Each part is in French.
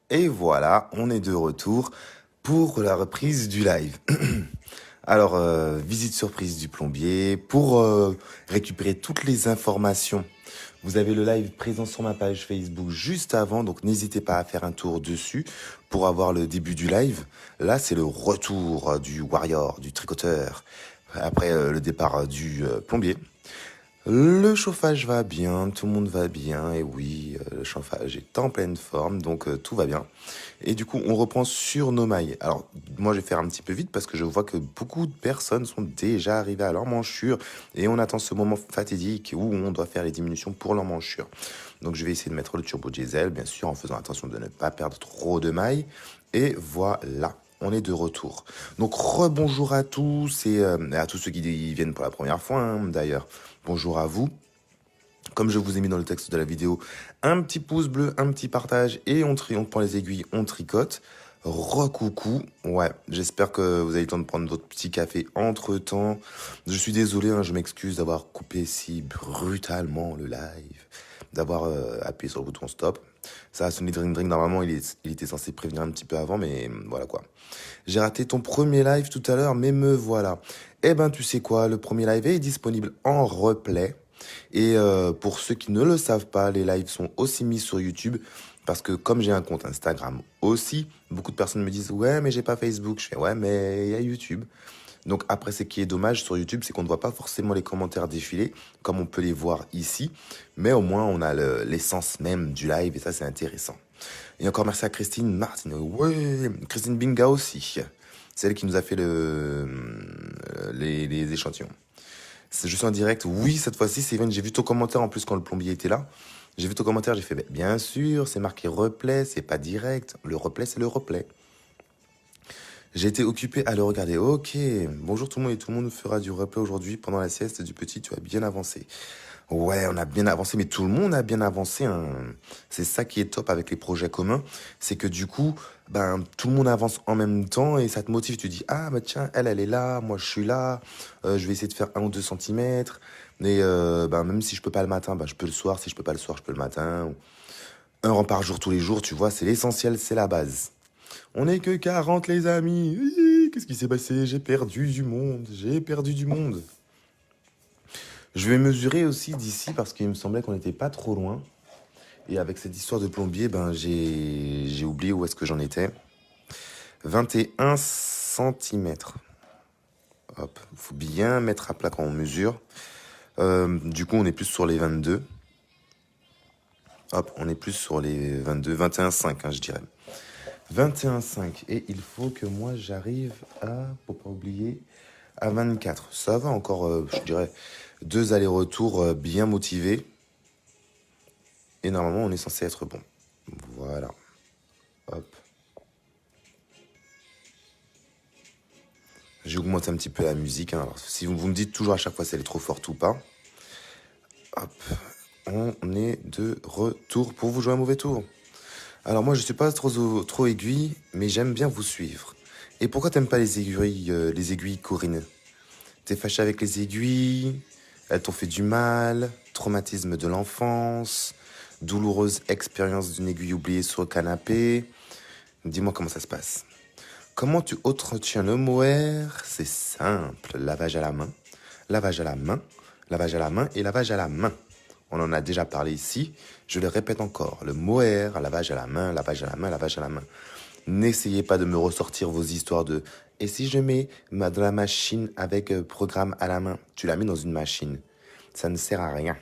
Et voilà, on est de retour pour la reprise du live. Alors, visite surprise du plombier. Pour récupérer toutes les informations, vous avez le live présent sur ma page Facebook juste avant, donc n'hésitez pas à faire un tour dessus pour avoir le début du live. Là, c'est le retour du warrior, du tricoteur, après le départ du plombier. Le chauffage va bien, tout le monde va bien, et oui, le chauffage est en pleine forme, donc tout va bien. Et du coup, on reprend sur nos mailles. Alors, moi, je vais faire un petit peu vite parce que je vois que beaucoup de personnes sont déjà arrivées à l'emmanchure et on attend ce moment fatidique où on doit faire les diminutions pour l'emmanchure. Donc, je vais essayer de mettre le turbo diesel, bien sûr, en faisant attention de ne pas perdre trop de mailles. Et voilà. On est de retour. Donc rebonjour à tous et à tous ceux qui viennent pour la première fois d'ailleurs. Bonjour à vous. Comme je vous ai mis dans le texte de la vidéo, un petit pouce bleu, un petit partage et on prend les aiguilles, on tricote. Recoucou, ouais, j'espère que vous avez le temps de prendre votre petit café entre temps. Je suis désolé, je m'excuse d'avoir coupé si brutalement le live, d'avoir appuyé sur le bouton stop. Ça a sonné drink drink, normalement il était censé prévenir un petit peu avant, mais voilà quoi. J'ai raté ton premier live tout à l'heure, mais me voilà. Eh ben tu sais quoi, le premier live est disponible en replay. Et pour ceux qui ne le savent pas, les lives sont aussi mis sur YouTube parce que comme j'ai un compte Instagram aussi, beaucoup de personnes me disent ouais mais j'ai pas Facebook. Je fais ouais mais il y a YouTube. Donc après ce qui est dommage sur YouTube, c'est qu'on ne voit pas forcément les commentaires défiler comme on peut les voir ici, mais au moins on a l'essence même du live et ça c'est intéressant. Et encore merci à Christine Martin, ouais, Christine Binga aussi, c'est elle qui nous a fait les échantillons. Je suis en direct. Oui, cette fois-ci, Steven, j'ai vu ton commentaire en plus quand le plombier était là. J'ai vu ton commentaire, j'ai fait, bien sûr, c'est marqué replay, c'est pas direct. Le replay, c'est le replay. J'ai été occupé à le regarder. Ok, bonjour tout le monde et tout le monde fera du replay aujourd'hui pendant la sieste du petit, tu as bien avancé. Ouais, on a bien avancé, mais tout le monde a bien avancé. C'est ça qui est top avec les projets communs, c'est que du coup, tout le monde avance en même temps et ça te motive. Tu dis, ah bah tiens, elle est là, moi je suis là, je vais essayer de faire 1 ou 2 centimètres. Mais même si je peux pas le matin, je peux le soir. Si je peux pas le soir, je peux le matin. Un rang par jour tous les jours, tu vois, c'est l'essentiel, c'est la base. On n'est que 40 les amis. Qu'est-ce qui s'est passé? J'ai perdu du monde, j'ai perdu du monde. Je vais mesurer aussi d'ici parce qu'il me semblait qu'on n'était pas trop loin. Et avec cette histoire de plombier, j'ai oublié où est-ce que j'en étais. 21 centimètres. Hop, faut bien mettre à plat quand on mesure. Du coup, on est plus sur les 22. Hop, on est plus sur les 22, 21,5, je dirais. 21,5. Et il faut que moi, j'arrive pour pas oublier, à 24. Ça va encore, je dirais, 2 allers-retours bien motivés. Et normalement, on est censé être bon. Voilà. Hop. J'ai augmenté un petit peu la musique. Alors, si vous me dites toujours à chaque fois si elle est trop forte ou pas. Hop. On est de retour pour vous jouer un mauvais tour. Alors moi, je suis pas trop aiguille, mais j'aime bien vous suivre. Et pourquoi t'aimes pas les aiguilles, Corinne? T'es fâché avec les aiguilles? Elles t'ont fait du mal? Traumatisme de l'enfance? Douloureuse expérience d'une aiguille oubliée sur le canapé? Dis-moi comment ça se passe. Comment tu entretiens le mohair? C'est simple. Lavage à la main, lavage à la main, lavage à la main et lavage à la main. On en a déjà parlé ici. Je le répète encore. Le mohair, lavage à la main, lavage à la main, lavage à la main. N'essayez pas de me ressortir vos histoires de « Et si je mets de la machine avec programme à la main ?» Tu la mets dans une machine. Ça ne sert à rien.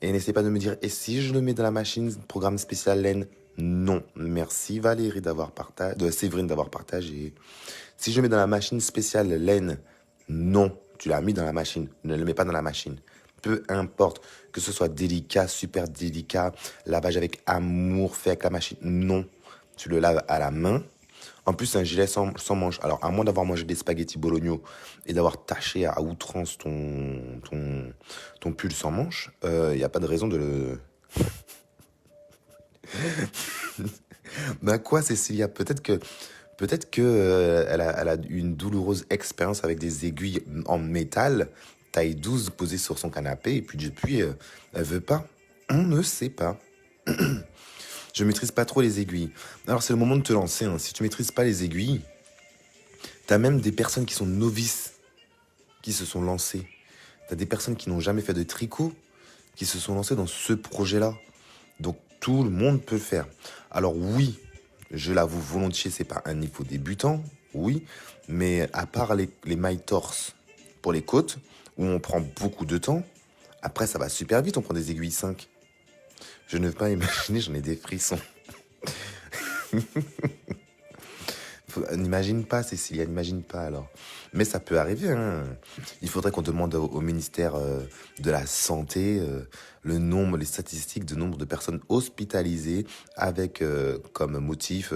Et n'essayez pas de me dire « Et si je le mets dans la machine, programme spécial laine ?» Non. Merci Valérie de Séverine d'avoir partagé. Si je le mets dans la machine spéciale laine, non. Tu l'as mis dans la machine. Ne le mets pas dans la machine. Peu importe que ce soit délicat, super délicat, lavage avec amour, fait avec la machine. Non. Tu le laves à la main. En plus, c'est un gilet sans manche. Alors, à moins d'avoir mangé des spaghettis bologno et d'avoir taché à outrance ton pull sans manche, il n'y a pas de raison de le... Quoi, Cécilia? Peut-être que elle a eu une douloureuse expérience avec des aiguilles en métal, taille 12, posées sur son canapé, et puis depuis, elle veut pas. On ne sait pas. Je maîtrise pas trop les aiguilles. Alors c'est le moment de te lancer, hein. Si tu maîtrises pas les aiguilles, t'as même des personnes qui sont novices, qui se sont lancées. T'as des personnes qui n'ont jamais fait de tricot, qui se sont lancées dans ce projet-là. Donc tout le monde peut le faire. Alors oui, je l'avoue volontiers, c'est pas un niveau débutant, oui, mais à part les mailles torse pour les côtes, où on prend beaucoup de temps, après ça va super vite, on prend des aiguilles 5. Je ne veux pas imaginer, j'en ai des frissons. N'imagine pas, Cécilia, n'imagine pas alors. Mais ça peut arriver, hein. Il faudrait qu'on demande au ministère de la Santé le nombre, les statistiques de nombre de personnes hospitalisées avec comme motif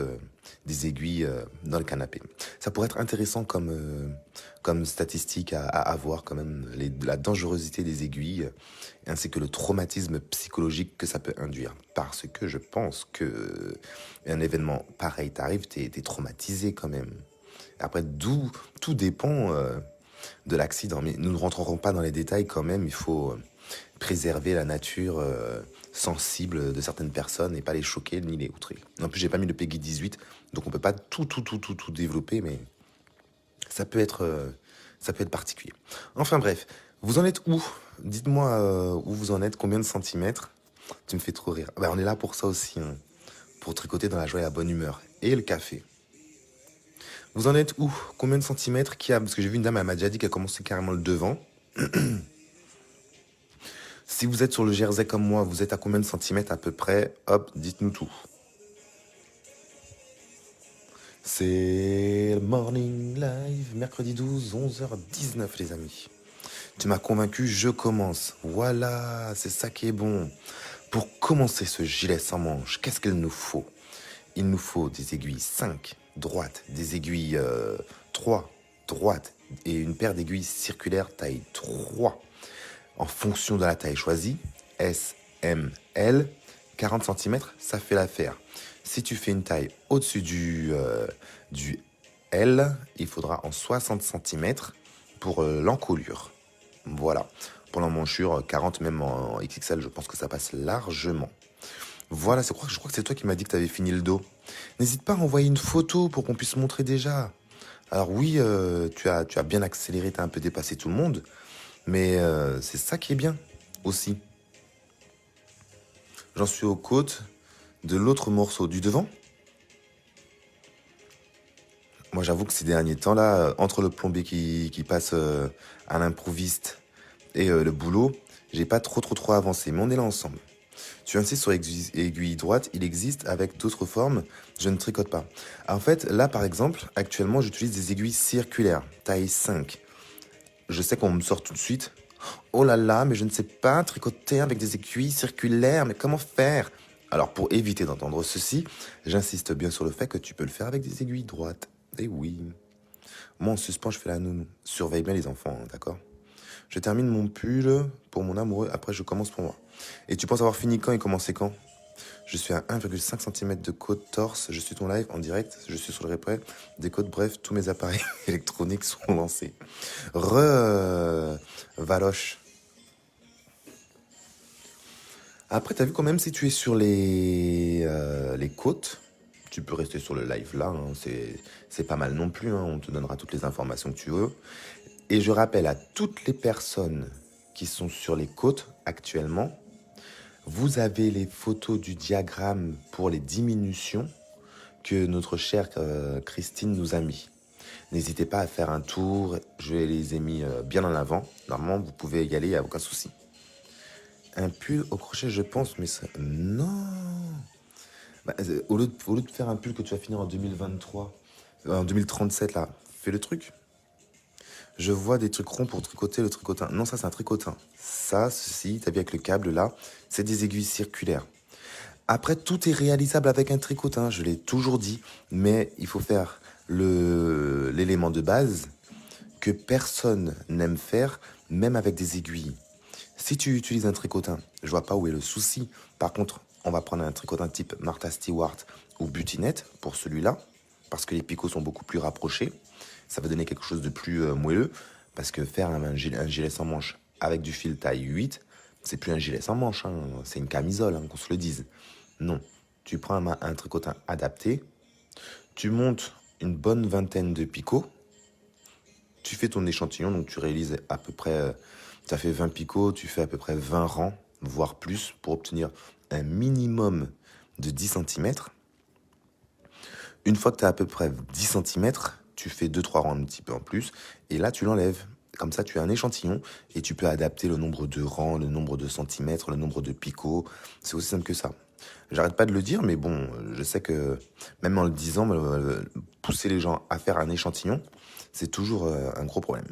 des aiguilles dans le canapé. Ça pourrait être intéressant comme statistique à avoir quand même, la dangerosité des aiguilles ainsi que le traumatisme psychologique que ça peut induire. Parce que je pense que un événement pareil t'arrive, t'es traumatisé quand même. Après, tout dépend de l'accident. Mais nous ne rentrerons pas dans les détails quand même. Il faut préserver la nature sensible de certaines personnes et pas les choquer ni les outrer. En plus, j'ai pas mis le PEGI 18, donc on peut pas tout développer, mais ça peut être particulier. Enfin bref, vous en êtes où? Dites-moi où vous en êtes, combien de centimètres? Tu me fais trop rire. Ben, on est là pour ça aussi, hein, pour tricoter dans la joie et la bonne humeur. Et le café. Vous en êtes où? Combien de centimètres qu'il y a? Parce que j'ai vu une dame, elle m'a déjà dit qu'elle commençait carrément le devant. Si vous êtes sur le Jersey comme moi, vous êtes à combien de centimètres à peu près? Hop, dites-nous tout. C'est le Morning Live, mercredi 12, 11h19 les amis. Tu m'as convaincu, je commence. Voilà, c'est ça qui est bon. Pour commencer ce gilet sans manches, qu'est-ce qu'il nous faut? Il nous faut des aiguilles 5 droites, des aiguilles 3 droites et une paire d'aiguilles circulaires taille 3 en fonction de la taille choisie. S, M, L, 40 cm, ça fait l'affaire. Si tu fais une taille au-dessus du L, il faudra en 60 cm pour l'encolure. Voilà. Pour l'emmanchure, 40 même en XXL, je pense que ça passe largement. Voilà, je crois que c'est toi qui m'as dit que tu avais fini le dos. N'hésite pas à envoyer une photo pour qu'on puisse montrer déjà. Alors oui, tu as bien accéléré, tu as un peu dépassé tout le monde, mais c'est ça qui est bien aussi. J'en suis aux côtes de l'autre morceau du devant. Moi, j'avoue que ces derniers temps-là, entre le plombier qui passe à l'improviste et le boulot, j'ai pas trop avancé, mais on est là ensemble. Tu insistes sur aiguille droite, il existe avec d'autres formes, je ne tricote pas. En fait, là par exemple, actuellement j'utilise des aiguilles circulaires, taille 5. Je sais qu'on me sort tout de suite, oh là là, mais je ne sais pas tricoter avec des aiguilles circulaires, mais comment faire? Alors pour éviter d'entendre ceci, j'insiste bien sur le fait que tu peux le faire avec des aiguilles droites. Et oui. Moi en suspens, je fais la nounou. Surveille bien les enfants, hein, d'accord? Je termine mon pull pour mon amoureux, après je commence pour moi. Et tu penses avoir fini quand et commencé quand? Je suis à 1,5 cm de côte torse, je suis ton live en direct, je suis sur le replay des côtes, bref, tous mes appareils électroniques sont lancés. Valoche. Après, t'as vu quand même, si tu es sur les côtes, tu peux rester sur le live là, hein, c'est pas mal non plus, hein, on te donnera toutes les informations que tu veux. Et je rappelle à toutes les personnes qui sont sur les côtes actuellement, vous avez les photos du diagramme pour les diminutions que notre chère Christine nous a mis. N'hésitez pas à faire un tour, je les ai mis bien en avant. Normalement, vous pouvez y aller, il n'y a aucun souci. Un pull au crochet, je pense, mais ça... Non. Bah, au lieu de faire un pull que tu vas finir en 2023, en 2037, là, fais le truc. Je vois des trucs ronds pour tricoter le tricotin. Non, ça, c'est un tricotin. Ça, ceci, t'as vu avec le câble, là, c'est des aiguilles circulaires. Après, tout est réalisable avec un tricotin, je l'ai toujours dit. Mais il faut faire l'élément de base que personne n'aime faire, même avec des aiguilles. Si tu utilises un tricotin, je vois pas où est le souci. Par contre, on va prendre un tricotin type Martha Stewart ou butinette pour celui-là, parce que les picots sont beaucoup plus rapprochés. Ça va donner quelque chose de plus moelleux, parce que faire un gilet sans manche avec du fil taille 8, c'est plus un gilet sans manche, hein, c'est une camisole, hein, qu'on se le dise. Non, tu prends un tricotin adapté, tu montes une bonne vingtaine de picots, tu fais ton échantillon, donc tu réalises à peu près, tu as fait 20 picots, tu fais à peu près 20 rangs, voire plus, pour obtenir un minimum de 10 centimètres. Une fois que tu as à peu près 10 centimètres, tu fais 2-3 rangs un petit peu en plus, et là tu l'enlèves. Comme ça, tu as un échantillon et tu peux adapter le nombre de rangs, le nombre de centimètres, le nombre de picots. C'est aussi simple que ça. J'arrête pas de le dire, mais bon, je sais que même en le disant, pousser les gens à faire un échantillon, c'est toujours un gros problème.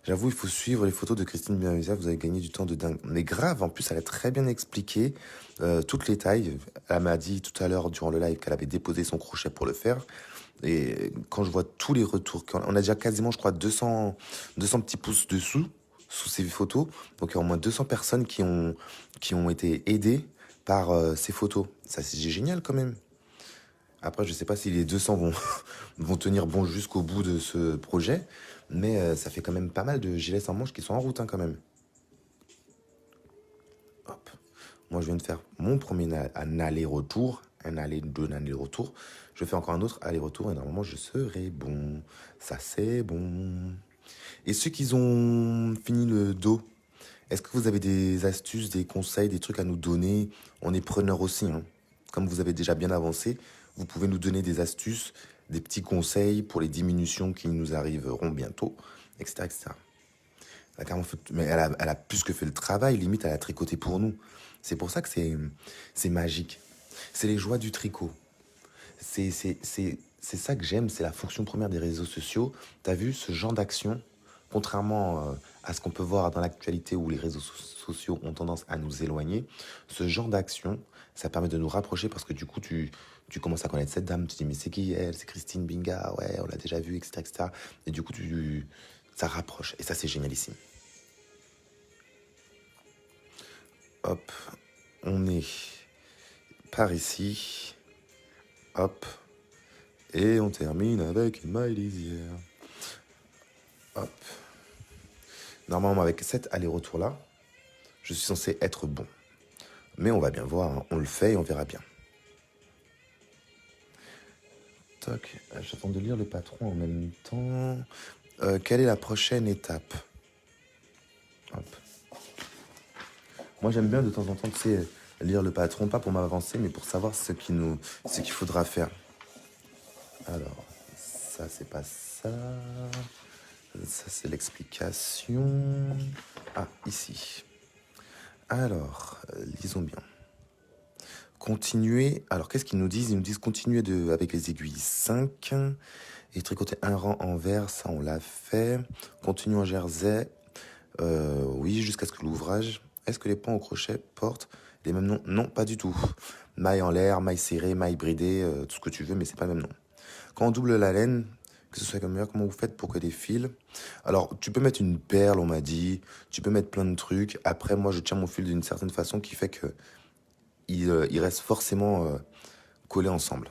J'avoue, il faut suivre les photos de Christine Bienvenue, vous avez gagné du temps de dingue. Mais grave, en plus, elle a très bien expliqué toutes les tailles. Elle m'a dit tout à l'heure, durant le live, qu'elle avait déposé son crochet pour le faire. Et quand je vois tous les retours, on a déjà quasiment, je crois, 200 petits pouces dessous, sous ces photos. Donc il y a au moins 200 personnes qui ont été aidées par ces photos. Ça, c'est génial quand même. Après, je sais pas si les 200 vont tenir bon jusqu'au bout de ce projet, mais ça fait quand même pas mal de gilets sans manches qui sont en route, hein, quand même. Hop. Moi, je viens de faire mon premier aller-retour, un aller-retour. Je fais encore un autre aller-retour et normalement, je serai bon. Ça, c'est bon. Et ceux qui ont fini le dos, est-ce que vous avez des astuces, des conseils, des trucs à nous donner? On est preneur aussi, hein. Comme vous avez déjà bien avancé, vous pouvez nous donner des astuces, des petits conseils pour les diminutions qui nous arriveront bientôt, etc. etc. Mais elle a plus que fait le travail, limite elle a tricoté pour nous. C'est pour ça que c'est magique. C'est les joies du tricot. C'est ça que j'aime, c'est la fonction première des réseaux sociaux. T'as vu ce genre d'action, contrairement à ce qu'on peut voir dans l'actualité où les réseaux sociaux ont tendance à nous éloigner, ce genre d'action, ça permet de nous rapprocher parce que du coup, tu commences à connaître cette dame, tu te dis mais c'est qui elle? C'est Christine Binga, ouais, on l'a déjà vue, etc., etc. Et du coup, ça rapproche. Et ça, c'est génialissime. Hop, on est par ici. Hop. Et on termine avec une maille lisière. Hop. Normalement, avec cet aller-retour-là, je suis censé être bon. Mais on va bien voir, hein. On le fait et on verra bien. Toc, j'attends de lire le patron en même temps. Quelle est la prochaine étape? Hop. Moi, j'aime bien de temps en temps, tu sais, lire le patron, pas pour m'avancer, mais pour savoir ce qu'il faudra faire. Alors, ça, c'est pas ça. Ça, c'est l'explication. Ah, ici. Alors, lisons bien. Continuer. Alors, qu'est-ce qu'ils nous disent? Ils nous disent continuer avec les aiguilles 5 et tricoter un rang en vert. Ça, on l'a fait. Continuer en jersey. Oui, jusqu'à ce que l'ouvrage. Est-ce que les pans au crochet portent les mêmes noms? Non, pas du tout. Maille en l'air, maille serrée, maille bridée, tout ce que tu veux, mais c'est pas le même nom. Quand on double la laine, que ce soit comme meilleur, comment vous faites pour que les fils... Alors, tu peux mettre une perle, on m'a dit. Tu peux mettre plein de trucs. Après, moi, je tiens mon fil d'une certaine façon qui fait que il reste forcément collé ensemble.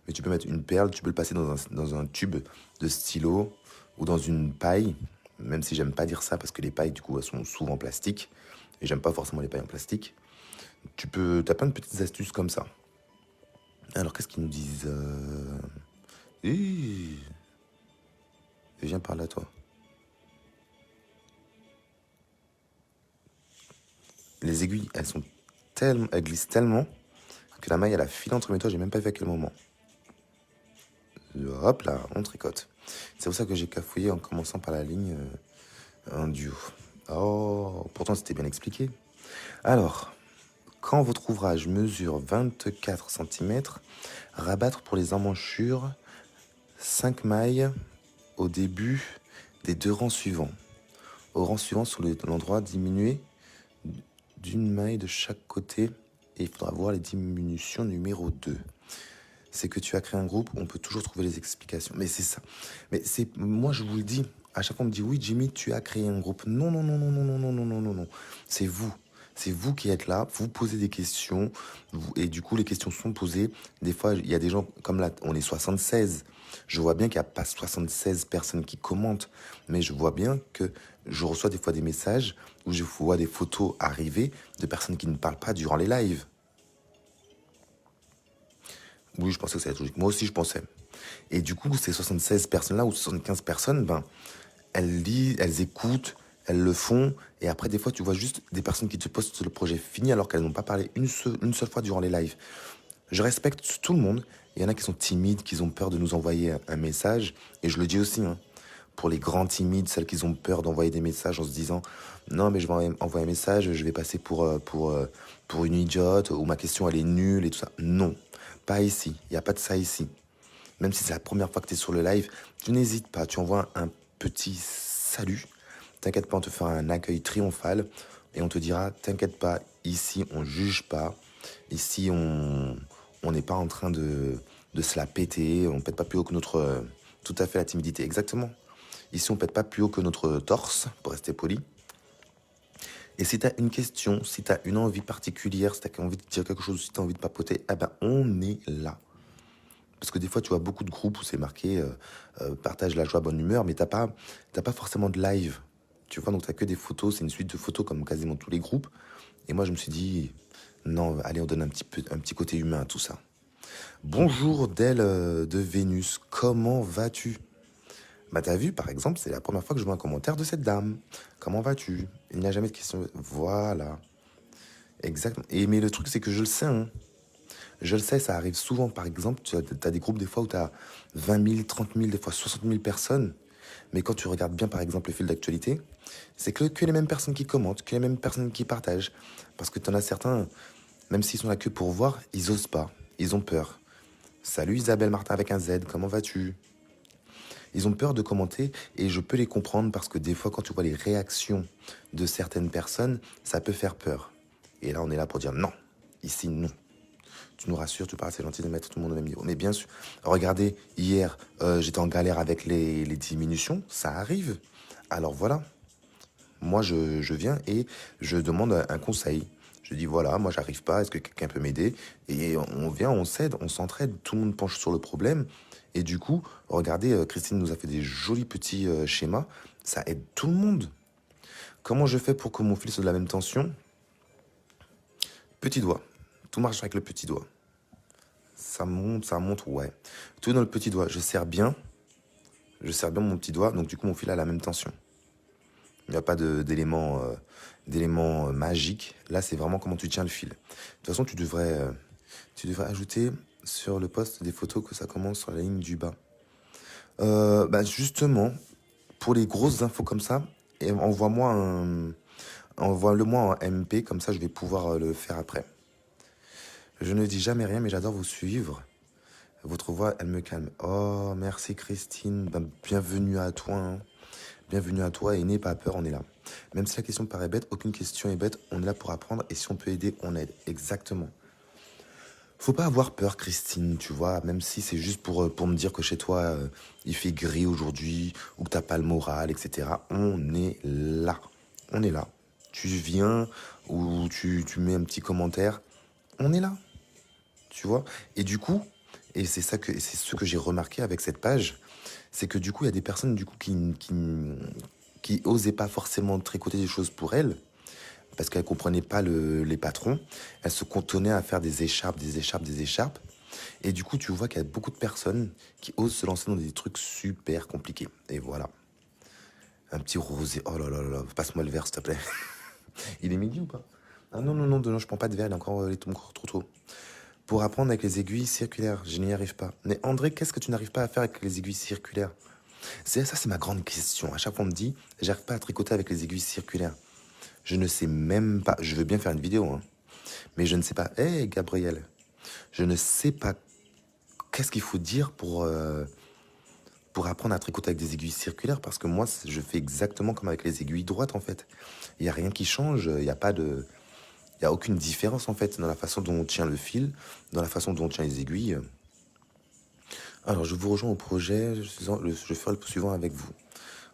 Mais tu peux mettre une perle, tu peux le passer dans un tube de stylo ou dans une paille, même si j'aime pas dire ça parce que les pailles, du coup, elles sont souvent en plastique. Et j'aime pas forcément les pailles en plastique. T'as plein de petites astuces comme ça. Alors, qu'est-ce qu'ils nous disent Viens par là, toi. Les aiguilles, elles glissent tellement que la maille, elle a filé entre mes doigts, j'ai même pas vu à quel moment. Hop là, on tricote. C'est pour ça que j'ai cafouillé en commençant par la ligne en duo. Oh, pourtant c'était bien expliqué. Alors, quand votre ouvrage mesure 24 cm, rabattre pour les emmanchures 5 mailles au début des 2 rangs suivants. Au rang suivant, sur l'endroit, diminuer d'une maille de chaque côté et il faudra voir les diminutions numéro 2. C'est que tu as créé un groupe, on peut toujours trouver les explications. Mais c'est ça. Moi je vous le dis, à chaque fois on me dit oui Jimmy, tu as créé un groupe. Non, non, non, non, non, non, non, non, non, non, non. C'est vous. C'est vous qui êtes là, vous posez des questions, et du coup les questions sont posées. Des fois, il y a des gens, comme là, on est 76. Je vois bien qu'il n'y a pas 76 personnes qui commentent, mais je vois bien que je reçois des fois des messages où je vois des photos arriver de personnes qui ne parlent pas durant les lives. Oui, je pensais que ça allait être logique. Moi aussi, je pensais. Et du coup, ces 76 personnes-là ou 75 personnes, ben, elles lisent, elles écoutent, elles le font. Et après, des fois, tu vois juste des personnes qui te postent le projet fini alors qu'elles n'ont pas parlé une seule fois durant les lives. Je respecte tout le monde. Il y en a qui sont timides, qui ont peur de nous envoyer un message. Et je le dis aussi, hein, pour les grands timides, celles qui ont peur d'envoyer des messages en se disant non, mais je vais envoyer un message, je vais passer pour une idiote, ou ma question elle est nulle et tout ça. Non, pas ici. Il n'y a pas de ça ici. Même si c'est la première fois que tu es sur le live, tu n'hésites pas. Tu envoies un petit salut. T'inquiète pas, on te fera un accueil triomphal et on te dira t'inquiète pas, ici on juge pas. Ici on n'est pas en train de se la péter. On pète pas plus haut que notre. Tout à fait la timidité, exactement. Ici on pète pas plus haut que notre torse, pour rester poli. Et si tu as une question, si tu as une envie particulière, si tu as envie de dire quelque chose, si tu as envie de papoter, eh ben on est là. Parce que des fois, tu vois beaucoup de groupes où c'est marqué partage la joie, bonne humeur, mais t'as pas forcément de live. Tu vois, donc t'as que des photos, c'est une suite de photos comme quasiment tous les groupes. Et moi, je me suis dit, non, allez, on donne un petit côté humain à tout ça. Bonjour Del de Vénus, comment vas-tu? Bah t'as vu, par exemple, c'est la première fois que je vois un commentaire de cette dame. Comment vas-tu? Il n'y a jamais de question. Voilà, exactement. Et mais le truc, c'est que je le sais, hein. Je le sais, ça arrive souvent. Par exemple, tu as des groupes des fois où tu as 20 000, 30 000, des fois 60 000 personnes. Mais quand tu regardes bien, par exemple, le fil d'actualité, c'est que les mêmes personnes qui commentent, que les mêmes personnes qui partagent. Parce que tu en as certains, même s'ils sont là que pour voir, ils osent pas. Ils ont peur. Salut Isabelle Martin avec un Z, comment vas-tu? Ils ont peur de commenter et je peux les comprendre parce que des fois, quand tu vois les réactions de certaines personnes, ça peut faire peur. Et là, on est là pour dire non. Ici, non. Tu nous rassures, tu parles, c'est gentil de mettre tout le monde au même niveau. Mais bien sûr, regardez, hier, j'étais en galère avec les diminutions, ça arrive. Alors voilà, moi je viens et je demande un conseil. Je dis voilà, moi j'arrive pas, est-ce que quelqu'un peut m'aider? Et on vient, on s'aide, on s'entraide, tout le monde penche sur le problème. Et du coup, regardez, Christine nous a fait des jolis petits schémas, ça aide tout le monde. Comment je fais pour que mon fil soit de la même tension? Petit doigt, tout marche avec le petit doigt. Ça monte, ouais. Tout dans le petit doigt. Je serre bien mon petit doigt, donc du coup mon fil a la même tension. Il n'y a pas d'élément magique. Là, c'est vraiment comment tu tiens le fil. De toute façon, tu devrais ajouter sur le post des photos que ça commence sur la ligne du bas. Bah justement, pour les grosses infos comme ça, envoie-le-moi en MP, comme ça je vais pouvoir le faire après. Je ne dis jamais rien, mais j'adore vous suivre. Votre voix, elle me calme. Oh, merci Christine. Ben, bienvenue à toi, hein. Bienvenue à toi et n'aie pas peur, on est là. Même si la question paraît bête, aucune question est bête. On est là pour apprendre et si on peut aider, on aide. Exactement. Faut pas avoir peur, Christine, tu vois. Même si c'est juste pour me dire que chez toi, il fait gris aujourd'hui ou que t'as pas le moral, etc. On est là. On est là. Tu viens ou tu mets un petit commentaire. On est là. Tu vois. Et du coup, c'est ce que j'ai remarqué avec cette page, c'est que du coup, il y a des personnes du coup qui osaient pas forcément tricoter des choses pour elles, parce qu'elles comprenaient pas les patrons. Elles se cantonnaient à faire des écharpes, des écharpes, des écharpes. Et du coup, tu vois qu'il y a beaucoup de personnes qui osent se lancer dans des trucs super compliqués. Et voilà. Un petit rosé. Oh là là là là, passe-moi le verre, s'il te plaît. Il est midi ou pas? Ah non, non, non, non, je prends pas de verre, il est encore trop tôt. Pour apprendre avec les aiguilles circulaires, je n'y arrive pas. Mais André, qu'est-ce que tu n'arrives pas à faire avec les aiguilles circulaires? C'est ma grande question. À chaque fois, on me dit, j'arrive pas à tricoter avec les aiguilles circulaires. Je ne sais même pas. Je veux bien faire une vidéo, hein, mais je ne sais pas. Hé, Gabriel, je ne sais pas qu'est-ce qu'il faut dire pour apprendre à tricoter avec des aiguilles circulaires, parce que moi, je fais exactement comme avec les aiguilles droites, en fait. Il n'y a rien qui change. Il n'y a pas de... Il n'y a aucune différence, en fait, dans la façon dont on tient le fil, dans la façon dont on tient les aiguilles. Alors, je vous rejoins au projet, je ferai le suivant avec vous.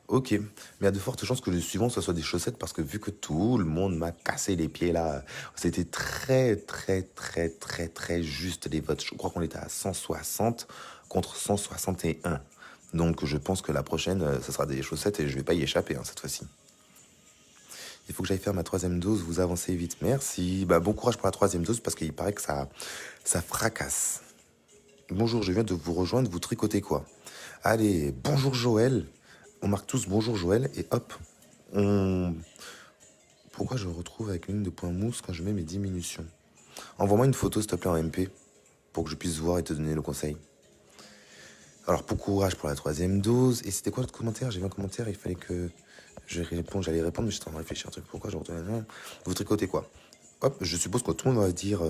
Ok, mais il y a de fortes chances que le suivant, ce soit des chaussettes, parce que vu que tout le monde m'a cassé les pieds là, c'était très, très, très, très, très juste les votes. Je crois qu'on était à 160 contre 161. Donc, je pense que la prochaine, ce sera des chaussettes et je vais pas y échapper, hein, cette fois-ci. Il faut que j'aille faire ma troisième dose, vous avancez vite. Merci. Bah, bon courage pour la troisième dose, parce qu'il paraît que ça fracasse. Bonjour, je viens de vous rejoindre, vous tricotez quoi? Allez, bonjour Joël. On marque tous bonjour Joël et hop, on... Pourquoi je retrouve avec une ligne de points mousse quand je mets mes diminutions? Envoie-moi une photo s'il te plaît en MP pour que je puisse voir et te donner le conseil. Alors, pour courage pour la 3e dose. Et c'était quoi le commentaire? J'ai vu un commentaire, il fallait que j'allais répondre, mais j'étais en train de réfléchir un truc. Pourquoi je retourne là? Vous tricotez quoi? Hop, je suppose que tout le monde va dire...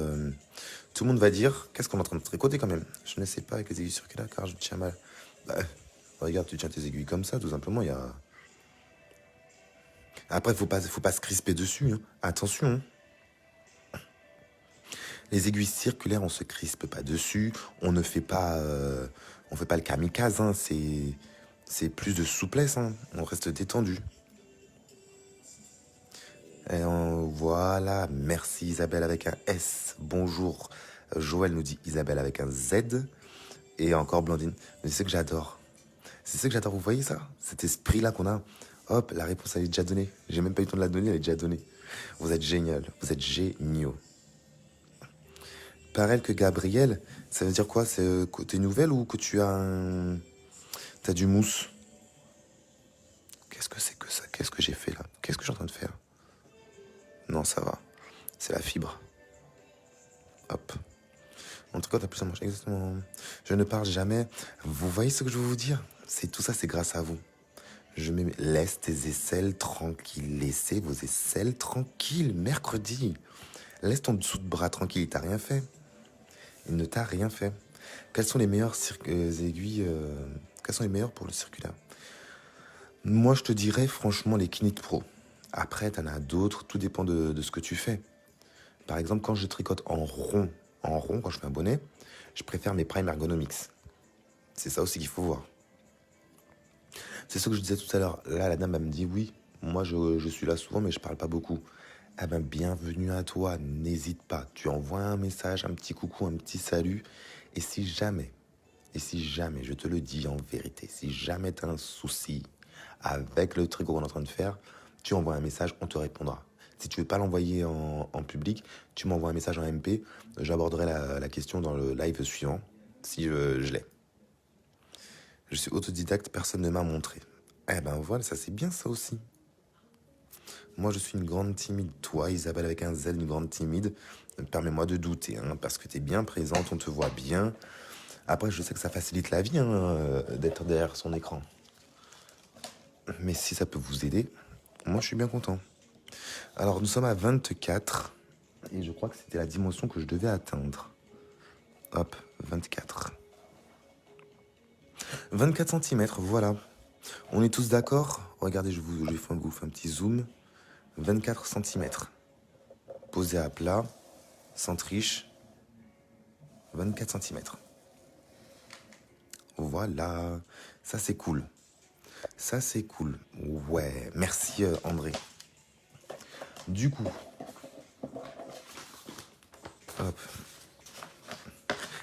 tout le monde va dire, qu'est-ce qu'on est en train de tricoter quand même? Je ne sais pas avec les aiguilles circulaires car je tiens mal. Bah, regarde, tu tiens tes aiguilles comme ça, tout simplement, il y a... Après, faut pas se crisper dessus, hein. Attention, hein. Les aiguilles circulaires, on se crispe pas dessus, on ne fait pas... on fait pas le kamikaze, hein. C'est plus de souplesse, hein. On reste détendu. Voilà, merci Isabelle avec un S. Bonjour. Joël nous dit Isabelle avec un Z. Et encore Blandine. Mais c'est ce que j'adore. C'est ce que j'adore, vous voyez ça? Cet esprit-là qu'on a. Hop, la réponse elle est déjà donnée. J'ai même pas eu le temps de la donner, elle est déjà donnée. Vous êtes génial, vous êtes géniaux. Pareil que Gabriel, ça veut dire quoi? C'est côté nouvelle ou que tu as t'as du mousse? Qu'est-ce que c'est que ça? Qu'est-ce que j'ai fait là? Qu'est-ce que je suis en train de faire? Non, ça va. C'est la fibre. Hop. En tout cas, t'as plus à manger. Exactement. Je ne parle jamais. Vous voyez ce que je veux vous dire? C'est tout ça, c'est grâce à vous. Laisse tes aisselles tranquilles. Laissez vos aisselles tranquilles. Mercredi. Laisse ton dessous de bras tranquille. Il t'a rien fait. Il ne t'a rien fait. Quelles sont les meilleures aiguilles quelles sont les meilleures pour le circulaire? Moi, je te dirais franchement les Kinect Pro. Après, t'en as d'autres. Tout dépend de ce que tu fais. Par exemple, quand je tricote en rond, quand je fais un bonnet, je préfère mes Prime Ergonomics. C'est ça aussi qu'il faut voir. C'est ce que je disais tout à l'heure. Là, la dame, elle me dit, oui, moi, je suis là souvent, mais je parle pas beaucoup. Eh ben, bienvenue à toi. N'hésite pas. Tu envoies un message, un petit coucou, un petit salut. Et si jamais, je te le dis en vérité, si jamais tu as un souci avec le tricot qu'on est en train de faire, tu envoies un message, on te répondra. Si tu veux pas l'envoyer en public, tu m'envoies un message en MP. J'aborderai la question dans le live suivant, si je l'ai. Je suis autodidacte, personne ne m'a montré. Eh ben voilà, ça c'est bien ça aussi. Moi je suis une grande timide. Toi, Isabelle avec un Z, une grande timide. Permets-moi de douter, hein, parce que tu es bien présente, on te voit bien. Après, je sais que ça facilite la vie hein, d'être derrière son écran. Mais si ça peut vous aider, moi je suis bien content. Alors nous sommes à 24 et je crois que c'était la dimension que je devais atteindre. Hop, 24. 24 cm, voilà. On est tous d'accord? Regardez, je vous fais un petit zoom. 24 cm. Posé à plat, sans triche. 24 cm. Voilà, ça c'est cool. Ça c'est cool. Ouais, merci André. Du coup, hop.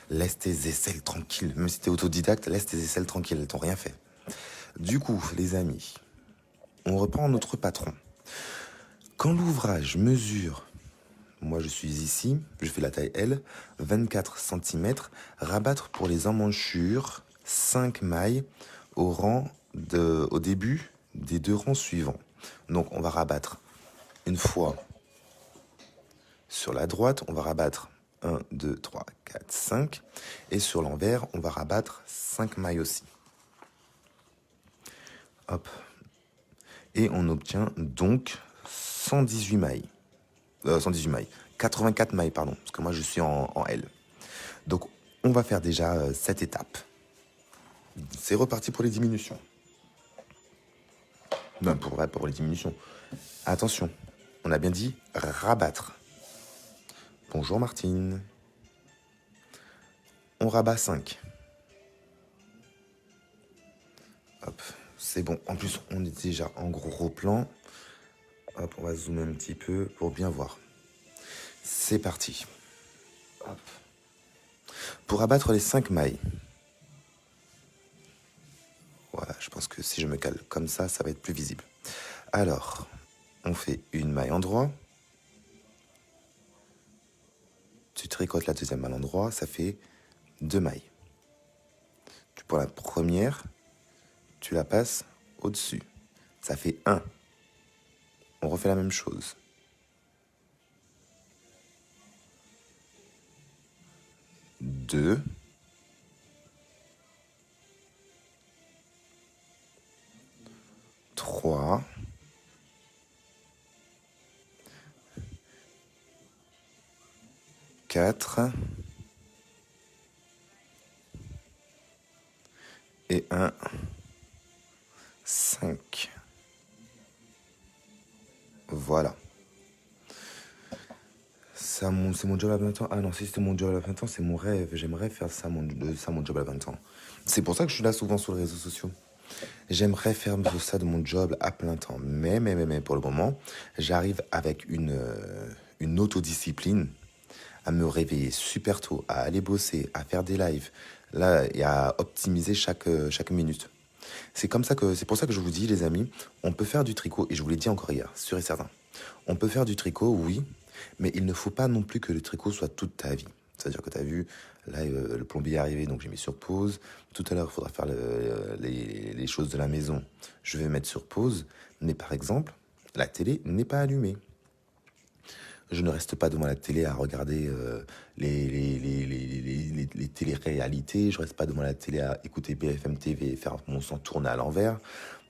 Laisse tes aisselles tranquilles. Même si t'es autodidacte, laisse tes aisselles tranquilles, elles t'ont rien fait. Du coup, les amis, on reprend notre patron. Quand l'ouvrage mesure, moi je suis ici, je fais la taille L, 24 cm, rabattre pour les emmanchures 5 mailles au début des 2 rangs suivants. Donc on va rabattre une fois sur la droite, on va rabattre 1, 2, 3, 4, 5. Et sur l'envers, on va rabattre 5 mailles aussi. Hop. Et on obtient donc 118 mailles. 118 mailles. 84 mailles, pardon. Parce que moi, je suis en L. Donc, on va faire déjà cette étape. C'est reparti pour les diminutions. Non, pour les diminutions. Attention, on a bien dit rabattre. Bonjour Martine. On rabat 5. Hop, c'est bon. En plus, on est déjà en gros plan. Hop, on va zoomer un petit peu pour bien voir. C'est parti. Hop. Pour abattre les 5 mailles. Voilà, je pense que si je me cale comme ça, ça va être plus visible. Alors, on fait une maille en droit. Tu tricotes la deuxième maille en droit, ça fait 2 mailles. Pour la première, tu la passes au-dessus. Ça fait 1. On refait la même chose. 2. 3. 4. Et 1. 5. Voilà. C'est mon job à 20 ans. Ah non, si c'était mon job à 20 ans, c'est mon rêve. J'aimerais faire ça, mon job à 20 ans. C'est pour ça que je suis là souvent sur les réseaux sociaux. J'aimerais faire ça de mon job à plein temps. Mais pour le moment, j'arrive avec une autodiscipline à me réveiller super tôt, à aller bosser, à faire des lives, là, et à optimiser chaque minute. C'est pour ça que je vous dis, les amis, on peut faire du tricot, et je vous l'ai dit encore hier, sûr et certain. On peut faire du tricot, oui, mais il ne faut pas non plus que le tricot soit toute ta vie. C'est-à-dire que tu as vu, là, le plombier est arrivé, donc j'ai mis sur pause. Tout à l'heure, il faudra faire les choses de la maison. Je vais mettre sur pause. Mais par exemple, la télé n'est pas allumée. Je ne reste pas devant la télé à regarder les téléréalités. Je ne reste pas devant la télé à écouter BFM TV et faire mon sang tourner à l'envers.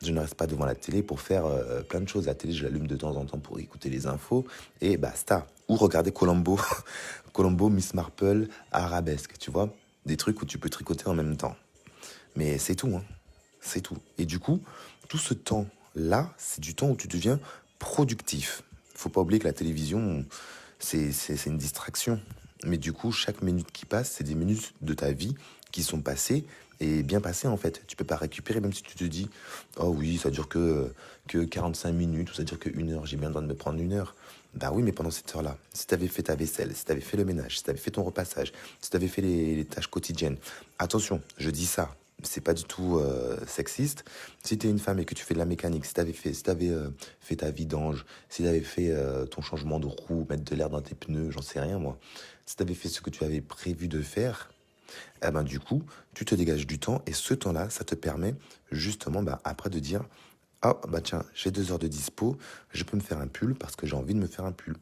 Je ne reste pas devant la télé pour faire plein de choses. La télé, je l'allume de temps en temps pour écouter les infos et basta. Ou regarder Colombo, Colombo, Miss Marple, Arabesque, tu vois. Des trucs où tu peux tricoter en même temps. Mais c'est tout, hein. C'est tout. Et du coup, tout ce temps-là, c'est du temps où tu deviens productif. Faut pas oublier que la télévision, c'est une distraction. Mais du coup, chaque minute qui passe, c'est des minutes de ta vie qui sont passées et bien passées en fait. Tu peux pas récupérer, même si tu te dis, oh oui, ça dure que 45 minutes ou ça dure que 1 heure, j'ai bien le droit de me prendre 1 heure. Bah oui, mais pendant cette heure-là, si tu avais fait ta vaisselle, si tu avais fait le ménage, si tu avais fait ton repassage, si tu avais fait les tâches quotidiennes, attention, je dis ça, c'est pas du tout sexiste. Si t'es une femme et que tu fais de la mécanique, si t'avais fait ta vidange, si t'avais fait ton changement de roue, mettre de l'air dans tes pneus, j'en sais rien moi. Si t'avais fait ce que tu avais prévu de faire, eh ben du coup, tu te dégages du temps et ce temps-là, ça te permet justement après de dire, ah bah tiens, j'ai 2 heures de dispo, je peux me faire un pull parce que j'ai envie de me faire un pull.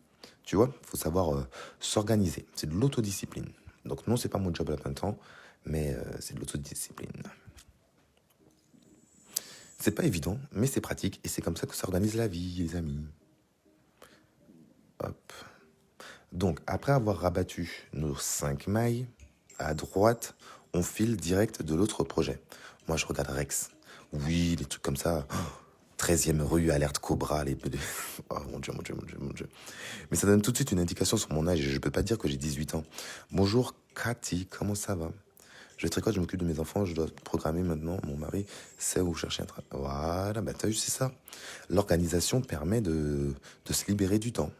Tu vois, faut savoir s'organiser. C'est de l'autodiscipline. Donc non, c'est pas mon job à plein temps, mais c'est de l'autodiscipline. C'est pas évident, mais c'est pratique et c'est comme ça que s'organise la vie, les amis. Hop. Donc, après avoir rabattu nos 5 mailles, à droite, on file direct de l'autre projet. Moi, je regarde Rex. Oui, les trucs comme ça. Oh, 13e rue, alerte Cobra, Oh mon Dieu, mon Dieu, mon Dieu, mon Dieu. Mais ça donne tout de suite une indication sur mon âge et je peux pas dire que j'ai 18 ans. Bonjour, Cathy, comment ça va? Je tricote, je m'occupe de mes enfants, je dois programmer maintenant. Mon mari sait où chercher un travail. Voilà, t'as vu, c'est ça. L'organisation permet de se libérer du temps.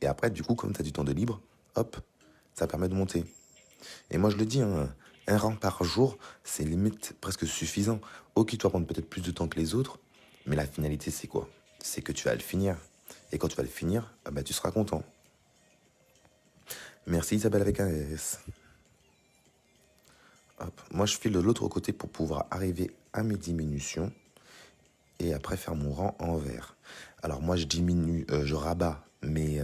Et après, du coup, comme t'as du temps de libre, hop, ça permet de monter. Et moi, je le dis, hein, un rang par jour, c'est limite presque suffisant. Ok, tu vas prendre peut-être plus de temps que les autres, mais la finalité, c'est quoi? C'est que tu vas le finir. Et quand tu vas le finir, tu seras content. Merci Isabelle avec un S. Hop. Moi, je file de l'autre côté pour pouvoir arriver à mes diminutions et après faire mon rang en vert. Alors moi, je rabats mes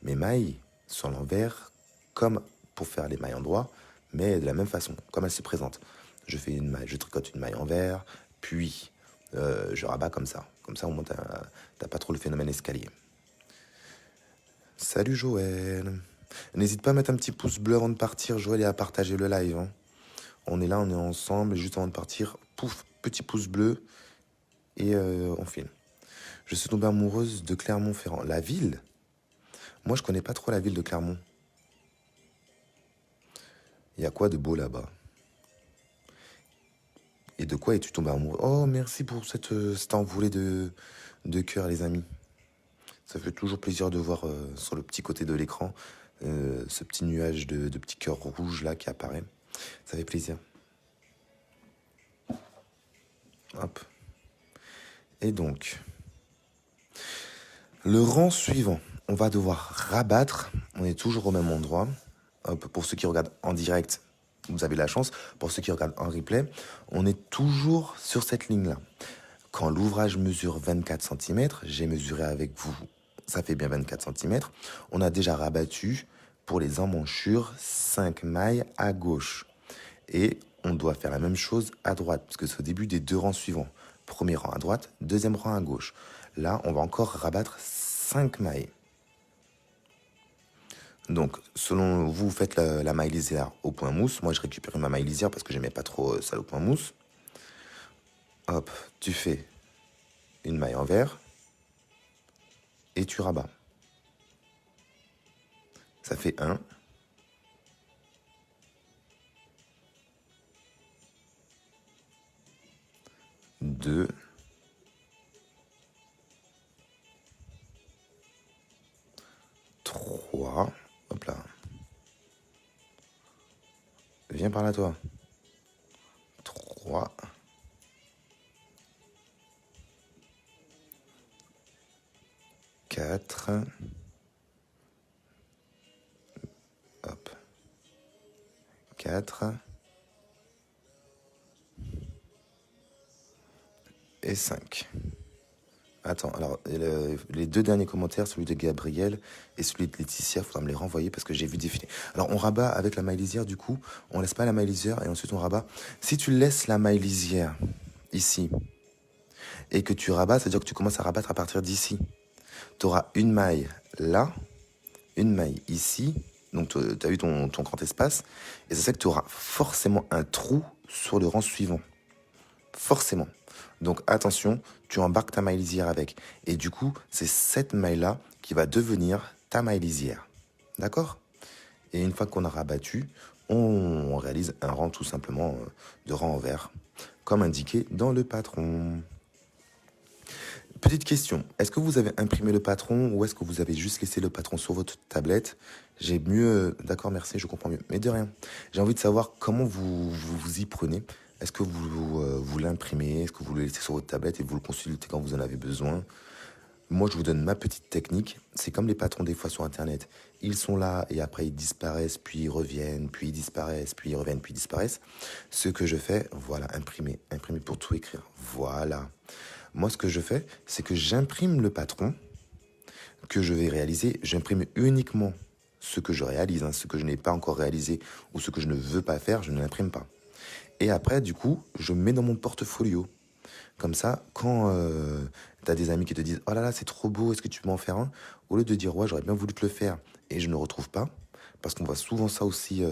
mailles sur l'envers comme pour faire les mailles en droit, mais de la même façon, comme elles se présentent. Je tricote une maille en vert, puis je rabats comme ça. Comme ça, au moins, t'as pas trop le phénomène escalier. Salut Joël. N'hésite pas à mettre un petit pouce bleu avant de partir, Joël, et à partager le live. Hein. On est là, on est ensemble, juste avant de partir, pouf, petit pouce bleu, et on file. Je suis tombée amoureuse de Clermont-Ferrand. La ville? Moi, je connais pas trop la ville de Clermont. Il y a quoi de beau là-bas? Et de quoi es-tu tombée amoureux? Oh, merci pour cet envolé de cœur, les amis. Ça fait toujours plaisir de voir sur le petit côté de l'écran ce petit nuage de petits cœurs rouges là qui apparaît. Ça fait plaisir. Hop. Et donc, le rang suivant, on va devoir rabattre. On est toujours au même endroit. Hop, pour ceux qui regardent en direct, vous avez de la chance. Pour ceux qui regardent en replay, on est toujours sur cette ligne-là. Quand l'ouvrage mesure 24 cm, j'ai mesuré avec vous, ça fait bien 24 cm, on a déjà rabattu pour les emmanchures 5 mailles à gauche. Et on doit faire la même chose à droite, parce que c'est au début des 2 rangs suivants. Premier rang à droite, deuxième rang à gauche. Là, on va encore rabattre 5 mailles. Donc, selon vous, faites la maille lisière au point mousse. Moi, je récupère ma maille lisière parce que j'aimais pas trop ça au point mousse. Hop, tu fais une maille envers et tu rabats. Ça fait 1, 2, 3, hop là. Viens par là, toi. 3, 4, hop, 4 et 5. Attends, alors les 2 derniers commentaires, celui de Gabriel et celui de Laetitia, il faudra me les renvoyer parce que j'ai vu défiler. Alors on rabat avec la maille lisière, du coup, on laisse pas la maille lisière et ensuite on rabat. Si tu laisses la maille lisière ici et que tu rabats, c'est-à-dire que tu commences à rabattre à partir d'ici. Tu auras une maille là, une maille ici, donc tu as eu ton grand espace, et c'est ça que tu auras forcément un trou sur le rang suivant. Forcément. Donc attention, tu embarques ta maille lisière avec. Et du coup, c'est cette maille-là qui va devenir ta maille lisière. D'accord? Et une fois qu'on a rabattu, on réalise un rang tout simplement de rang envers, comme indiqué dans le patron. Petite question, est-ce que vous avez imprimé le patron ou est-ce que vous avez juste laissé le patron sur votre tablette? J'ai mieux... D'accord, merci, je comprends mieux. Mais de rien. J'ai envie de savoir comment vous y prenez. Est-ce que vous l'imprimez? Est-ce que vous le laissez sur votre tablette et vous le consultez quand vous en avez besoin? Moi, je vous donne ma petite technique. C'est comme les patrons des fois sur Internet. Ils sont là et après ils disparaissent, puis ils reviennent, puis ils disparaissent, puis ils reviennent, puis ils disparaissent. Ce que je fais, voilà, imprimer. Imprimer pour tout écrire. Voilà. Moi, ce que je fais, c'est que j'imprime le patron que je vais réaliser. J'imprime uniquement ce que je réalise, ce que je n'ai pas encore réalisé ou ce que je ne veux pas faire, je ne l'imprime pas. Et après, du coup, je mets dans mon portfolio. Comme ça, quand tu as des amis qui te disent « Oh là là, c'est trop beau, est-ce que tu peux en faire un ?» Au lieu de dire « Ouais, j'aurais bien voulu te le faire et je ne retrouve pas », parce qu'on voit souvent ça aussi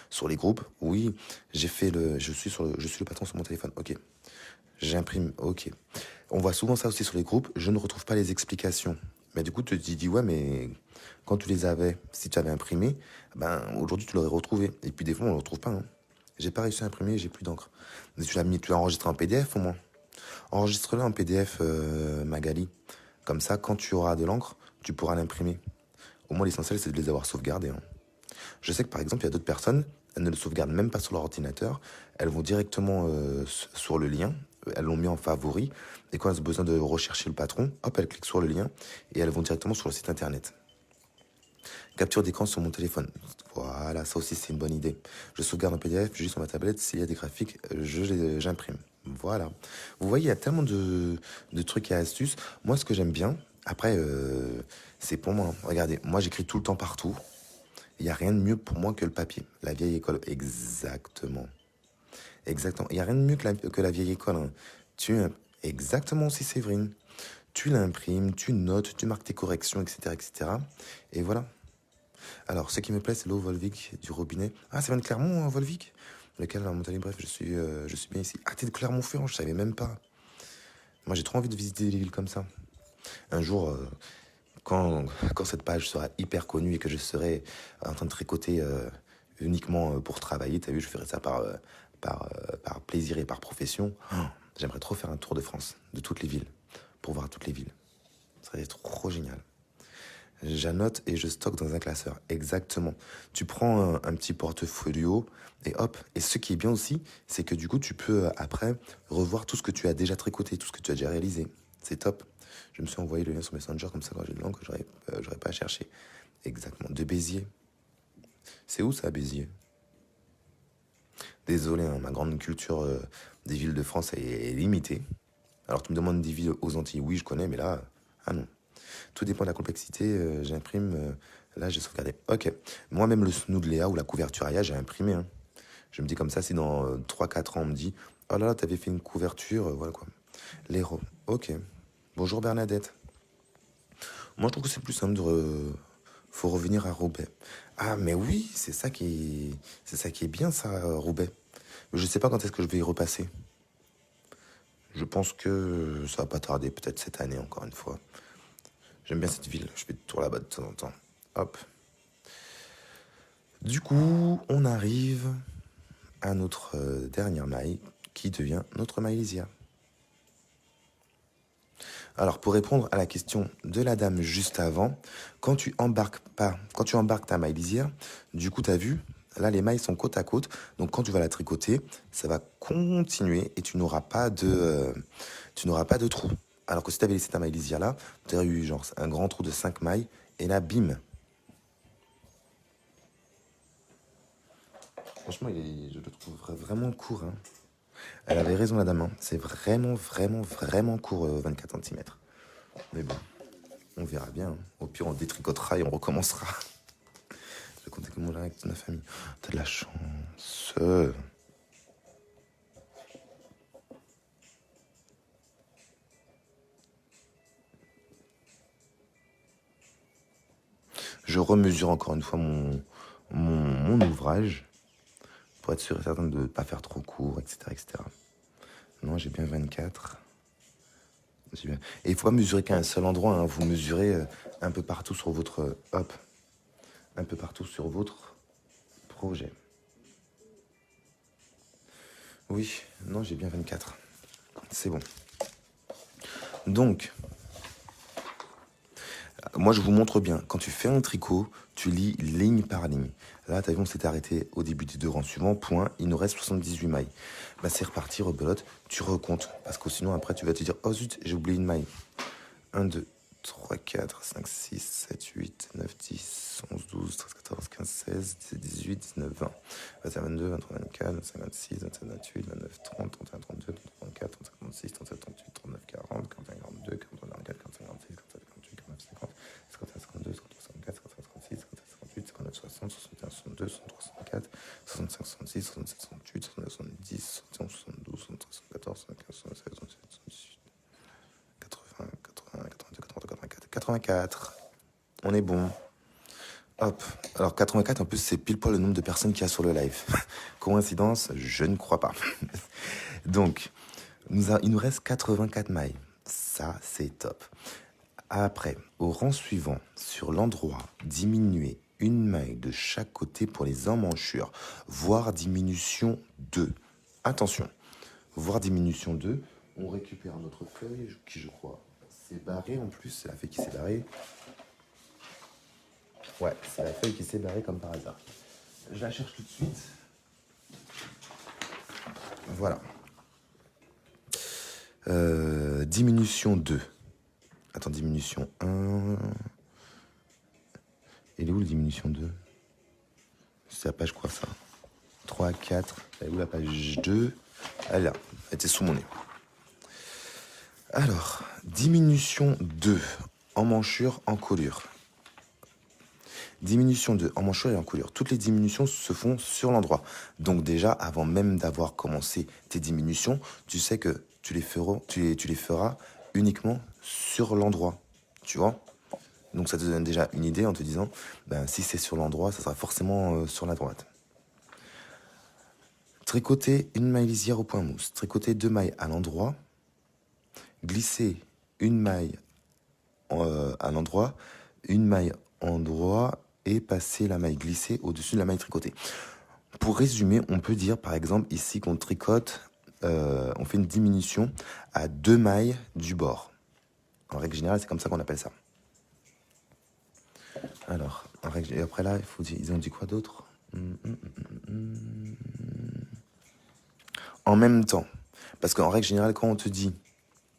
sur les groupes. Oui, je suis le patron sur mon téléphone. Ok, j'imprime. Ok. On voit souvent ça aussi sur les groupes. Je ne retrouve pas les explications. Mais du coup, tu te dis, ouais, mais quand tu les avais, si tu avais imprimé, ben, aujourd'hui, tu l'aurais retrouvé. Et puis, des fois, on ne le retrouve pas. J'ai pas réussi à imprimer, j'ai plus d'encre. Mais tu l'as enregistré en PDF au moins. Enregistre-le en PDF, Magali. Comme ça, quand tu auras de l'encre, tu pourras l'imprimer. Au moins, l'essentiel, c'est de les avoir sauvegardés. Je sais que, par exemple, il y a d'autres personnes, elles ne le sauvegardent même pas sur leur ordinateur. Elles vont directement sur le lien. Elles l'ont mis en favori. Et quand elles ont besoin de rechercher le patron, hop, elles cliquent sur le lien et elles vont directement sur le site internet. Capture d'écran sur mon téléphone. Voilà, ça aussi, c'est une bonne idée. Je sauvegarde en PDF, juste sur ma tablette. S'il y a des graphiques, j'imprime. Voilà. Vous voyez, il y a tellement de trucs et astuces. Moi, ce que j'aime bien, après, c'est pour moi. Regardez, moi, j'écris tout le temps partout. Il n'y a rien de mieux pour moi que le papier. La vieille école, exactement. Exactement. Il n'y a rien de mieux que la vieille école. Exactement aussi, Séverine. Tu l'imprimes, tu notes, tu marques tes corrections, etc., etc. Et voilà. Alors, ce qui me plaît, c'est l'eau Volvic du robinet. Ah, ça vient de Clermont, Volvic? Lequel, en Montagne, bref, je suis bien ici. Ah, t'es de Clermont-Ferrand, je savais même pas. Moi, j'ai trop envie de visiter des villes comme ça. Un jour, quand cette page sera hyper connue et que je serai en train de tricoter uniquement pour travailler, t'as vu, je ferai ça par plaisir et par profession. J'aimerais trop faire un tour de France, de toutes les villes, pour voir toutes les villes. Ça serait trop génial. J'annote et je stocke dans un classeur. Exactement. Tu prends un petit portfolio et hop. Et ce qui est bien aussi, c'est que du coup, tu peux après revoir tout ce que tu as déjà tricoté, tout ce que tu as déjà réalisé. C'est top. Je me suis envoyé le lien sur Messenger, comme ça, quand j'ai de l'encre, j'aurais pas à chercher. Exactement. De Béziers. C'est où ça, Béziers? Désolé, hein, ma grande culture des villes de France est limitée. Alors tu me demandes des villes aux Antilles, oui je connais, mais là, ah non. Tout dépend de la complexité, j'imprime, là j'ai sauvegardé. Ok, moi-même le Snoodléa ou la couverture Aya, j'ai imprimé. Hein. Je me dis comme ça, si dans 3-4 ans on me dit, oh là là, t'avais fait une couverture, voilà quoi. L'héros, ok. Bonjour Bernadette. Moi je trouve que c'est plus simple faut revenir à Roubaix. Ah mais oui, c'est ça qui est bien ça, Roubaix. Je sais pas quand est-ce que je vais y repasser. Je pense que ça va pas tarder, peut-être cette année encore une fois. J'aime bien cette ville, je fais des tours là-bas de temps en temps. Hop. Du coup, on arrive à notre dernière maille qui devient notre maille lisière. Alors pour répondre à la question de la dame juste avant, quand tu embarques ta maille lisière, du coup tu as vu, là les mailles sont côte à côte, donc quand tu vas la tricoter, ça va continuer et tu n'auras pas de trou. Alors que si tu avais laissé ta maille lisière là, tu aurais eu genre un grand trou de 5 mailles et là bim. Franchement, je le trouve vraiment court. Hein. Elle avait raison la dame, hein. C'est vraiment court 24 cm. Mais bon. On verra bien. Hein. Au pire, on détricotera et on recommencera. Je vais compter comment là avec ma famille. T'as de la chance. Je remesure encore une fois mon ouvrage pour être sûr et certain de ne pas faire trop court, etc. etc. Non, j'ai bien 24. Bien. Et il ne faut pas mesurer qu'à un seul endroit. Hein. Vous mesurez un peu partout sur votre... hop. Un peu partout sur votre projet. Oui, non, j'ai bien 24. C'est bon. Donc, moi, je vous montre bien. Quand tu fais un tricot, tu lis ligne par ligne. Là, t'as vu, on s'était arrêté au début des 2 rangs suivants. Point. Il nous reste 78 mailles. Bah, c'est reparti, rebelote. Tu recomptes. Parce que sinon, après, tu vas te dire, oh zut, j'ai oublié une maille. 1, 2, 3, 4, 5, 6, 7, 8, 9, 10, 11, 12, 13, 14, 15, 16, 17, 18, 19, 20. 21, 22, 23, 24, 25, 26, 27, 28, 29, 30, 31, 32, 34, 35, 36, 37, 38, 39, 40, 41, 42, 43, 44, 45, 46, 47, 48, 49, 50, 51, 52, 53, 54, 55, 56, 57, 58, 59, 60, 61, 62, 63, 64, 65, 66, 67, 68, 69, 70, 71, 72, 73, 74, 75, 76, 77, 78. 80, 82, 83, 84. 84. On est bon. Hop. Alors 84, en plus, c'est pile poil le nombre de personnes qu'il y a sur le live. Coïncidence? Je ne crois pas. Donc, il nous reste 84 mailles. Ça, c'est top. Après, au rang suivant, sur l'endroit, diminuer une maille de chaque côté pour les emmanchures, voire diminution 2. Attention, voire diminution 2. On récupère notre feuille qui, je crois, s'est barrée en plus. C'est la feuille qui s'est barrée. Ouais, c'est la feuille qui s'est barrée comme par hasard. Je la cherche tout de suite. Voilà. Diminution 2. Attends, diminution 1. Elle est où la diminution 2? C'est la page quoi ça? 3, 4. Elle est où la page 2? Elle est là. Elle était sous mon nez. Alors, diminution 2 en manchure, en colure. Diminution 2 en manchure et en colure. Toutes les diminutions se font sur l'endroit. Donc déjà, avant même d'avoir commencé tes diminutions, tu sais que tu les feras uniquement sur l'endroit. Tu vois? Donc ça te donne déjà une idée en te disant, ben, si c'est sur l'endroit, ça sera forcément sur la droite. Tricoter une maille lisière au point mousse. Tricoter 2 mailles à l'endroit. Glisser une maille à l'endroit, une maille endroit et passer la maille glissée au-dessus de la maille tricotée. Pour résumer, on peut dire par exemple ici qu'on tricote, on fait une diminution à 2 mailles du bord. En règle générale, c'est comme ça qu'on appelle ça. Alors, et après là, ils ont dit quoi d'autre? En même temps. Parce qu'en règle générale, quand on te dit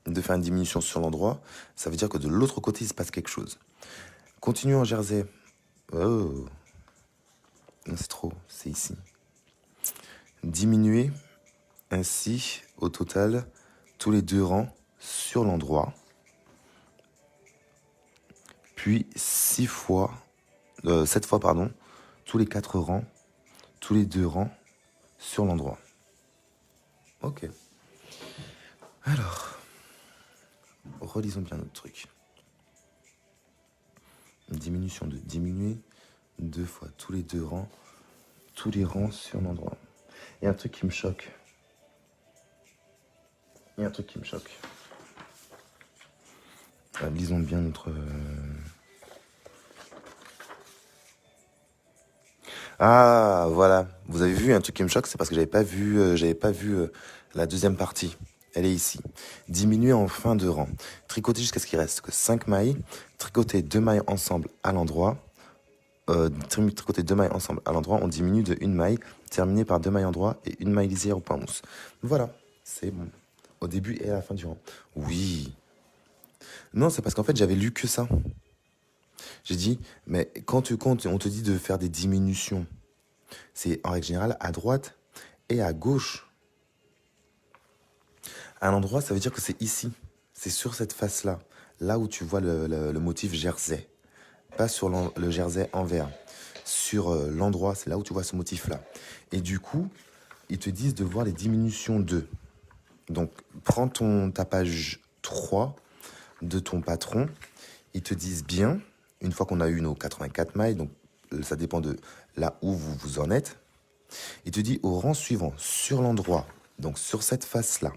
de faire une diminution sur l'endroit, ça veut dire que de l'autre côté, il se passe quelque chose. Continuons en jersey. Oh. Non, c'est trop, c'est ici. Diminuer ainsi, au total, tous les 2 rangs sur l'endroit. Puis 7 fois, tous les 4 rangs, tous les 2 rangs sur l'endroit. Ok. Alors, relisons bien notre truc. Diminution de diminuer 2 fois tous les 2 rangs, tous les rangs sur l'endroit. Il y a un truc qui me choque. Lisons bien notre... Ah, voilà. Vous avez vu un truc qui me choque, c'est parce que j'avais pas vu la deuxième partie. Elle est ici. Diminuer en fin de rang. Tricoter jusqu'à ce qu'il reste que 5 mailles. Tricoter 2 mailles ensemble à l'endroit. Tricoter 2 mailles ensemble à l'endroit. On diminue de 1 maille. Terminer par 2 mailles endroit et 1 maille lisière au point mousse. Voilà. C'est bon. Au début et à la fin du rang. Oui. Non, c'est parce qu'en fait, j'avais lu que ça. J'ai dit, mais quand tu comptes, on te dit de faire des diminutions. C'est en règle générale à droite et à gauche. À l'endroit, ça veut dire que c'est ici. C'est sur cette face-là. Là où tu vois le motif jersey. Pas sur le jersey envers. Sur l'endroit, c'est là où tu vois ce motif-là. Et du coup, ils te disent de voir les diminutions de. Donc, prends ta page 3 de ton patron. Ils te disent bien, une fois qu'on a eu nos 84 mailles, donc ça dépend de là où vous en êtes, il te dit au rang suivant, sur l'endroit, donc sur cette face-là,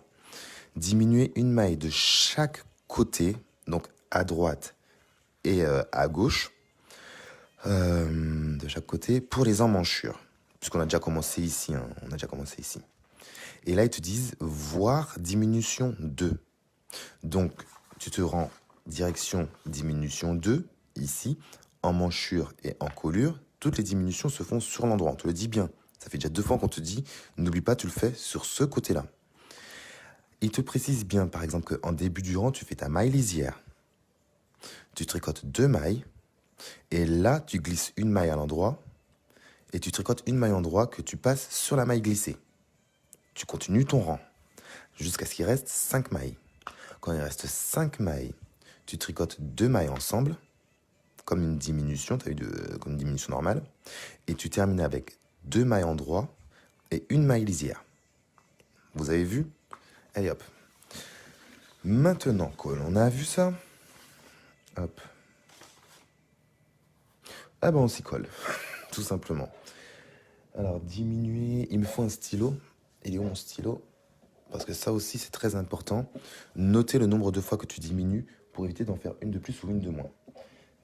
diminuer 1 maille de chaque côté, donc à droite et à gauche, de chaque côté, pour les emmanchures. Puisqu'on a déjà commencé ici, Et là, ils te disent voir diminution 2. Donc, tu te rends direction diminution 2, ici, en manchure et en collure. Toutes les diminutions se font sur l'endroit, on te le dit bien. Ça fait déjà 2 fois qu'on te dit, n'oublie pas, tu le fais sur ce côté-là. Il te précise bien, par exemple, qu'en début du rang, tu fais ta maille lisière. Tu tricotes 2 mailles, et là, tu glisses 1 maille à l'endroit, et tu tricotes 1 maille à l'endroit que tu passes sur la maille glissée. Tu continues ton rang, jusqu'à ce qu'il reste 5 mailles. Quand il reste 5 mailles, tu tricotes 2 mailles ensemble, comme une diminution, comme une diminution normale, et tu termines avec 2 mailles endroit et 1 maille lisière. Vous avez vu? Allez hop. Maintenant que l'on a vu ça, hop. Ah ben on s'y colle, tout simplement. Alors diminuer, il me faut un stylo. Il est où mon stylo? Parce que ça aussi c'est très important. Notez le nombre de fois que tu diminues pour éviter d'en faire une de plus ou une de moins.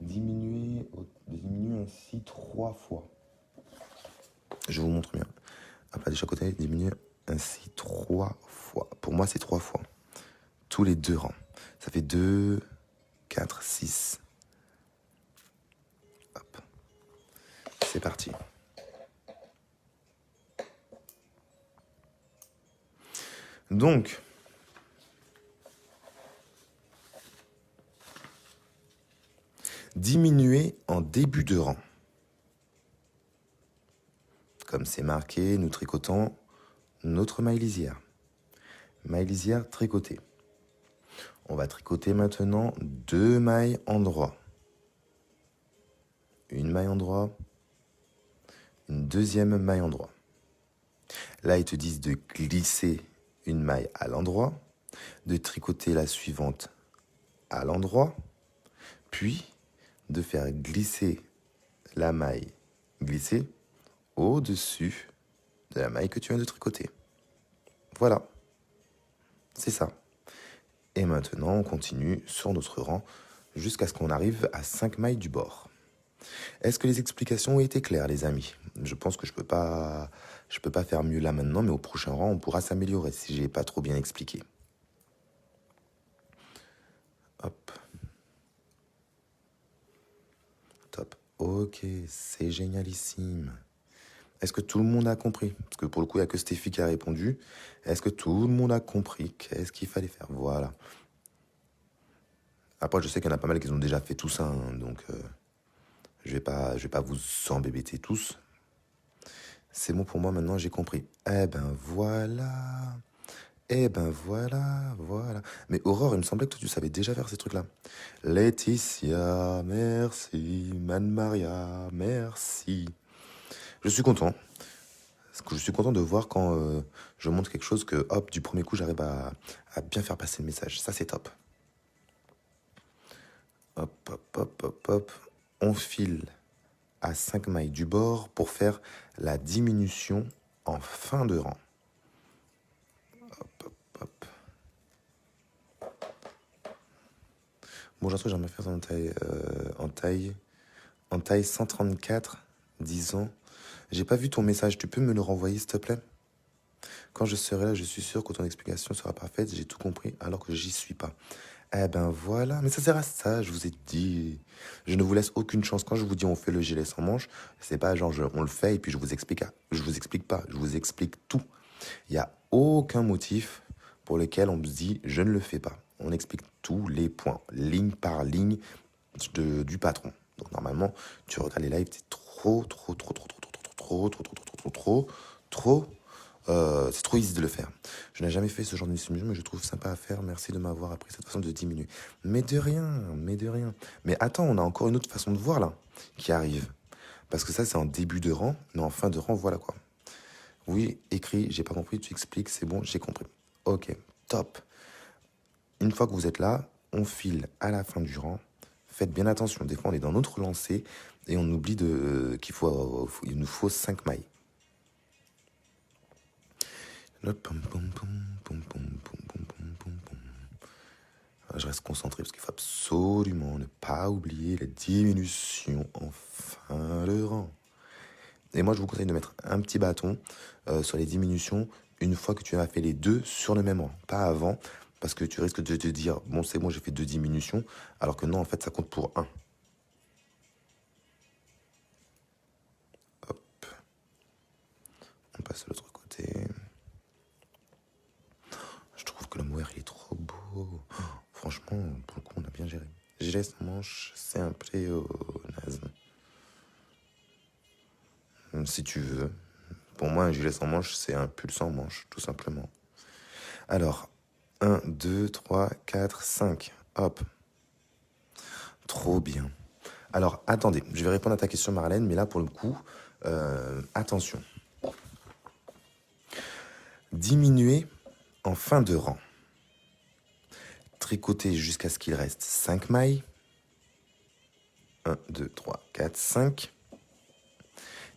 Diminuer ainsi 3 fois. Je vous montre bien. Hop là, de chaque côté, diminuer ainsi 3 fois. Pour moi, c'est 3 fois. Tous les 2 rangs. Ça fait 2, 4, 6. Hop. C'est parti. Donc, diminuer en début de rang. Comme c'est marqué, nous tricotons notre maille lisière. Maille lisière tricotée. On va tricoter maintenant 2 mailles endroit. Une maille endroit, une deuxième maille endroit. Là, ils te disent de glisser une maille à l'endroit, de tricoter la suivante à l'endroit, puis de faire glisser la maille glissée au-dessus de la maille que tu viens de tricoter. Voilà, c'est ça. Et maintenant, on continue sur notre rang jusqu'à ce qu'on arrive à 5 mailles du bord. Est-ce que les explications ont été claires, les amis? Je pense que je peux pas faire mieux là maintenant, mais au prochain rang, on pourra s'améliorer si j'ai pas trop bien expliqué. Hop. Top. Ok, c'est génialissime. Est-ce que tout le monde a compris? Parce que pour le coup, il n'y a que Stéphie qui a répondu. Est-ce que tout le monde a compris qu'est-ce qu'il fallait faire? Voilà. Après, je sais qu'il y en a pas mal qui ont déjà fait tout ça, hein, donc je vais pas vous embêter tous. C'est bon pour moi maintenant, j'ai compris. Eh ben voilà. Eh ben voilà, voilà. Mais Aurore, il me semblait que toi, tu savais déjà faire ces trucs-là. Laetitia, merci. Maria, merci. Je suis content. Parce que je suis content de voir quand je montre quelque chose que, hop, du premier coup, j'arrive à bien faire passer le message. Ça, c'est top. Hop, hop, hop, hop, hop. On file à 5 mailles du bord pour faire la diminution en fin de rang. Hop, hop, hop. Bon, j'aimerais faire en taille 134, disons. J'ai pas vu ton message, tu peux me le renvoyer, s'il te plaît? Quand je serai là, je suis sûr que ton explication sera parfaite, j'ai tout compris alors que j'y suis pas. Eh ben voilà, mais ça sert à ça, je vous ai dit. Je ne vous laisse aucune chance. Quand je vous dis on fait le gilet sans manche, c'est pas genre on le fait et puis je vous explique. Je vous explique pas, je vous explique tout. Il n'y a aucun motif pour lequel on me dit je ne le fais pas. On explique tous les points, ligne par ligne du patron. Donc normalement, tu regardes les lives, c'est c'est trop easy de le faire. Je n'ai jamais fait ce genre de simulation, mais je trouve sympa à faire. Merci de m'avoir appris cette façon de diminuer. Mais de rien, mais de rien. Mais attends, on a encore une autre façon de voir là, qui arrive. Parce que ça, c'est en début de rang, mais en fin de rang, voilà quoi. Oui, écrit, j'ai pas compris, tu expliques, c'est bon, j'ai compris. Ok, top. Une fois que vous êtes là, on file à la fin du rang. Faites bien attention, des fois on est dans notre lancée et on oublie qu'il nous faut 5 mailles. Je reste concentré parce qu'il faut absolument ne pas oublier la diminution en fin de rang. Et moi, je vous conseille de mettre un petit bâton sur les diminutions une fois que tu as fait les deux sur le même rang, pas avant, parce que tu risques de te dire, bon, c'est bon, j'ai fait 2 diminutions, alors que non, en fait, ça compte pour 1. Hop. On passe de l'autre côté. Je trouve que le mohair, il est trop beau. Franchement, pour le coup, on a bien géré. Gilet sans manche, c'est un pléonasme. Si tu veux. Pour moi, un gilet sans manche, c'est un pull sans manche, tout simplement. Alors, 1, 2, 3, 4, 5. Hop. Trop bien. Alors, attendez, je vais répondre à ta question, Marlène, mais là, pour le coup, attention. Diminuer en fin de rang. Tricoter jusqu'à ce qu'il reste 5 mailles. 1, 2, 3, 4, 5.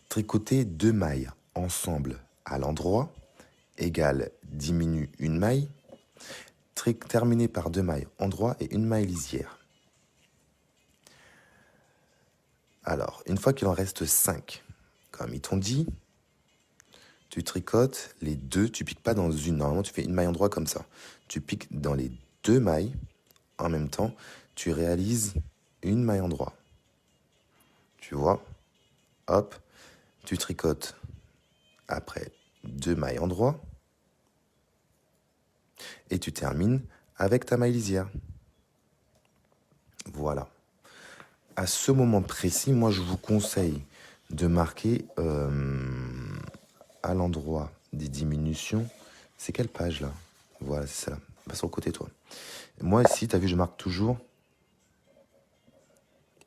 Tricoter 2 mailles ensemble à l'endroit, égale diminue une maille. Terminer par 2 mailles endroit et une maille lisière. Alors, une fois qu'il en reste 5, comme ils t'ont dit, tu tricotes les deux, tu piques pas dans une. Normalement, tu fais une maille endroit comme ça. Tu piques dans les 2 mailles en même temps, tu réalises une maille endroit. Tu vois? Hop, tu tricotes après 2 mailles endroit et tu termines avec ta maille lisière. Voilà. À ce moment précis, moi, je vous conseille de marquer à l'endroit des diminutions. C'est quelle page là? Voilà, c'est ça. Passe sur le côté, toi. Moi, ici, tu as vu, je marque toujours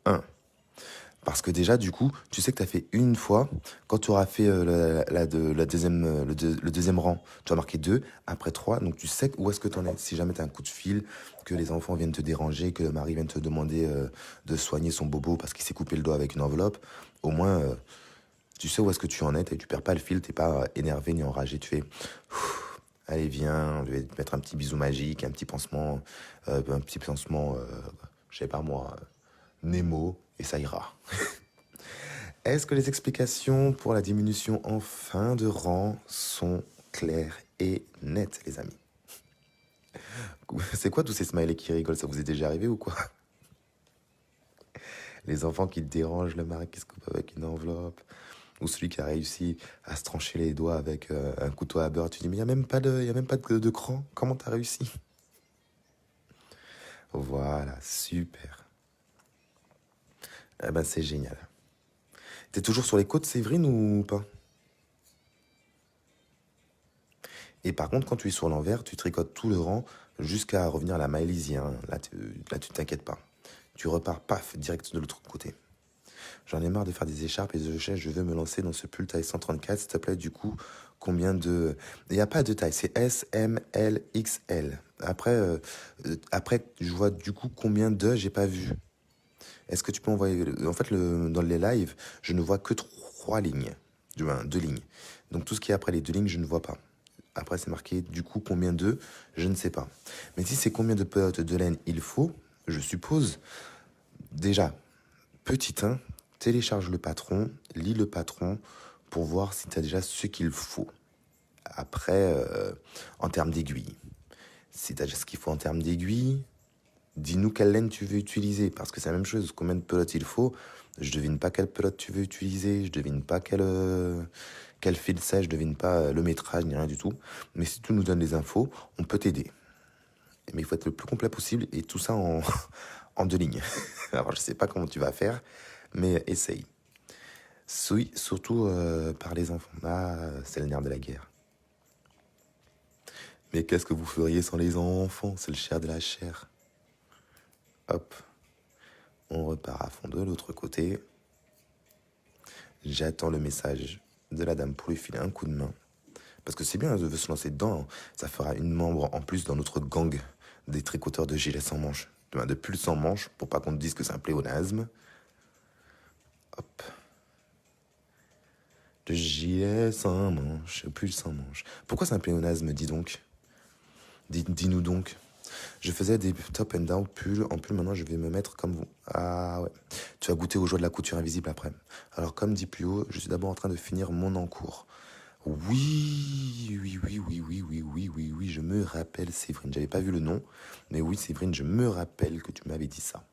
1. Parce que déjà, du coup, tu sais que tu as fait une fois. Quand tu auras fait le deuxième rang, tu vas marquer 2, après 3. Donc, tu sais où est-ce que tu en es. Si jamais tu as un coup de fil, que les enfants viennent te déranger, que Marie vienne te demander de soigner son bobo parce qu'il s'est coupé le doigt avec une enveloppe, au moins, tu sais où est-ce que tu en es. Tu perds pas le fil, tu n'es pas énervé ni enragé. Tu fais... Allez, viens, je vais te mettre un petit bisou magique, un petit pansement, je sais pas moi, Nemo, et ça ira. Est-ce que les explications pour la diminution en fin de rang sont claires et nettes, les amis? C'est quoi tous ces smileys qui rigolent? Ça vous est déjà arrivé ou quoi? Les enfants qui te dérangent, le mari qui se coupe avec une enveloppe, ou celui qui a réussi à se trancher les doigts avec un couteau à beurre. Tu dis, mais il n'y a même pas de cran. Comment t'as réussi? Voilà, super. Eh ben, c'est génial. T'es toujours sur les côtes, Séverine, ou pas? Et par contre, quand tu es sur l'envers, tu tricotes tout le rang jusqu'à revenir à la maille lisière, hein. Là, tu t'inquiètes pas. Tu repars, paf, direct de l'autre côté. J'en ai marre de faire des écharpes et je veux me lancer dans ce pull taille 134. S'il te plaît, du coup, combien de... Il n'y a pas de taille, c'est S, M, L, XL. Après, je vois du coup combien de j'ai pas vu. Est-ce que tu peux envoyer... En fait, dans les lives, je ne vois que 3 lignes. Du moins, 2 lignes. Donc tout ce qui est après les 2 lignes, je ne vois pas. Après, c'est marqué du coup combien de, je ne sais pas. Mais si c'est combien de pelotes de laine il faut, je suppose, déjà, petit 1, télécharge le patron, lis le patron pour voir si tu as déjà ce qu'il faut. Après, en termes d'aiguilles. Si tu as déjà ce qu'il faut en termes d'aiguilles, dis-nous quelle laine tu veux utiliser, parce que c'est la même chose. Combien de pelotes il faut, je devine pas quelle pelote tu veux utiliser, je devine pas quel fil c'est, je devine pas le métrage, ni rien du tout. Mais si tu nous donnes les infos, on peut t'aider. Mais il faut être le plus complet possible, et tout ça en 2 lignes. Alors je sais pas comment tu vas faire, mais essaye. Oui, surtout par les enfants. Ah, c'est le nerf de la guerre. Mais qu'est-ce que vous feriez sans les enfants? C'est le chair de la chair. Hop, on repart à fond de l'autre côté. J'attends le message de la dame pour lui filer un coup de main. Parce que c'est bien, elle veut se lancer dedans. Ça fera une membre en plus dans notre gang des tricoteurs de gilets sans manches. De pull sans manches, pour pas qu'on te dise que c'est un pléonasme. Hop. De gilets sans manches, pull sans manches. Pourquoi c'est un pléonasme, dis donc? Dis-nous donc. Je faisais des top and down pull. En pull, maintenant, je vais me mettre comme vous. Ah ouais. Tu vas goûter aux joies de la couture invisible après. Alors, comme dit plus haut, je suis d'abord en train de finir mon encours. Oui, je me rappelle, Séverine. J'avais pas vu le nom, mais oui, Séverine, je me rappelle que tu m'avais dit ça.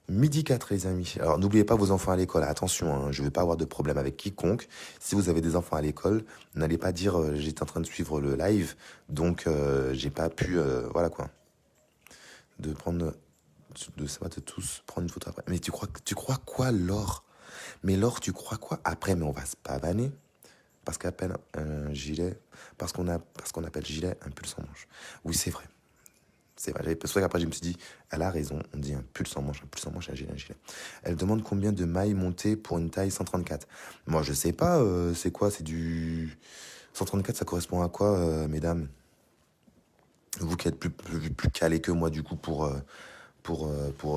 Midi 4, les amis. Alors, n'oubliez pas vos enfants à l'école. Attention, hein, je ne veux pas avoir de problème avec quiconque. Si vous avez des enfants à l'école, n'allez pas dire j'étais en train de suivre le live, donc j'ai pas pu, voilà quoi, ça va de tous prendre une photo après. Mais tu crois quoi, Laure? Mais Laure, tu crois quoi après? Mais on va se pavaner. Parce qu'on appelle un gilet, parce qu'on appelle gilet un pull sans manche. Oui, c'est vrai. C'est vrai. C'est vrai qu'après, je me suis dit, elle a raison. On dit un pull sans manche, un gilet, un gilet. Elle demande combien de mailles montées pour une taille 134. Moi, je sais pas, c'est quoi? C'est du 134, ça correspond à quoi, mesdames? Vous qui êtes plus calé que moi, du coup, pour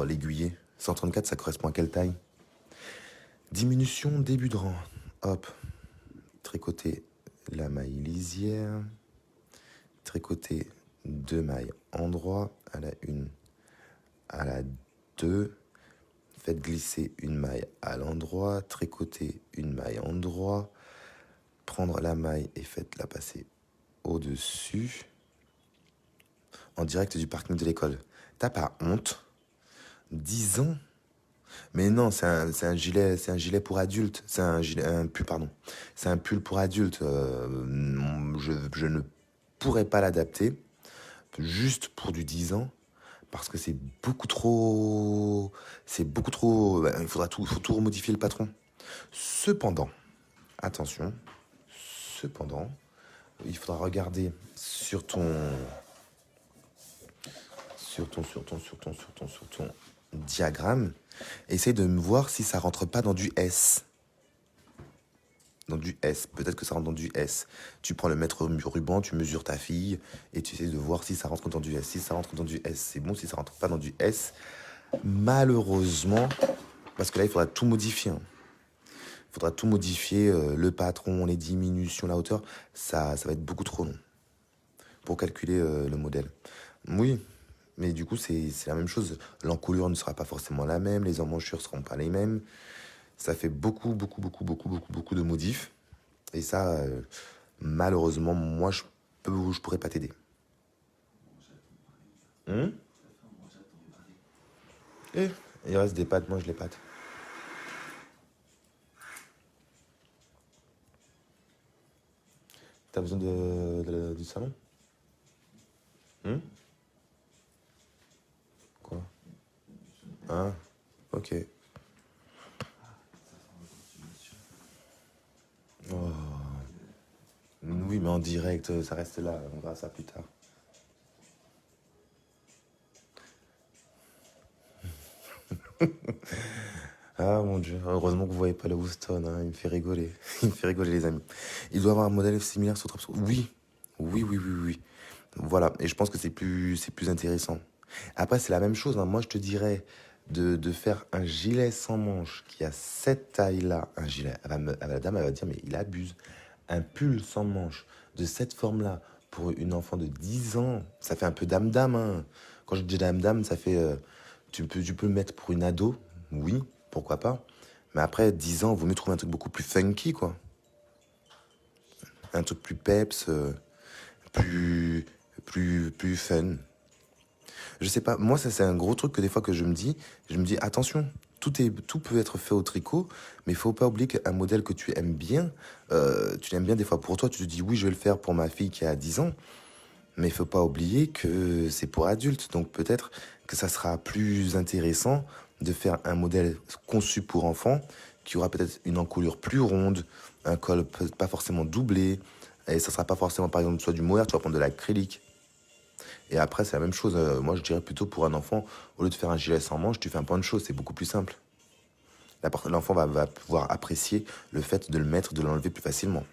l'aiguiller. 134, ça correspond à quelle taille? Diminution, début de rang. Hop. Tricoter la maille lisière. Tricoter 2 mailles endroit à la 1, à la 2. Faites glisser une maille à l'endroit. Tricoter une maille endroit. Prendre la maille et faites-la passer au-dessus. En direct du parking de l'école. T'as pas honte? 10 ans? Mais non, c'est un gilet pour adultes. Un pull, pardon. C'est un pull pour adultes. Je ne pourrais pas l'adapter juste pour du 10 ans parce que c'est beaucoup trop. Il faut tout remodifier le patron. Cependant, attention. Cependant, il faudra regarder sur ton diagramme. Essaye de me voir si ça rentre pas dans du S. Dans du S. Peut-être que ça rentre dans du S. Tu prends le mètre ruban, tu mesures ta fille et tu essaies de voir si ça rentre dans du S. Si ça rentre dans du S, c'est bon. Si ça rentre pas dans du S, malheureusement, parce que là, il faudra tout modifier. Il faudra tout modifier, le patron, les diminutions, la hauteur. Ça va être beaucoup trop long pour calculer le modèle. Oui, mais du coup, c'est la même chose. L'encolure ne sera pas forcément la même, les emmanchures ne seront pas les mêmes. Ça fait beaucoup de modifs. Et ça, malheureusement, moi, je pourrais pas t'aider. Il reste des pâtes, mange les pâtes. T'as besoin du salon? Quoi? Ah, ok. Oh. Oui, mais en direct, ça reste là. On verra ça plus tard. Ah mon Dieu, heureusement que vous voyez pas le Houston, hein. Il me fait rigoler. Il me fait rigoler, les amis. Il doit avoir un modèle similaire sur Traps. Oui, oui, oui, oui, oui. Voilà, et je pense que c'est plus intéressant. Après, c'est la même chose, hein. Moi, je te dirais de faire un gilet sans manches qui a cette taille-là, un gilet. La dame, elle va dire, mais il abuse. Un pull sans manches de cette forme-là pour une enfant de 10 ans, ça fait un peu dame-dame, hein. Quand je dis dame-dame, ça fait. Tu peux le mettre pour une ado, oui, pourquoi pas. Mais après, 10 ans, vaut mieux trouver un truc beaucoup plus funky, quoi. Un truc plus peps, plus, plus fun. Je sais pas, moi ça c'est un gros truc que des fois que je me dis attention, tout peut être fait au tricot, mais il faut pas oublier qu'un modèle que tu l'aimes bien des fois pour toi, tu te dis oui je vais le faire pour ma fille qui a 10 ans, mais il faut pas oublier que c'est pour adultes, donc peut-être que ça sera plus intéressant de faire un modèle conçu pour enfants, qui aura peut-être une encolure plus ronde, un col pas forcément doublé, et ça sera pas forcément par exemple soit du mohair, tu vas prendre de l'acrylique. Et après, c'est la même chose. Moi, je dirais plutôt pour un enfant, au lieu de faire un gilet sans manche, tu fais un poncho, c'est beaucoup plus simple. L'enfant va pouvoir apprécier le fait de le mettre, de l'enlever plus facilement.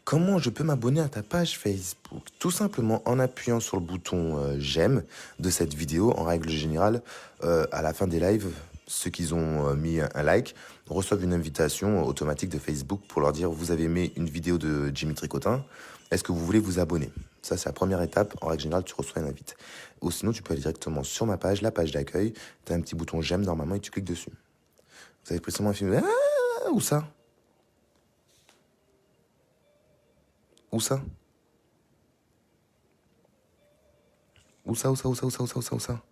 Comment je peux m'abonner à ta page Facebook? Tout simplement en appuyant sur le bouton j'aime de cette vidéo. En règle générale, à la fin des lives, ceux qui ont mis un like reçoivent une invitation automatique de Facebook pour leur dire vous avez aimé une vidéo de Jimmy Tricotin, est-ce que vous voulez vous abonner? Ça, c'est la première étape. En règle générale, tu reçois une invite. Ou sinon, tu peux aller directement sur ma page, la page d'accueil. Tu as un petit bouton j'aime normalement et tu cliques dessus. Vous avez précisément un film. Ah, où ça? Où ça? Où ça? Où ça? Où ça? Où ça? Où ça? Où ça? Où ça?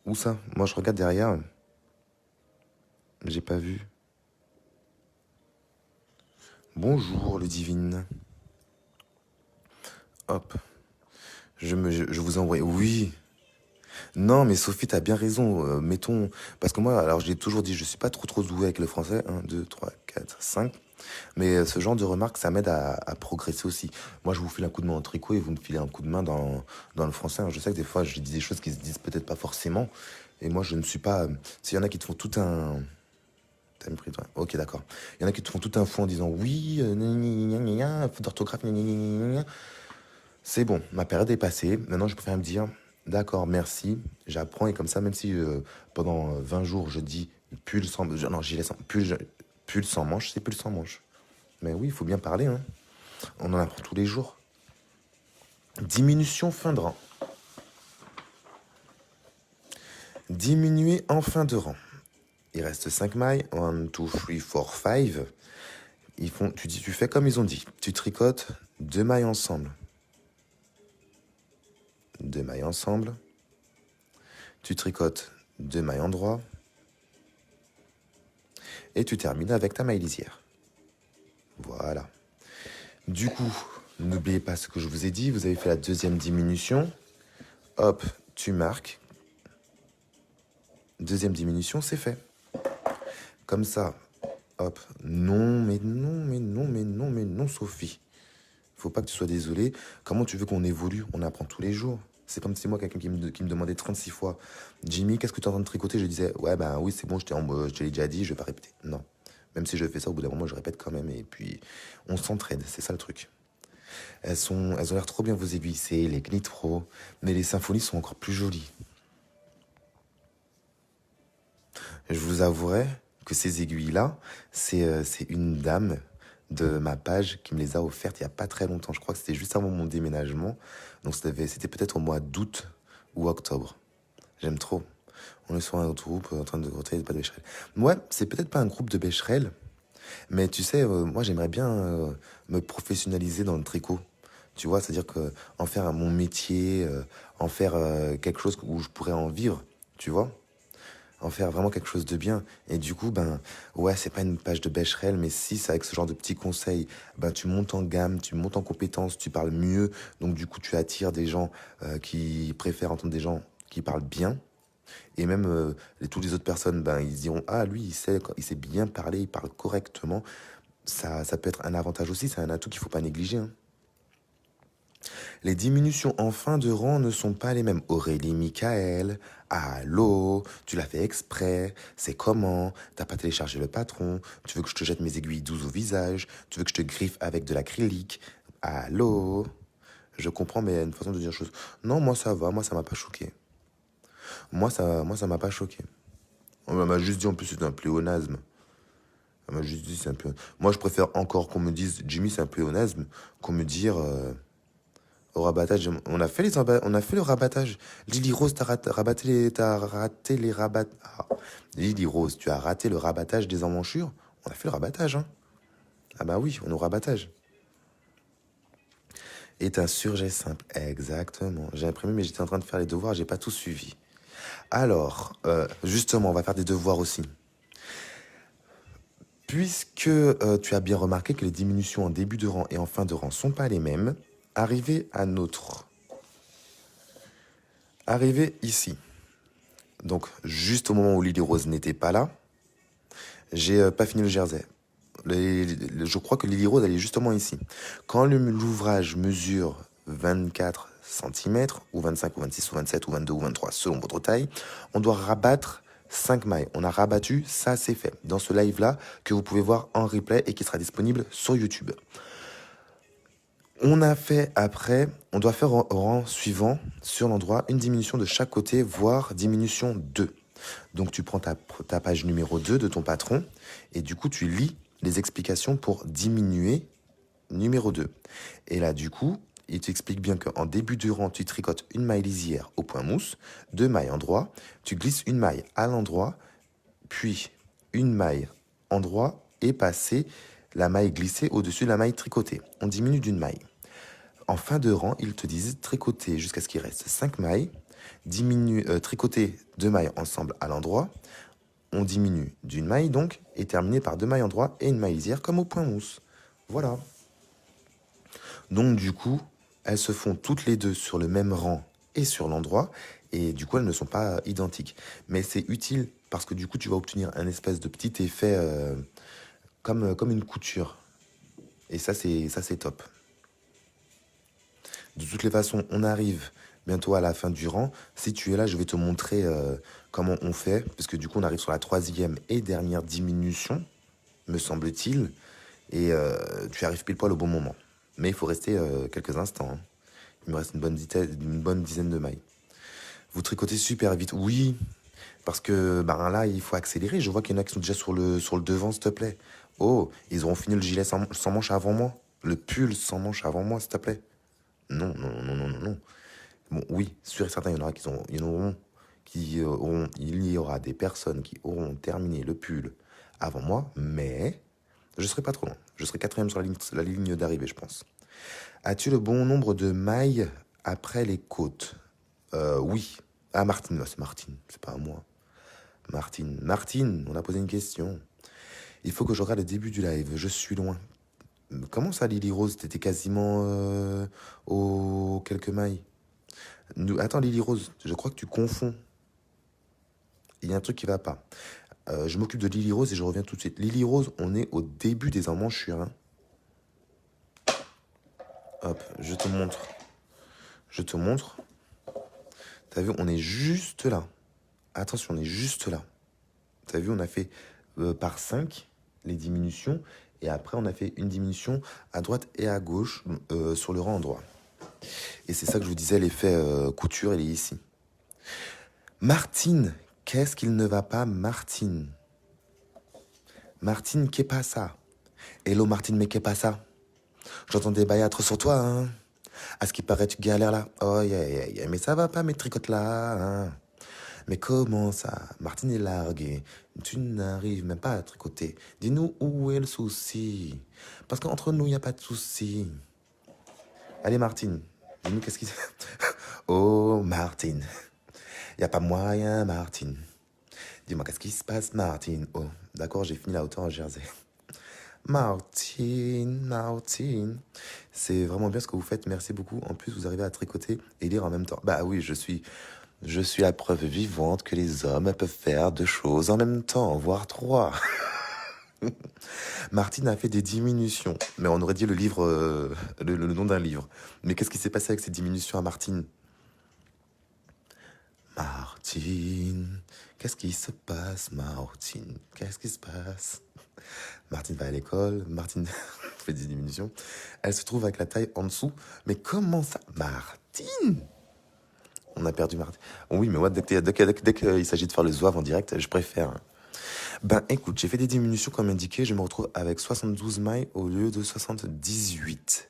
Où ça? Moi, je regarde derrière. J'ai pas vu. Bonjour, le divine. Hop. Je vous envoie. Oui. Non, mais Sophie, t'as bien raison. Mettons. Parce que moi, alors, j'ai toujours dit, je suis pas trop doué avec le français. Un, 2, 3, 4, 5. Mais ce genre de remarques, ça m'aide à progresser aussi. Moi, je vous file un coup de main en tricot et vous me filez un coup de main dans le français. Alors, je sais que des fois, je dis des choses qui se disent peut-être pas forcément. Et moi, je ne suis pas. S'il y en a qui te font tout un. T'as mis pris, toi. Ok, d'accord. Il y en a qui te font tout un fou en disant oui, faute d'orthographe, gna, gna, gna, gna, gna. C'est bon, ma période est passée. Maintenant, je préfère me dire d'accord, merci. J'apprends et comme ça, même si pendant 20 jours, je dis pull sans. Non, gilet sans. Pull sans manche, c'est pull sans manche. Mais oui, il faut bien parler, hein. On en apprend tous les jours. Diminution fin de rang. Diminuer en fin de rang. Il reste 5 mailles. 1, 2, 3, 4, 5. Tu fais comme ils ont dit. Tu tricotes 2 mailles ensemble. 2 mailles ensemble. Tu tricotes 2 mailles en droit. Et tu termines avec ta maille lisière. Voilà. Du coup, n'oubliez pas ce que je vous ai dit. Vous avez fait la deuxième diminution. Hop, tu marques. Deuxième diminution, c'est fait. Comme ça, hop. Non, mais non, mais non, mais non, mais non, Sophie. Faut pas que tu sois désolé. Comment tu veux qu'on évolue? On apprend tous les jours. C'est comme si moi, quelqu'un qui me demandait 36 fois, Jimmy, qu'est-ce que tu es en train de tricoter? Je disais, ouais, ben oui, c'est bon, je te l'ai déjà dit, je vais pas répéter. Non. Même si je fais ça, au bout d'un moment, je répète quand même. Et puis, on s'entraide, c'est ça le truc. Elles ont l'air trop bien, vos aiguilles. C'est les Gnitro, mais les symphonies sont encore plus jolies. Je vous avouerai que ces aiguilles-là, c'est une dame de ma page qui me les a offertes il n'y a pas très longtemps. Je crois que c'était juste avant mon déménagement. Donc c'était peut-être au mois d'août ou octobre. J'aime trop. On est sur un autre groupe en train de retraiter pas de Becherel. Ouais, c'est peut-être pas un groupe de Becherel, mais tu sais, moi j'aimerais bien me professionnaliser dans le tricot. Tu vois, c'est-à-dire que en faire mon métier, en faire quelque chose où je pourrais en vivre, tu vois, en faire vraiment quelque chose de bien. Et du coup, ben, ouais, c'est pas une page de Becherel, mais si c'est avec ce genre de petits conseils, ben, tu montes en gamme, tu montes en compétences, tu parles mieux. Donc, du coup, tu attires des gens qui préfèrent entendre des gens qui parlent bien. Et même toutes les autres personnes, ben, ils diront, ah, lui, il sait bien parler, il parle correctement. ça peut être un avantage aussi, c'est un atout qu'il ne faut pas négliger, hein. Les diminutions en fin de rang ne sont pas les mêmes. Aurélie, Michael, allô, tu l'as fait exprès, c'est comment, t'as pas téléchargé le patron, tu veux que je te jette mes aiguilles douces au visage, tu veux que je te griffe avec de l'acrylique, allô. Je comprends, mais il y a une façon de dire chose. Non, moi ça va, moi ça m'a pas choqué. Moi ça m'a pas choqué. On m'a juste dit en plus c'est un pléonasme. Elle m'a juste dit c'est un pléonasme. Moi je préfère encore qu'on me dise Jimmy c'est un pléonasme qu'on me dire au rabattage. On a fait le rabattage. Lily Rose, t'as raté les rabats. Ah. Lily Rose, tu as raté le rabattage des emmanchures. On a fait le rabattage, hein. Ah bah oui, on est au rabattage. Est un surjet simple. Exactement. J'ai imprimé, mais j'étais en train de faire les devoirs, j'ai pas tout suivi. Alors, justement, on va faire des devoirs aussi. Puisque tu as bien remarqué que les diminutions en début de rang et en fin de rang sont pas les mêmes, arrivé ici. Donc, juste au moment où Lily Rose n'était pas là, j'ai pas fini le jersey. Je crois que Lily Rose, elle est justement ici. Quand l'ouvrage mesure 24 cm, ou 25, ou 26, ou 27, ou 22, ou 23, selon votre taille, on doit rabattre 5 mailles. On a rabattu, ça c'est fait. Dans ce live-là, que vous pouvez voir en replay et qui sera disponible sur YouTube. On a fait après, on doit faire au rang suivant, sur l'endroit, une diminution de chaque côté, voire diminution 2. Donc tu prends ta page numéro 2 de ton patron, et du coup tu lis les explications pour diminuer numéro 2. Et là du coup, il t'explique bien qu'en début de rang, tu tricotes une maille lisière au point mousse, 2 mailles endroit, tu glisses une maille à l'endroit, puis une maille endroit, et passer la maille glissée au-dessus de la maille tricotée. On diminue d'une maille. En fin de rang, ils te disent tricoter jusqu'à ce qu'il reste 5 mailles, tricoter 2 mailles ensemble à l'endroit, on diminue d'une maille donc, et terminer par 2 mailles endroit et une maille lisière comme au point mousse. Voilà. Donc du coup, elles se font toutes les deux sur le même rang et sur l'endroit, et du coup elles ne sont pas identiques. Mais c'est utile parce que du coup tu vas obtenir un espèce de petit effet comme une couture. Et ça c'est top. De toutes les façons, on arrive bientôt à la fin du rang. Si tu es là, je vais te montrer comment on fait, parce que du coup, on arrive sur la 3e et dernière diminution, me semble-t-il, et tu arrives pile poil au bon moment. Mais il faut rester quelques instants, hein. Il me reste une bonne dizaine de mailles. Vous tricotez super vite, oui, parce que là, il faut accélérer. Je vois qu'il y en a qui sont déjà sur le devant, s'il te plaît. Oh, ils auront fini le gilet sans manche avant moi. Le pull sans manche avant moi, s'il te plaît. Non, non, non, non, non, non. Bon, oui, sûr et certain, il y aura des personnes qui auront terminé le pull avant moi, mais je serai pas trop loin. Je serai 4e sur la ligne d'arrivée, je pense. As-tu le bon nombre de mailles après les côtes? Oui. Ah, Martine, c'est Martine, c'est pas à moi. Martine, on a posé une question. Il faut que je regarde le début du live, je suis loin. Comment ça, Lily Rose? T'étais quasiment aux quelques mailles. Attends, Lily Rose, je crois que tu confonds. Il y a un truc qui va pas. Je m'occupe de Lily Rose et je reviens tout de suite. Lily Rose, on est au début des emmanchures, hein. Hop, je te montre. T'as vu, on est juste là. Attention, on est juste là. T'as vu, on a fait par 5 les diminutions. Et après, on a fait une diminution à droite et à gauche sur le rang endroit. Et c'est ça que je vous disais, l'effet couture, il est ici. Martine, qu'est-ce qu'il ne va pas, Martine? Martine, qu'est pas ça? Hello Martine, mais qu'est pas ça? J'entends des baillattres sur toi, hein? À ce qui paraît, tu galères là. Oh, yeah. Mais ça va pas, mes tricotes là, hein? Mais comment ça? Martine est larguée. Tu n'arrives même pas à tricoter. Dis-nous où est le souci? Parce qu'entre nous, il n'y a pas de souci. Allez, Martine, dis-nous qu'est-ce qui... Oh, Martine. Il n'y a pas moyen, Martine. Dis-moi, qu'est-ce qui se passe, Martine? Oh, d'accord, j'ai fini la hauteur en jersey. Martine. C'est vraiment bien ce que vous faites, merci beaucoup. En plus, vous arrivez à tricoter et lire en même temps. Bah oui, je suis la preuve vivante que les hommes peuvent faire 2 choses en même temps, voire 3. Martine a fait des diminutions. Mais on aurait dit le livre, le nom d'un livre. Mais qu'est-ce qui s'est passé avec ces diminutions à Martine? Martine, qu'est-ce qui se passe, Martine? Qu'est-ce qui se passe? Martine va à l'école, Martine fait des diminutions. Elle se trouve avec la taille en dessous. Mais comment ça? Martine? On a perdu Martine. Oui, mais moi, dès qu'il s'agit de faire le zouave en direct, je préfère. Ben écoute, j'ai fait des diminutions comme indiqué. Je me retrouve avec 72 mailles au lieu de 78.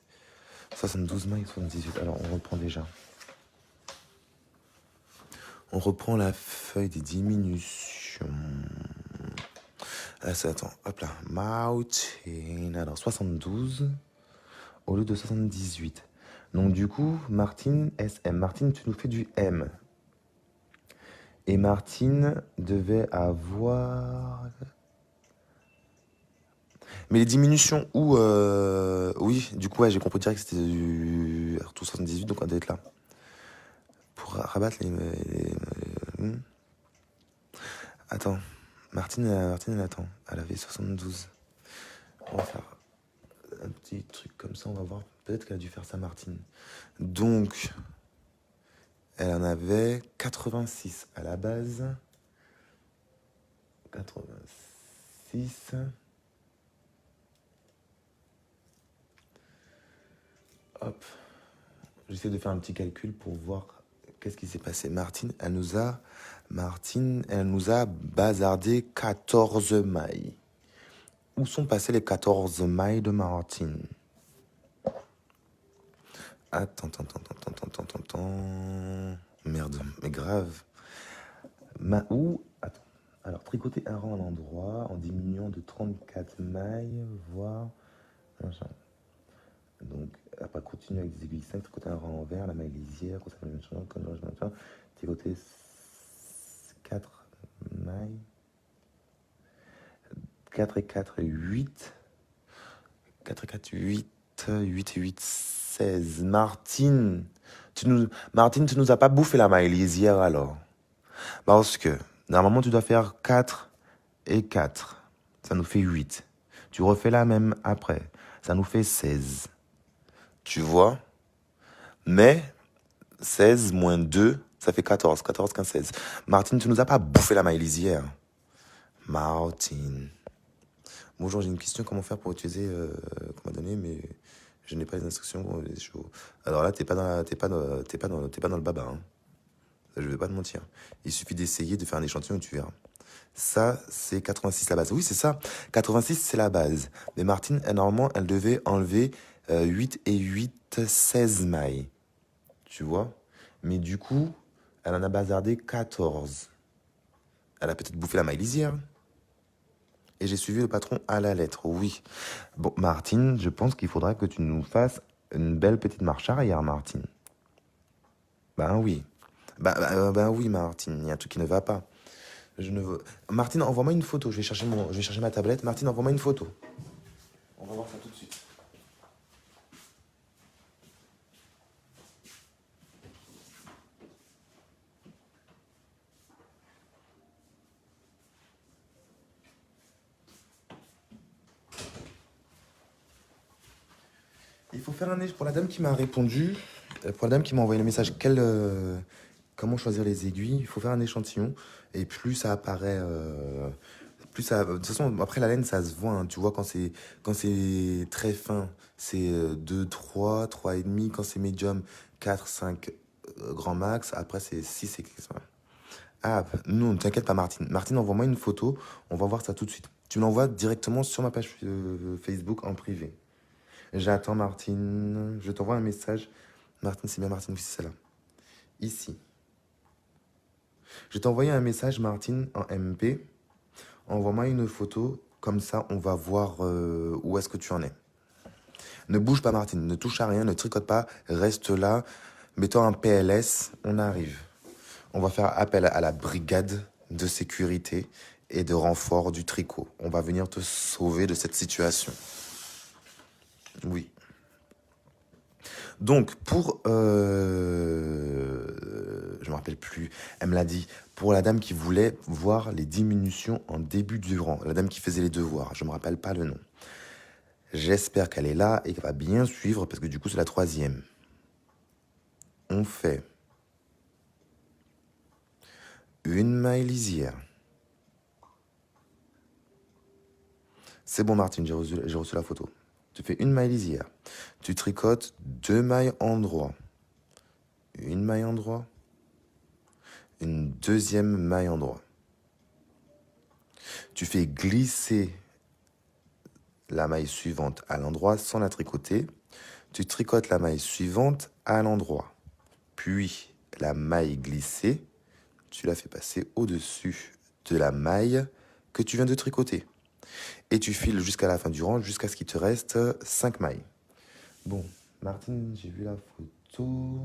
72 mailles, 78. Alors, on reprend déjà. On reprend la feuille des diminutions. Attends, hop là. Mountain. Alors, 72 au lieu de 78. Donc, du coup, Martine, SM. Martine, tu nous fais du M. Et Martine devait avoir... Mais les diminutions où... Oui, du coup, ouais, j'ai compris direct que c'était du R2 78, donc on doit être là. Pour rabattre les... Attends. Martine, elle attend. Elle avait 72. On va faire un petit truc comme ça, on va voir. Peut-être qu'elle a dû faire ça, Martine. Donc, elle en avait 86 à la base. 86. Hop. J'essaie de faire un petit calcul pour voir qu'est-ce qui s'est passé. Martine, elle nous a bazardé 14 mailles. Où sont passées les 14 mailles de Martine? Attends. Merde, mais grave. Attends. Alors, tricoter un rang à l'endroit en diminuant de 34 mailles, voire... Donc, après, continuer avec des aiguilles 5, tricoter un rang envers, la maille lisière, tricoter 4 mailles. 4 et 4 et 8. 4 et 4, 8. 8 et 8, 16. Martine, tu nous as pas bouffé la maille lisière alors? Parce que, normalement, tu dois faire 4 et 4. Ça nous fait 8. Tu refais la même après. Ça nous fait 16. Tu vois? Mais 16 moins 2, ça fait 14. 14, 15, 16. Martine, tu nous as pas bouffé la maille lisière. Martine. Bonjour, j'ai une question. Comment faire pour utiliser qu'on m'a donné, mais je n'ai pas les instructions. Alors là, t'es pas dans le baba. Hein. Je vais pas te mentir. Il suffit d'essayer de faire un échantillon et tu verras. Ça, c'est 86 la base. Oui, c'est ça. 86, c'est la base. Mais Martine, normalement, elle devait enlever 8 et 8, 16 mailles. Tu vois? Mais du coup, elle en a bazardé 14. Elle a peut-être bouffé la maille lisière. Et j'ai suivi le patron à la lettre, oui. Bon, Martine, je pense qu'il faudra que tu nous fasses une belle petite marche arrière, Martine. Ben oui. Ben oui, Martine, il y a un truc qui ne va pas. Martine, envoie-moi une photo. Je vais chercher ma tablette. Martine, envoie-moi une photo. On va voir ça tout de suite. Il faut faire pour la dame qui m'a répondu, pour la dame qui m'a envoyé le message, comment choisir les aiguilles, il faut faire un échantillon. Et plus ça apparaît, de toute façon, après la laine, ça se voit. Hein, tu vois, quand c'est très fin, c'est 2, 3, 3,5. Quand c'est médium, 4, 5 grand max. Après, c'est 6 et 15. Ah, non, t'inquiète pas, Martine. Martine, envoie-moi une photo. On va voir ça tout de suite. Tu me l'envoies directement sur ma page Facebook en privé. J'attends, Martine. Je t'envoie un message. Martine, c'est bien Martine, oui, c'est celle-là. Ici. Je t'ai envoyé un message, Martine, en MP. Envoie-moi une photo. Comme ça, on va voir où est-ce que tu en es. Ne bouge pas, Martine. Ne touche à rien. Ne tricote pas. Reste là. Mets-toi en PLS. On arrive. On va faire appel à la brigade de sécurité et de renfort du tricot. On va venir te sauver de cette situation. Oui. Donc, je me rappelle me rappelle plus. Elle me l'a dit. Pour la dame qui voulait voir les diminutions en début du rang. La dame qui faisait les devoirs. Je me rappelle pas le nom. J'espère qu'elle est là et qu'elle va bien suivre parce que du coup, c'est la 3e. On fait une maille lisière. C'est bon, Martine, j'ai reçu la photo. Tu fais une maille lisière. Tu tricotes 2 mailles endroit. Une maille endroit. Une deuxième maille endroit. Tu fais glisser la maille suivante à l'endroit sans la tricoter. Tu tricotes la maille suivante à l'endroit. Puis la maille glissée, tu la fais passer au-dessus de la maille que tu viens de tricoter. Et tu files jusqu'à la fin du rang, jusqu'à ce qu'il te reste 5 mailles. Bon, Martine, j'ai vu la photo.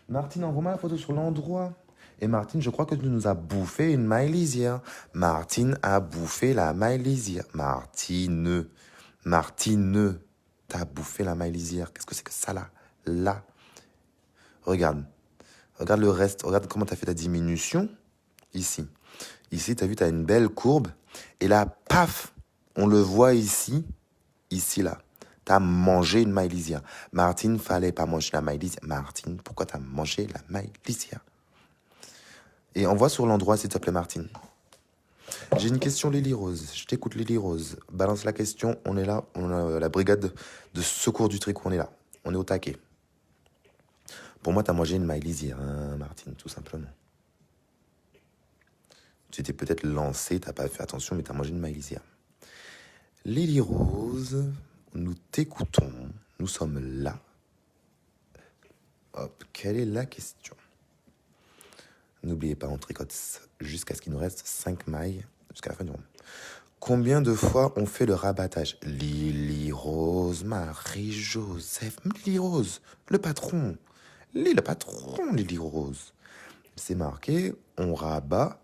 Martine, envoie-moi la photo sur l'endroit. Et Martine, je crois que tu nous as bouffé une maille lisière. Martine a bouffé la maille lisière. Martine, t'as bouffé la maille lisière. Qu'est-ce que c'est que ça là? Là. Regarde. Regarde le reste. Regarde comment t'as fait ta diminution. Ici. Ici, t'as vu, t'as une belle courbe. Et là, paf, on le voit ici. Ici, là. T'as mangé une maille lisière. Martine, fallait pas manger la maille lisière. Martine, pourquoi t'as mangé la maille lisière? Et envoie sur l'endroit, s'il te plaît, Martine. J'ai une question, Lily Rose. Je t'écoute, Lily Rose. Balance la question. On est là. On a la brigade de secours du tricot. On est là. On est au taquet. Pour moi, t'as mangé une maille lisière, hein, Martine, tout simplement. Tu t'es peut-être lancé, t'as pas fait attention, mais t'as mangé une maille lisière. Lily Rose, nous t'écoutons. Nous sommes là. Hop, quelle est la question? N'oubliez pas, on tricote jusqu'à ce qu'il nous reste 5 mailles jusqu'à la fin du rond. Combien de fois on fait le rabattage? Lily Rose, Marie-Joseph, Lily Rose, le patron. Le patron, Lily Rose. C'est marqué, on rabat.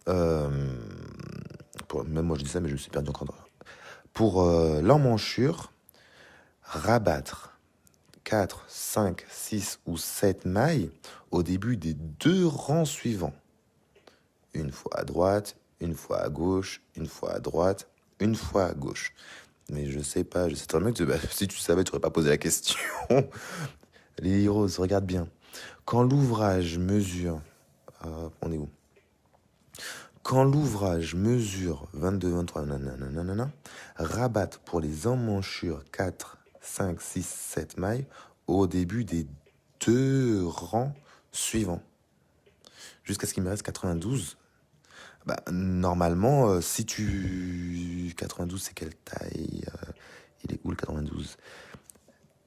Même moi je dis ça, mais je me suis perdu encore. Pour l'emmanchure, rabattre 4, 5, 6 ou 7 mailles au début des 2 rangs suivants. Une fois à droite, une fois à gauche, une fois à droite, une fois à gauche. Mais je sais pas, je sais très bien que si tu savais, tu n'aurais pas posé la question. Lily Rose, regarde bien. Quand l'ouvrage mesure... on est où? Quand l'ouvrage mesure 22, 23, nanana, rabatte pour les emmanchures 4, 5, 6, 7 mailles au début des 2 rangs suivants. Jusqu'à ce qu'il me reste 92. Normalement, si tu... 92, c'est quelle taille? Il est où le 92?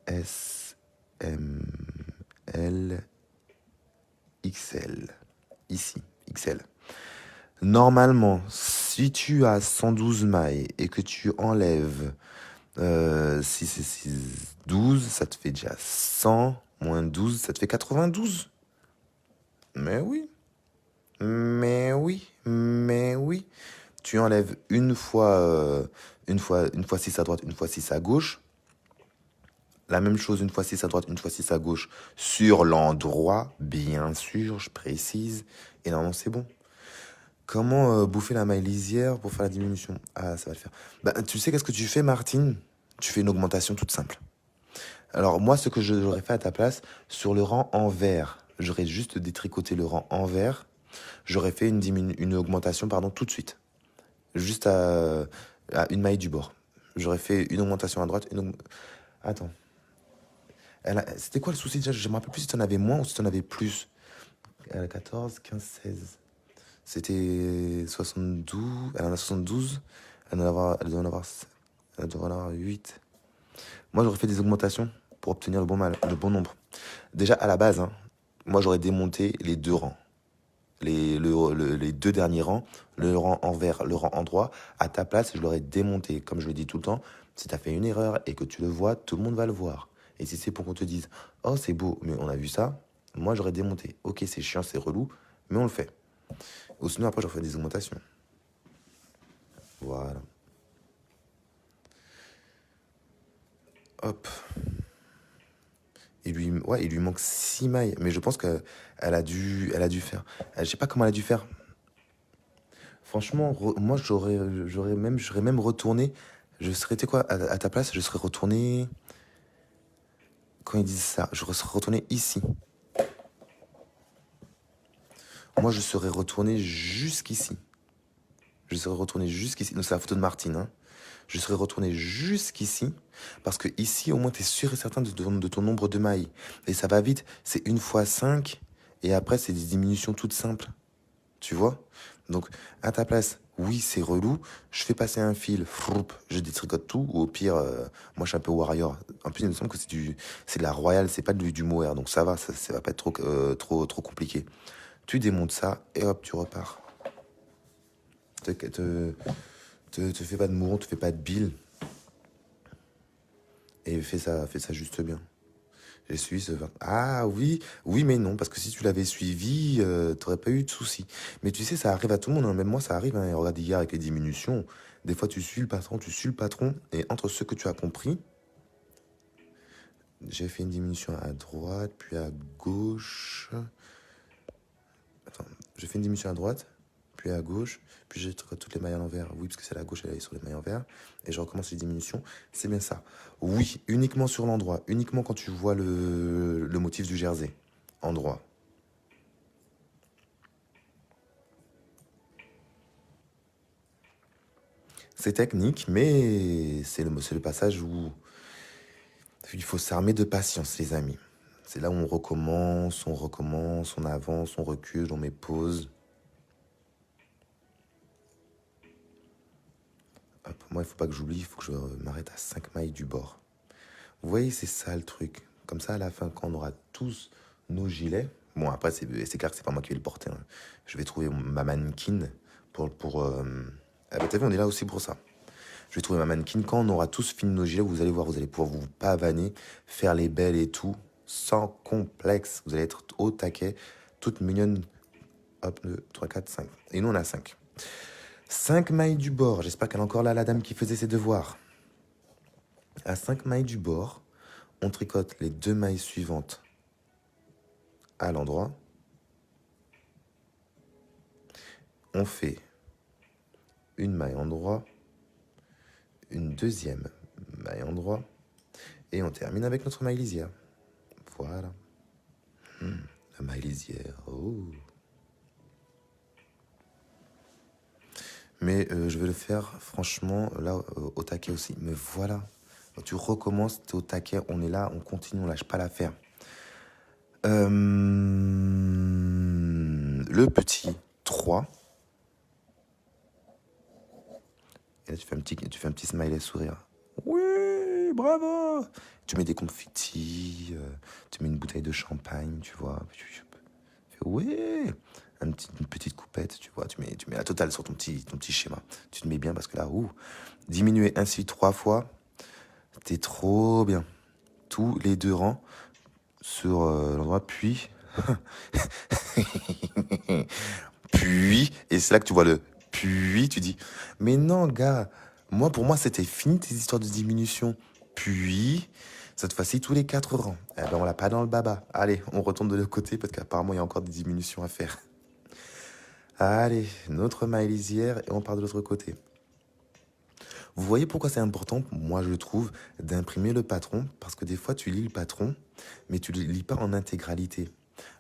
S, M, L, XL. Ici, XL. Normalement, si tu as 112 mailles et que tu enlèves 6 et 6, 12, ça te fait déjà 100, moins 12, ça te fait 92. Mais oui. Mais oui. Mais oui. Tu enlèves une fois 6 à droite, une fois 6 à gauche. La même chose, une fois 6 à droite, une fois 6 à gauche. Sur l'endroit, bien sûr, je précise. Et normalement, c'est bon. Comment bouffer la maille lisière pour faire la diminution? Ah, ça va le faire. Tu sais qu'est-ce que tu fais, Martine? Tu fais une augmentation toute simple. Alors, moi, ce que j'aurais fait à ta place, sur le rang envers, j'aurais juste détricoté le rang envers. J'aurais fait une augmentation, tout de suite. Juste à une maille du bord. J'aurais fait une augmentation à droite, Attends. C'était quoi le souci déjà? Je me rappelle plus si tu en avais moins ou si tu en avais plus. 14, 15, 16... C'était 72. Elle en a 72. Elle doit en avoir 8. Moi, j'aurais fait des augmentations pour obtenir le bon nombre. Déjà, à la base, moi, j'aurais démonté les 2 rangs. Les 2 derniers rangs, le rang envers, le rang endroit. À ta place, je l'aurais démonté. Comme je le dis tout le temps, si tu as fait une erreur et que tu le vois, tout le monde va le voir. Et si c'est pour qu'on te dise « Oh, c'est beau, mais on a vu ça », moi, j'aurais démonté. Ok, c'est chiant, c'est relou, mais on le fait. Ou sinon, après, j'en fais des augmentations. Voilà. Hop. Ouais, il lui manque 6 mailles. Mais je pense qu'elle a dû faire. Je sais pas comment elle a dû faire. Franchement, moi, j'aurais même retourné. Je serais, tu sais quoi, à ta place, je serais retourné. Quand ils disent ça, je serais retourné ici. Moi, je serais retourné jusqu'ici. Je serais retourné jusqu'ici. Donc, c'est la photo de Martine, hein. Je serais retourné jusqu'ici. Parce que ici, au moins, tu es sûr et certain de ton nombre de mailles. Et ça va vite. C'est 1 fois 5. Et après, c'est des diminutions toutes simples. Tu vois? Donc, à ta place, oui, c'est relou. Je fais passer un fil, froup, je détricote tout. Ou au pire, moi, je suis un peu warrior. En plus, il me semble que c'est de la royale, c'est pas du mohair. Donc, ça va, ça va pas être trop compliqué. Tu démontes ça et hop, tu repars. Te fais pas de mouron, te fais pas de bile. Et fais ça juste bien. J'ai suivi ce... Ah oui, oui mais non, parce que si tu l'avais suivi, t'aurais pas eu de soucis. Mais tu sais, ça arrive à tout le monde, hein. Même moi, ça arrive, hein. Regarde hier avec les diminutions. Des fois, tu suis le patron, et entre ce que tu as compris, j'ai fait une diminution à droite, puis à gauche. Attends, j'ai fait une diminution à droite, puis à gauche, puis j'ai toutes les mailles à l'envers. Oui, parce que c'est la gauche, elle est sur les mailles envers. Et je recommence les diminutions. C'est bien ça. Oui, uniquement sur l'endroit. Uniquement quand tu vois le motif du jersey. Endroit. C'est technique, mais c'est le passage où il faut s'armer de patience, les amis. C'est là où on recommence, on avance, on recule, on met pause. Hop, moi, il faut pas que j'oublie, il faut que je m'arrête à 5 mailles du bord. Vous voyez, c'est ça le truc. Comme ça, à la fin, quand on aura tous nos gilets, bon, après, c'est clair que c'est pas moi qui vais le porter, hein. Je vais trouver ma mannequin Ah bah, t'as vu, on est là aussi pour ça. Je vais trouver ma mannequin. Quand on aura tous fini nos gilets, vous allez voir, vous allez pouvoir vous pavaner, faire les belles et tout, sans complexe. Vous allez être au taquet, toute mignonne. Hop, 2, 3, 4, 5. Et nous, on a 5. 5 mailles du bord. J'espère qu'elle est encore là, la dame qui faisait ses devoirs. À 5 mailles du bord, on tricote les 2 mailles suivantes à l'endroit. On fait une maille endroit, une deuxième maille endroit, et on termine avec notre maille lisière. Voilà. La maille lisière. Oh. Mais je vais le faire, franchement, là, au taquet aussi. Mais voilà. Tu recommences, t'es au taquet, on est là, on continue, on lâche pas l'affaire. Le petit 3. Et là, tu fais un petit smiley sourire. Oui, bravo. Tu mets des confettis, tu mets une bouteille de champagne, tu vois. Tu fais, oui, une petite coupette, tu vois. Tu mets la totale sur ton petit schéma. Tu te mets bien parce que là, diminuer ainsi 3 fois, t'es trop bien. Tous les 2 rangs sur l'endroit, puis... puis, et c'est là que tu vois le puis, tu dis, mais non, gars, pour moi, c'était fini tes histoires de diminution. Puis, cette fois-ci, tous les 4 rangs. Eh ben, on l'a pas dans le baba. Allez, on retourne de l'autre côté parce qu'apparemment, il y a encore des diminutions à faire. Allez, notre maille lisière et on part de l'autre côté. Vous voyez pourquoi c'est important, moi je trouve, d'imprimer le patron, parce que des fois tu lis le patron, mais tu ne le lis pas en intégralité.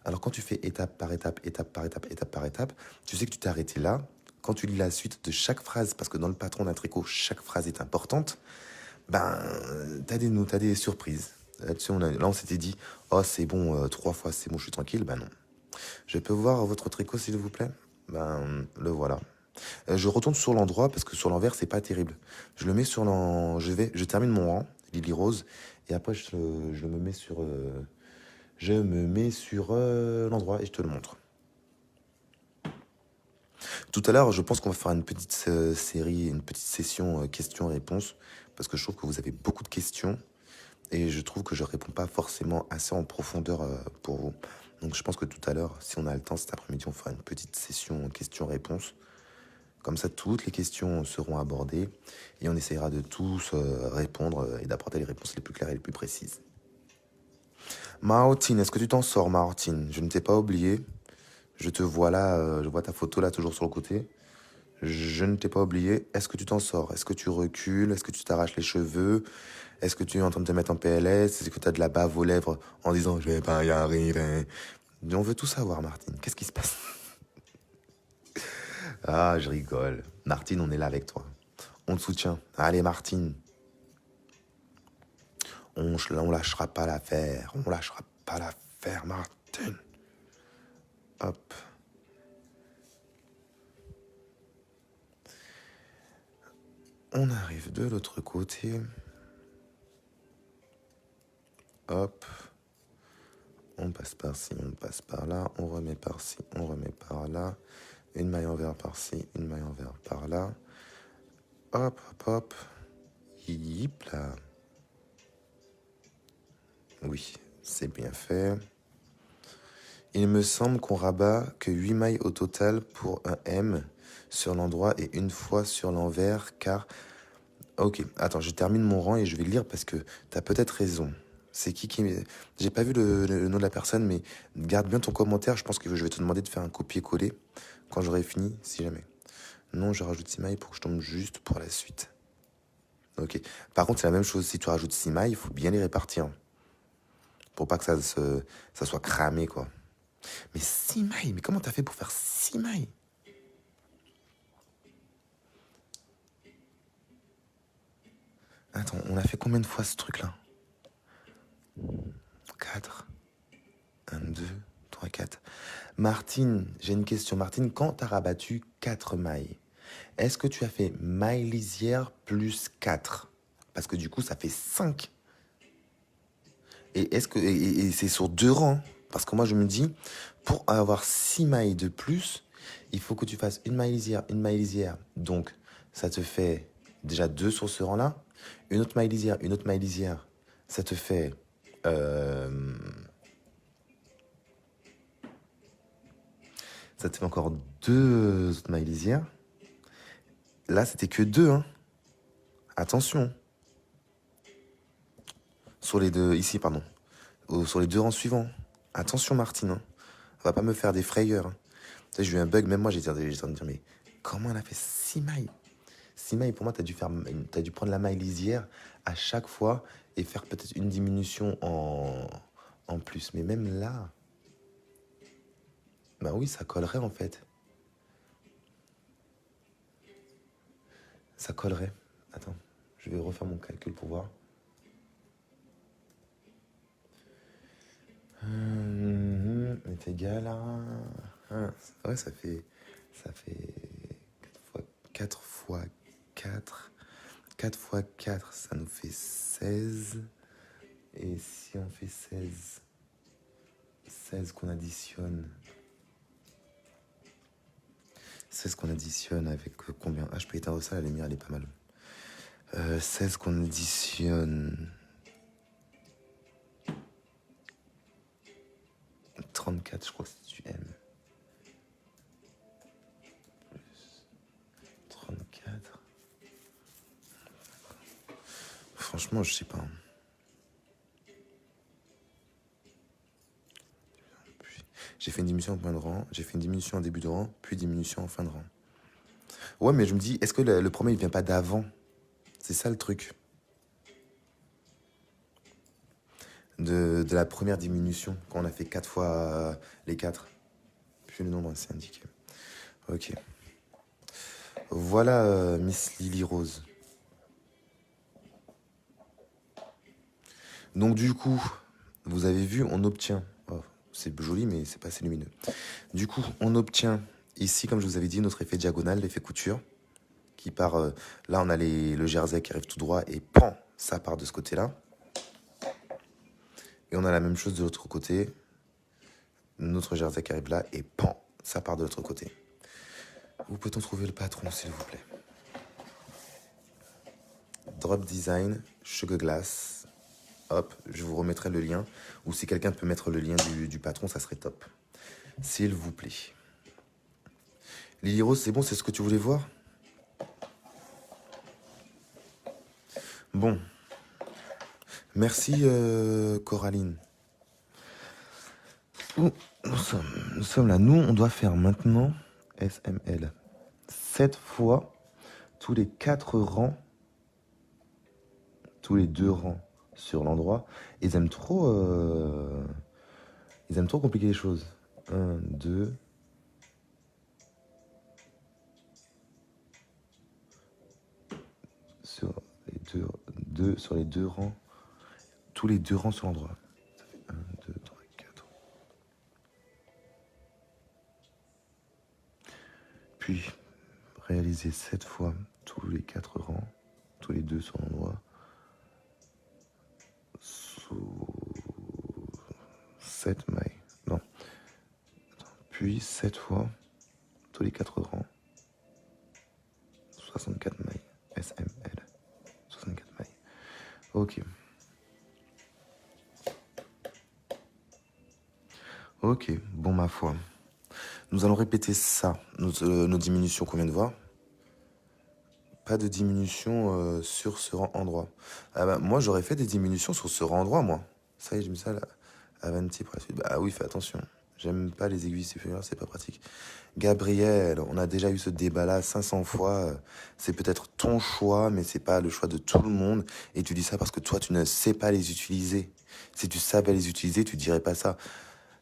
Alors quand tu fais étape par étape, étape par étape, étape par étape, tu sais que tu t'es arrêté là. Quand tu lis la suite de chaque phrase, parce que dans le patron d'un tricot, chaque phrase est importante, ben, t'as des surprises. Là-dessus, là, on s'était dit, oh c'est bon, 3 fois c'est bon, je suis tranquille. Ben non. Je peux voir votre tricot s'il vous plaît? Ben, le voilà. Je retourne sur l'endroit parce que sur l'envers, c'est pas terrible. Je le mets sur l'en... Je termine mon rang, Lily Rose, et après je me mets sur... l'endroit et je te le montre. Tout à l'heure, je pense qu'on va faire une petite série, une petite session questions-réponses, parce que je trouve que vous avez beaucoup de questions, et je trouve que je réponds pas forcément assez en profondeur pour vous. Donc je pense que tout à l'heure, si on a le temps cet après-midi, on fera une petite session questions-réponses. Comme ça, toutes les questions seront abordées et on essaiera de tous répondre et d'apporter les réponses les plus claires et les plus précises. Martine, est-ce que tu t'en sors, Martine? Je ne t'ai pas oublié. Je te vois là, je vois ta photo là, toujours sur le côté. Je ne t'ai pas oublié. Est-ce que tu t'en sors? Est-ce que tu recules? Est-ce que tu t'arraches les cheveux? Est-ce que tu es en train de te mettre en PLS? Est-ce que tu as de la bave aux lèvres en disant je vais pas y arriver? On veut tout savoir, Martine. Qu'est-ce qui se passe? Ah, je rigole. Martine, on est là avec toi. On te soutient. Allez, Martine. On lâchera pas l'affaire. On lâchera pas l'affaire, Martine. Hop. On arrive de l'autre côté. Hop. On passe par-ci, on passe par-là. On remet par-ci, on remet par-là. Une maille en vert par-ci, une maille en vert par-là. Hop, hop, hop. Yip là. Oui, c'est bien fait. Il me semble qu'on rabat que 8 mailles au total pour un M sur l'endroit et une fois sur l'envers car... Ok, attends, je termine mon rang et je vais lire parce que t'as peut-être raison. C'est qui... J'ai pas vu le nom de la personne, mais garde bien ton commentaire. Je pense que je vais te demander de faire un copier-coller quand j'aurai fini, si jamais. Non, je rajoute 6 mailles pour que je tombe juste pour la suite. Ok. Par contre, c'est la même chose. Si tu rajoutes 6 mailles, il faut bien les répartir. Pour pas que ça soit cramé, quoi. Mais 6 mailles, mais comment t'as fait pour faire 6 mailles? Attends, on a fait combien de fois ce truc-là? 4. 1, 2, 3, 4. Martine, j'ai une question. Martine, quand t'as rabattu 4 mailles, est-ce que tu as fait maille lisière plus 4? Parce que du coup, ça fait 5. Et est-ce que et c'est sur 2 rangs? Parce que moi, je me dis, pour avoir 6 mailles de plus, il faut que tu fasses une maille lisière, une maille lisière. Donc, ça te fait déjà 2 sur ce rang-là. Une autre maille lisière, une autre maille lisière. Ça te fait... ça te fait encore 2 autres mailles lisières. Là, c'était que 2, hein. Attention. Sur les deux... Ici, pardon. Sur les 2 rangs suivants. Attention, Martine. Hein. On va pas me faire des frayeurs. Hein. J'ai eu un bug, même moi, j'étais en train de dire, mais comment elle a fait 6 mailles? 6 mailles, pour moi, t'as dû prendre la maille lisière à chaque fois et faire peut-être une diminution en plus. Mais même là, bah oui, ça collerait en fait. Ça collerait. Attends, je vais refaire mon calcul pour voir. Est égal à... ouais, ça fait 4 fois 4. 4 fois 4, ça nous fait 16. Et si on fait 16 qu'on additionne... 16 qu'on additionne avec combien? Ah, je peux éteindre ça, la lumière, elle est pas mal. 16 qu'on additionne... 34, je crois que c'est du M. Plus 34. Franchement, je sais pas. J'ai fait une diminution en point de rang, j'ai fait une diminution en début de rang, puis diminution en fin de rang. Ouais, mais je me dis, est-ce que le premier, il vient pas d'avant? C'est ça le truc. De la première diminution, quand on a fait 4 fois les 4. Puis le nombre ainsi indiqué. Ok. Voilà Miss Lily Rose. Donc du coup, vous avez vu, on obtient... Oh, c'est joli, mais c'est pas assez lumineux. Du coup, on obtient ici, comme je vous avais dit, notre effet diagonal, l'effet couture, qui part... là, on a le jersey qui arrive tout droit et pan, ça part de ce côté-là. Et on a la même chose de l'autre côté. Notre jersey qui arrive là et pan, ça part de l'autre côté. Où peut-on trouver le patron, s'il vous plaît? Drop Design, Sugar Glass. Hop, je vous remettrai le lien. Ou si quelqu'un peut mettre le lien du patron, ça serait top. S'il vous plaît. Lily Rose, c'est bon, c'est ce que tu voulais voir? Bon. Merci Coraline. Où nous sommes là. Nous, on doit faire maintenant SML. 7 fois tous les 4 rangs, tous les 2 rangs sur l'endroit. Ils aiment trop compliquer les choses. 1, 2. Sur sur les 2 rangs. Tous les 2 rangs sur l'endroit. Ça fait 1, 2, 3, 4. Puis, réaliser 7 fois tous les 4 rangs, tous les 2 sur l'endroit. Sous 7 mailles. Non. Puis 7 fois tous les 4 rangs. 64 mailles. SML. 64 mailles. Ok. Ok, bon ma foi. Nous allons répéter ça, nos diminutions qu'on vient de voir. Pas de diminution sur ce rang endroit. Ah bah, moi, j'aurais fait des diminutions sur ce rang endroit, moi. Ça y est, j'ai mis ça là. Avanti pour la suite. Bah oui, fais attention. J'aime pas les aiguilles supérieures, c'est pas pratique. Gabriel, on a déjà eu ce débat-là 500 fois. C'est peut-être ton choix, mais c'est pas le choix de tout le monde. Et tu dis ça parce que toi, tu ne sais pas les utiliser. Si tu savais les utiliser, tu dirais pas ça.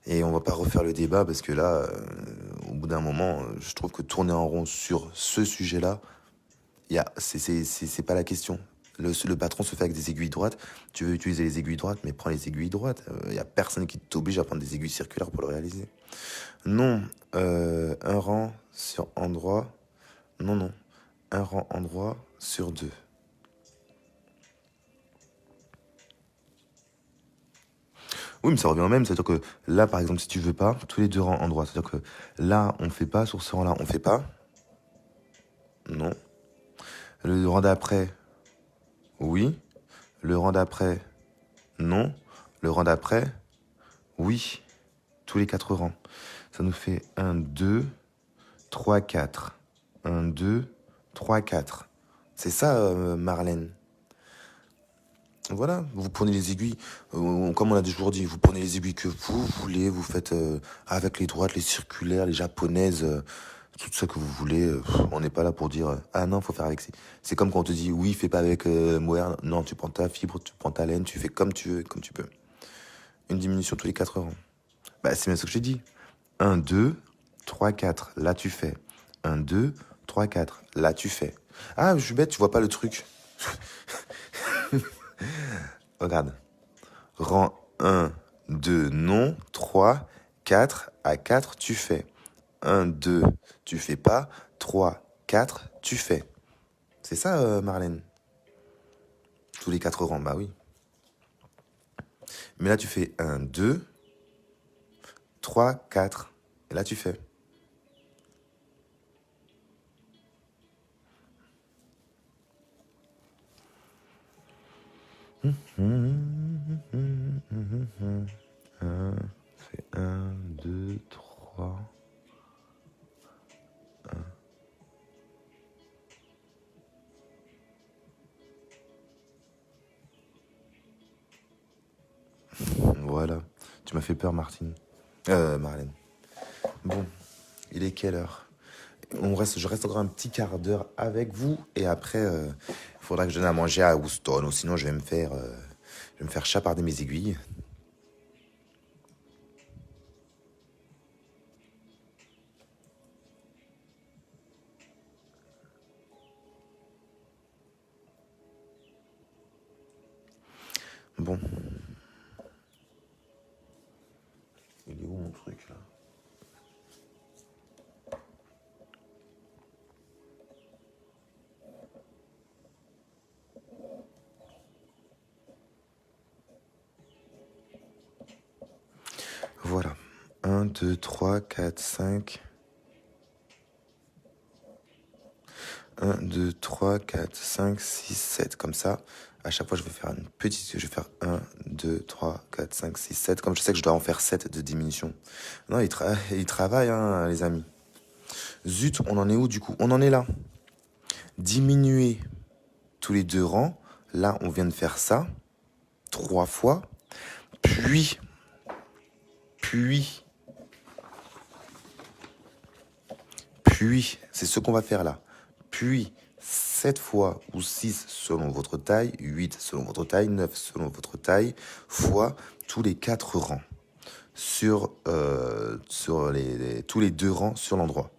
Et on va pas refaire le débat parce que là, au bout d'un moment, je trouve que tourner en rond sur ce sujet-là, c'est pas la question. Le patron se fait avec des aiguilles droites. Tu veux utiliser les aiguilles droites, mais prends les aiguilles droites. Il y a personne qui t'oblige à prendre des aiguilles circulaires pour le réaliser. Non, un rang sur endroit. Non, non. Un rang endroit sur 2. Oui, mais ça revient au même. C'est-à-dire que là, par exemple, si tu veux pas, tous les 2 rangs endroits. C'est-à-dire que là, on fait pas, sur ce rang-là, on fait pas. Non. Le rang d'après, oui. Le rang d'après, non. Le rang d'après, oui. Tous les 4 rangs. Ça nous fait 1, 2, 3, 4. 1, 2, 3, 4. C'est ça, Marlène. Voilà, vous prenez les aiguilles, comme on a toujours dit, vous prenez les aiguilles que vous voulez, vous faites avec les droites, les circulaires, les japonaises, tout ça que vous voulez. On n'est pas là pour dire ah non, faut faire avec. C'est comme quand on te dit oui, fais pas avec mohair. Non, tu prends ta fibre, tu prends ta laine, tu fais comme tu veux, comme tu peux. Une diminution tous les 4 rangs. Bah, c'est bien ce que j'ai dit. 1, 2, 3, 4. Là, tu fais. 1, 2, 3, 4. Là, tu fais. Ah, je suis bête, tu vois pas le truc. Regarde. Rang 1, 2, non. 3, 4. À 4, tu fais. 1, 2, tu fais pas. 3, 4, tu fais. C'est ça, Marlène. Tous les 4 rangs, bah oui. Mais là, tu fais 1, 2, 3, 4. Et là, tu fais. C'est 1, 2, 3. Voilà. Tu m'as fait peur, Martine. Marlène. Bon, il est quelle heure? Je reste encore un petit quart d'heure avec vous. Et après, il faudra que je donne à manger à Houston. Ou sinon, je vais me faire chaparder mes aiguilles. Bon. Il est où mon truc, là? Voilà. 1, 2, 3, 4, 5. 1, 2, 3, 4, 5, 6, 7. Comme ça. À chaque fois, je vais faire une petite. Je vais faire 1, 2, 3, 4, 5, 6, 7. Comme je sais que je dois en faire 7 de diminution. Non, il travaille, hein, les amis. Zut, on en est où du coup? On en est là. Diminuer tous les 2 rangs. Là, on vient de faire ça 3 fois. Puis puis, c'est ce qu'on va faire là. Puis, 7 fois ou 6 selon votre taille, 8 selon votre taille, 9 selon votre taille, fois tous les 4 rangs sur tous les 2 rangs sur l'endroit.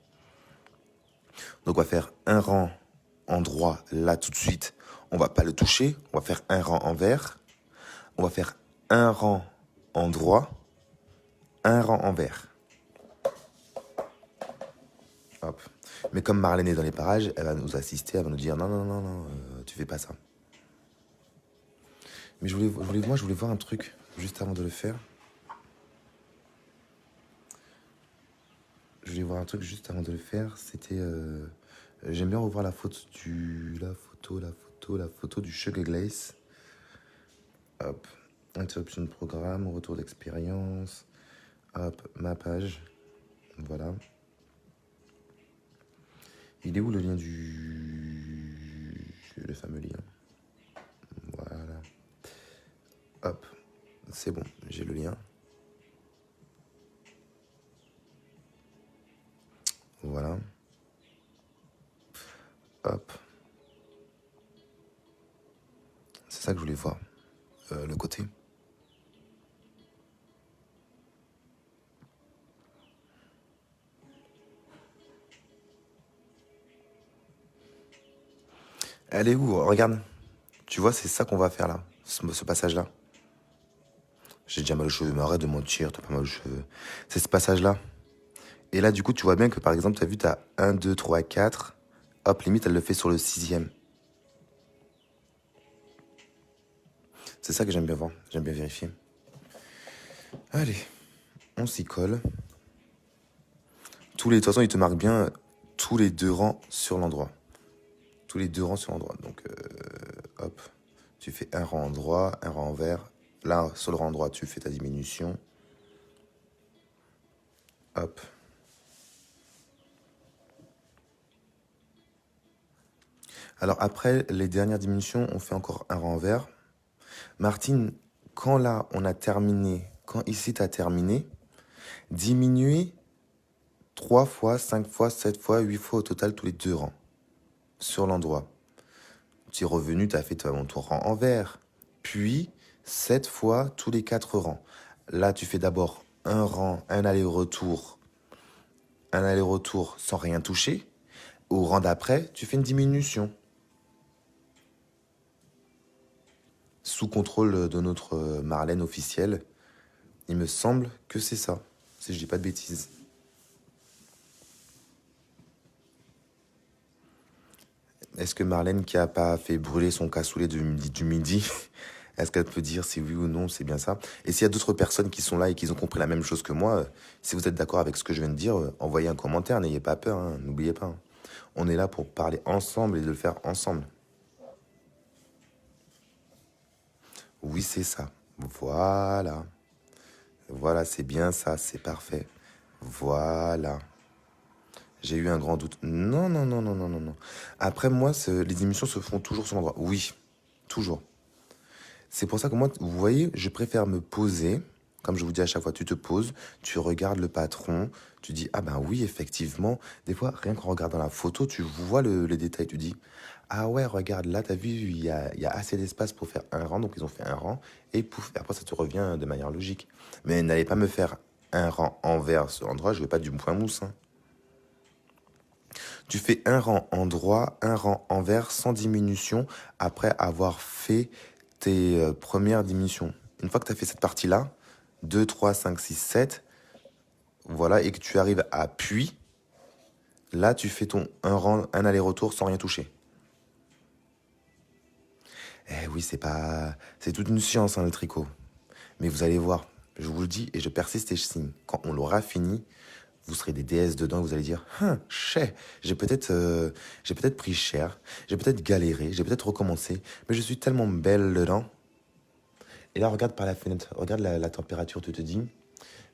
Donc on va faire un rang endroit là tout de suite. On va pas le toucher. On va faire un rang envers. On va faire un rang endroit, un rang envers. Hop. Mais comme Marlène est dans les parages, elle va nous assister, elle va nous dire non, tu fais pas ça. Mais je voulais voir un truc juste avant de le faire. C'était j'aime bien revoir la photo du Sugar Glace. Hop, interruption de programme, retour d'expérience. Hop, ma page. Voilà. Il est où le lien le fameux lien? Voilà. Hop, c'est bon, j'ai le lien. Voilà. Hop. C'est ça que je voulais voir. Le côté. Elle est où? Regarde. Tu vois, c'est ça qu'on va faire là. Ce passage-là. J'ai déjà mal aux cheveux, mais arrête de mentir, t'as pas mal aux cheveux. C'est ce passage-là. Et là, du coup, tu vois bien que par exemple, t'as vu, t'as 1, 2, 3, 4. Hop, limite, elle le fait sur le 6e. C'est ça que j'aime bien voir. J'aime bien vérifier. Allez, on s'y colle. De toute façon, il te marque bien tous les 2 rangs sur l'endroit. Donc, hop, tu fais un rang endroit, un rang envers. Là, sur le rang endroit, tu fais ta diminution. Hop. Alors après les dernières diminutions, on fait encore un rang envers. Martine, quand là, on a terminé, quand ici, tu as terminé, diminuer 3 fois, 5 fois, 7 fois, 8 fois au total tous les 2 rangs sur l'endroit. Tu es revenu, tu as fait ton rang envers. Puis, 7 fois tous les 4 rangs. Là, tu fais d'abord un rang, un aller-retour sans rien toucher. Au rang d'après, tu fais une diminution. Sous contrôle de notre Marlène officielle. Il me semble que c'est ça, si je dis pas de bêtises. Est-ce que Marlène, qui a pas fait brûler son cassoulet du midi, est-ce qu'elle peut dire si oui ou non c'est bien ça? Et s'il y a d'autres personnes qui sont là et qui ont compris la même chose que moi, si vous êtes d'accord avec ce que je viens de dire, envoyez un commentaire, n'ayez pas peur, hein, n'oubliez pas. Hein. On est là pour parler ensemble et de le faire ensemble. Oui, c'est ça. Voilà. Voilà, c'est bien ça, c'est parfait. Voilà. J'ai eu un grand doute. Non. Après, moi, les émissions se font toujours sur l'endroit. Oui, toujours. C'est pour ça que moi, vous voyez, je préfère me poser. Comme je vous dis à chaque fois, tu te poses, tu regardes le patron, tu dis, ah ben oui, effectivement. Des fois, rien qu'en regardant la photo, tu vois les détails. Tu dis, ah ouais, regarde, là, t'as vu, il y a assez d'espace pour faire un rang. Donc, ils ont fait un rang. Et pouf, et après, ça te revient de manière logique. Mais n'allez pas me faire un rang envers ce endroit. Je veux pas du point mousse. Hein. Tu fais un rang endroit, un rang envers sans diminution après avoir fait tes premières diminutions. Une fois que tu as fait cette partie-là, 2, 3, 5, 6, 7, voilà, et que tu arrives à puis, là, tu fais un aller-retour sans rien toucher. Eh oui, c'est toute une science, hein, le tricot. Mais vous allez voir, je vous le dis et je persiste et je signe. Quand on l'aura fini, vous serez des déesses dedans et vous allez dire, j'ai peut-être pris cher, j'ai peut-être galéré, j'ai peut-être recommencé, mais je suis tellement belle dedans. Et là, regarde par la fenêtre, regarde la température, tu te dis,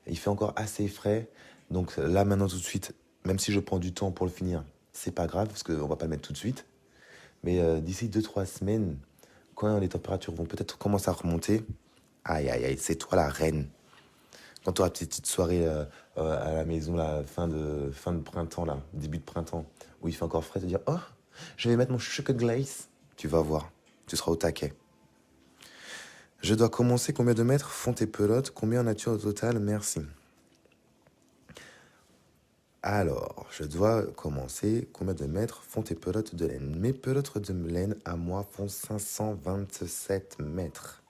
il fait encore assez frais. Donc là, maintenant, tout de suite, même si je prends du temps pour le finir, c'est pas grave, parce qu'on va pas le mettre tout de suite. Mais d'ici 2-3 semaines, quand les températures vont peut-être commencer à remonter, aïe, c'est toi la reine. Quand tu auras tes petites soirées à la maison, là, fin de printemps, là, début de printemps, où il fait encore frais, te dire, oh, je vais mettre mon chocolat glace. Tu vas voir, tu seras au taquet. Je dois commencer, combien de mètres font tes pelotes? Combien en as-tu au total? Merci. Alors, je dois commencer, combien de mètres font tes pelotes de laine? Mes pelotes de laine, à moi, font 527 mètres.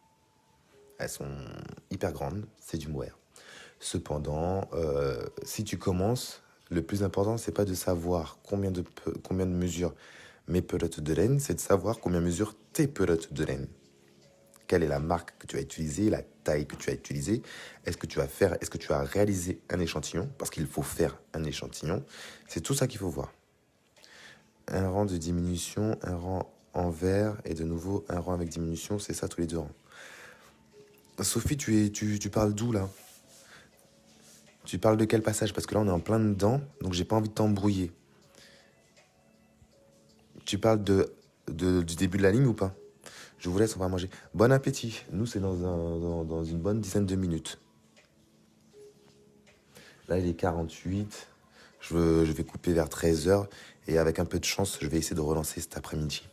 Elles sont hyper grandes, c'est du mohair. Cependant, si tu commences, le plus important, c'est pas de savoir combien de mesures mes pelotes de laine, c'est de savoir combien mesurent tes pelotes de laine. Quelle est la marque que tu vas utiliser, la taille que tu vas utiliser. Est-ce que tu vas réaliser un échantillon? Parce qu'il faut faire un échantillon. C'est tout ça qu'il faut voir. Un rang de diminution, un rang envers et de nouveau un rang avec diminution, c'est ça tous les 2 rangs. Sophie, tu parles d'où là? Tu parles de quel passage? Parce que là on est en plein dedans, donc j'ai pas envie de t'embrouiller. Tu parles du début de la ligne ou pas? Je vous laisse, on va manger. Bon appétit. Nous, c'est dans une bonne dizaine de minutes. Là, il est 48. Je vais couper vers 13h. Et avec un peu de chance, je vais essayer de relancer cet après-midi.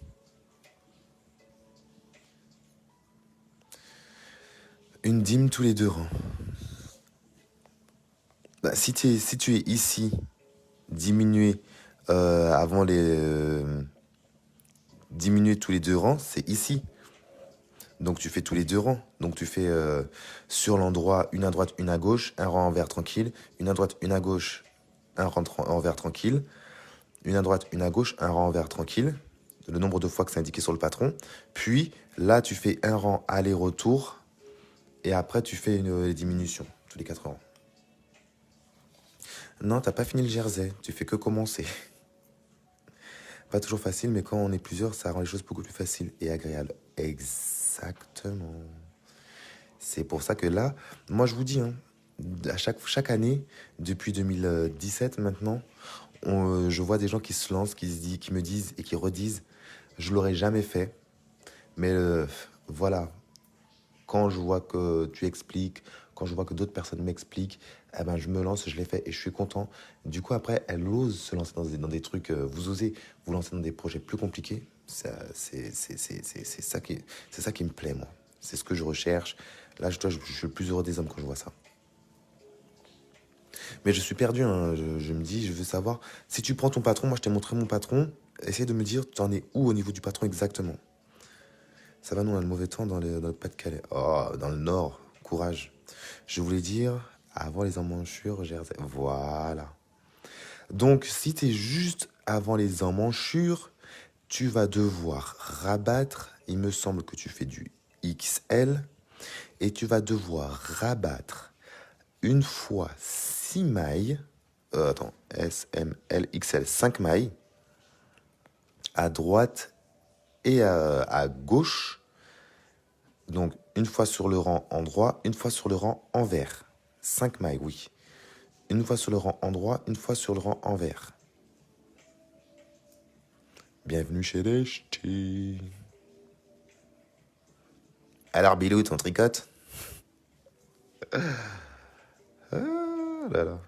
Une dîme tous les 2 rangs. Bah, si tu es ici, diminuer avant diminuer tous les 2 rangs, c'est ici. Donc tu fais tous les 2 rangs. Donc tu fais sur l'endroit, une à droite, une à gauche, un rang envers tranquille, une à droite, une à gauche, un rang envers tranquille, une à droite, une à gauche, un rang envers tranquille, le nombre de fois que c'est indiqué sur le patron. Puis là, tu fais un rang aller-retour et après tu fais une diminution tous les 4 rangs. Non, t'as pas fini le jersey, tu fais que commencer. Pas toujours facile, mais quand on est plusieurs, ça rend les choses beaucoup plus faciles et agréables. Exactement. C'est pour ça que là, moi je vous dis, hein, à chaque année, depuis 2017 maintenant, je vois des gens qui se lancent, qui me disent et qui redisent, je l'aurais jamais fait, mais voilà, quand je vois que tu expliques, quand je vois que d'autres personnes m'expliquent, eh ben, je me lance, je l'ai fait et je suis content. Du coup, après, elle ose se lancer dans des trucs, vous osez vous lancer dans des projets plus compliqués. C'est ça qui me plaît, moi. C'est ce que je recherche. Là, je suis le plus heureux des hommes quand je vois ça. Mais je suis perdu, hein. Je me dis, je veux savoir, si tu prends ton patron, moi je t'ai montré mon patron, essaye de me dire, tu en es où au niveau du patron exactement? Ça va, nous on a le mauvais temps dans le Pas-de-Calais. Oh, dans le Nord, courage. Je voulais dire, avant les emmanchures, Jersey. Voilà. Donc, si tu es juste avant les emmanchures, tu vas devoir rabattre, il me semble que tu fais du XL, et tu vas devoir rabattre une fois 6 mailles, S, M, L, XL, 5 mailles, à droite et à gauche. Donc, une fois sur le rang endroit, une fois sur le rang envers. 5 mailles, oui. Une fois sur le rang endroit, une fois sur le rang envers. Bienvenue chez les ch'tis. Alors, Bilou, ton tricote? Ah là là.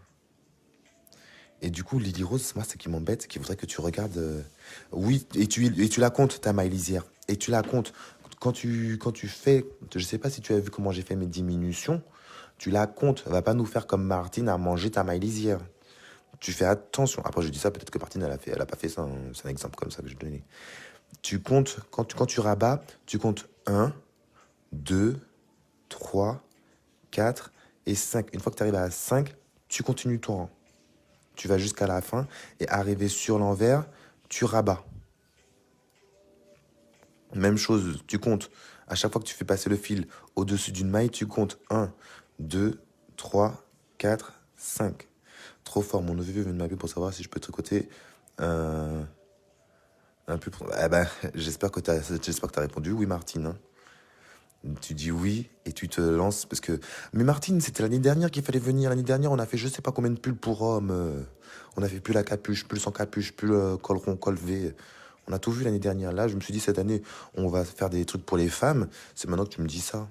Et du coup, Lily Rose, moi, ce qui m'embête, c'est qu'il voudrait que tu regardes. Oui, et tu la comptes, ta maille lisière. Et tu la comptes. Quand tu fais. Je sais pas si tu as vu comment j'ai fait mes diminutions. Tu la comptes. Va pas nous faire comme Martine à manger ta maille lisière. Tu fais attention. Après, je dis ça, peut-être que Martine, elle a pas fait ça. Hein. C'est un exemple comme ça que je donnais. Tu comptes, quand tu rabats, tu comptes 1, 2, 3, 4 et 5. Une fois que tu arrives à 5, tu continues ton rang. Tu vas jusqu'à la fin et arrivé sur l'envers, tu rabats. Même chose, tu comptes. À chaque fois que tu fais passer le fil au-dessus d'une maille, tu comptes 1, 2, 3, 4, 5. Trop fort, mon neveu vient de m'appeler pour savoir si je peux tricoter un peu. Eh ben, j'espère que tu as répondu oui, Martine. Hein. Tu dis oui et tu te lances parce que... Mais Martine, c'était l'année dernière qu'il fallait venir. L'année dernière, on a fait je sais pas combien de pulls pour hommes. On a fait plus la capuche, plus sans capuche, plus le col rond, col V. On a tout vu l'année dernière. Là, je me suis dit, cette année, on va faire des trucs pour les femmes. C'est maintenant que tu me dis ça.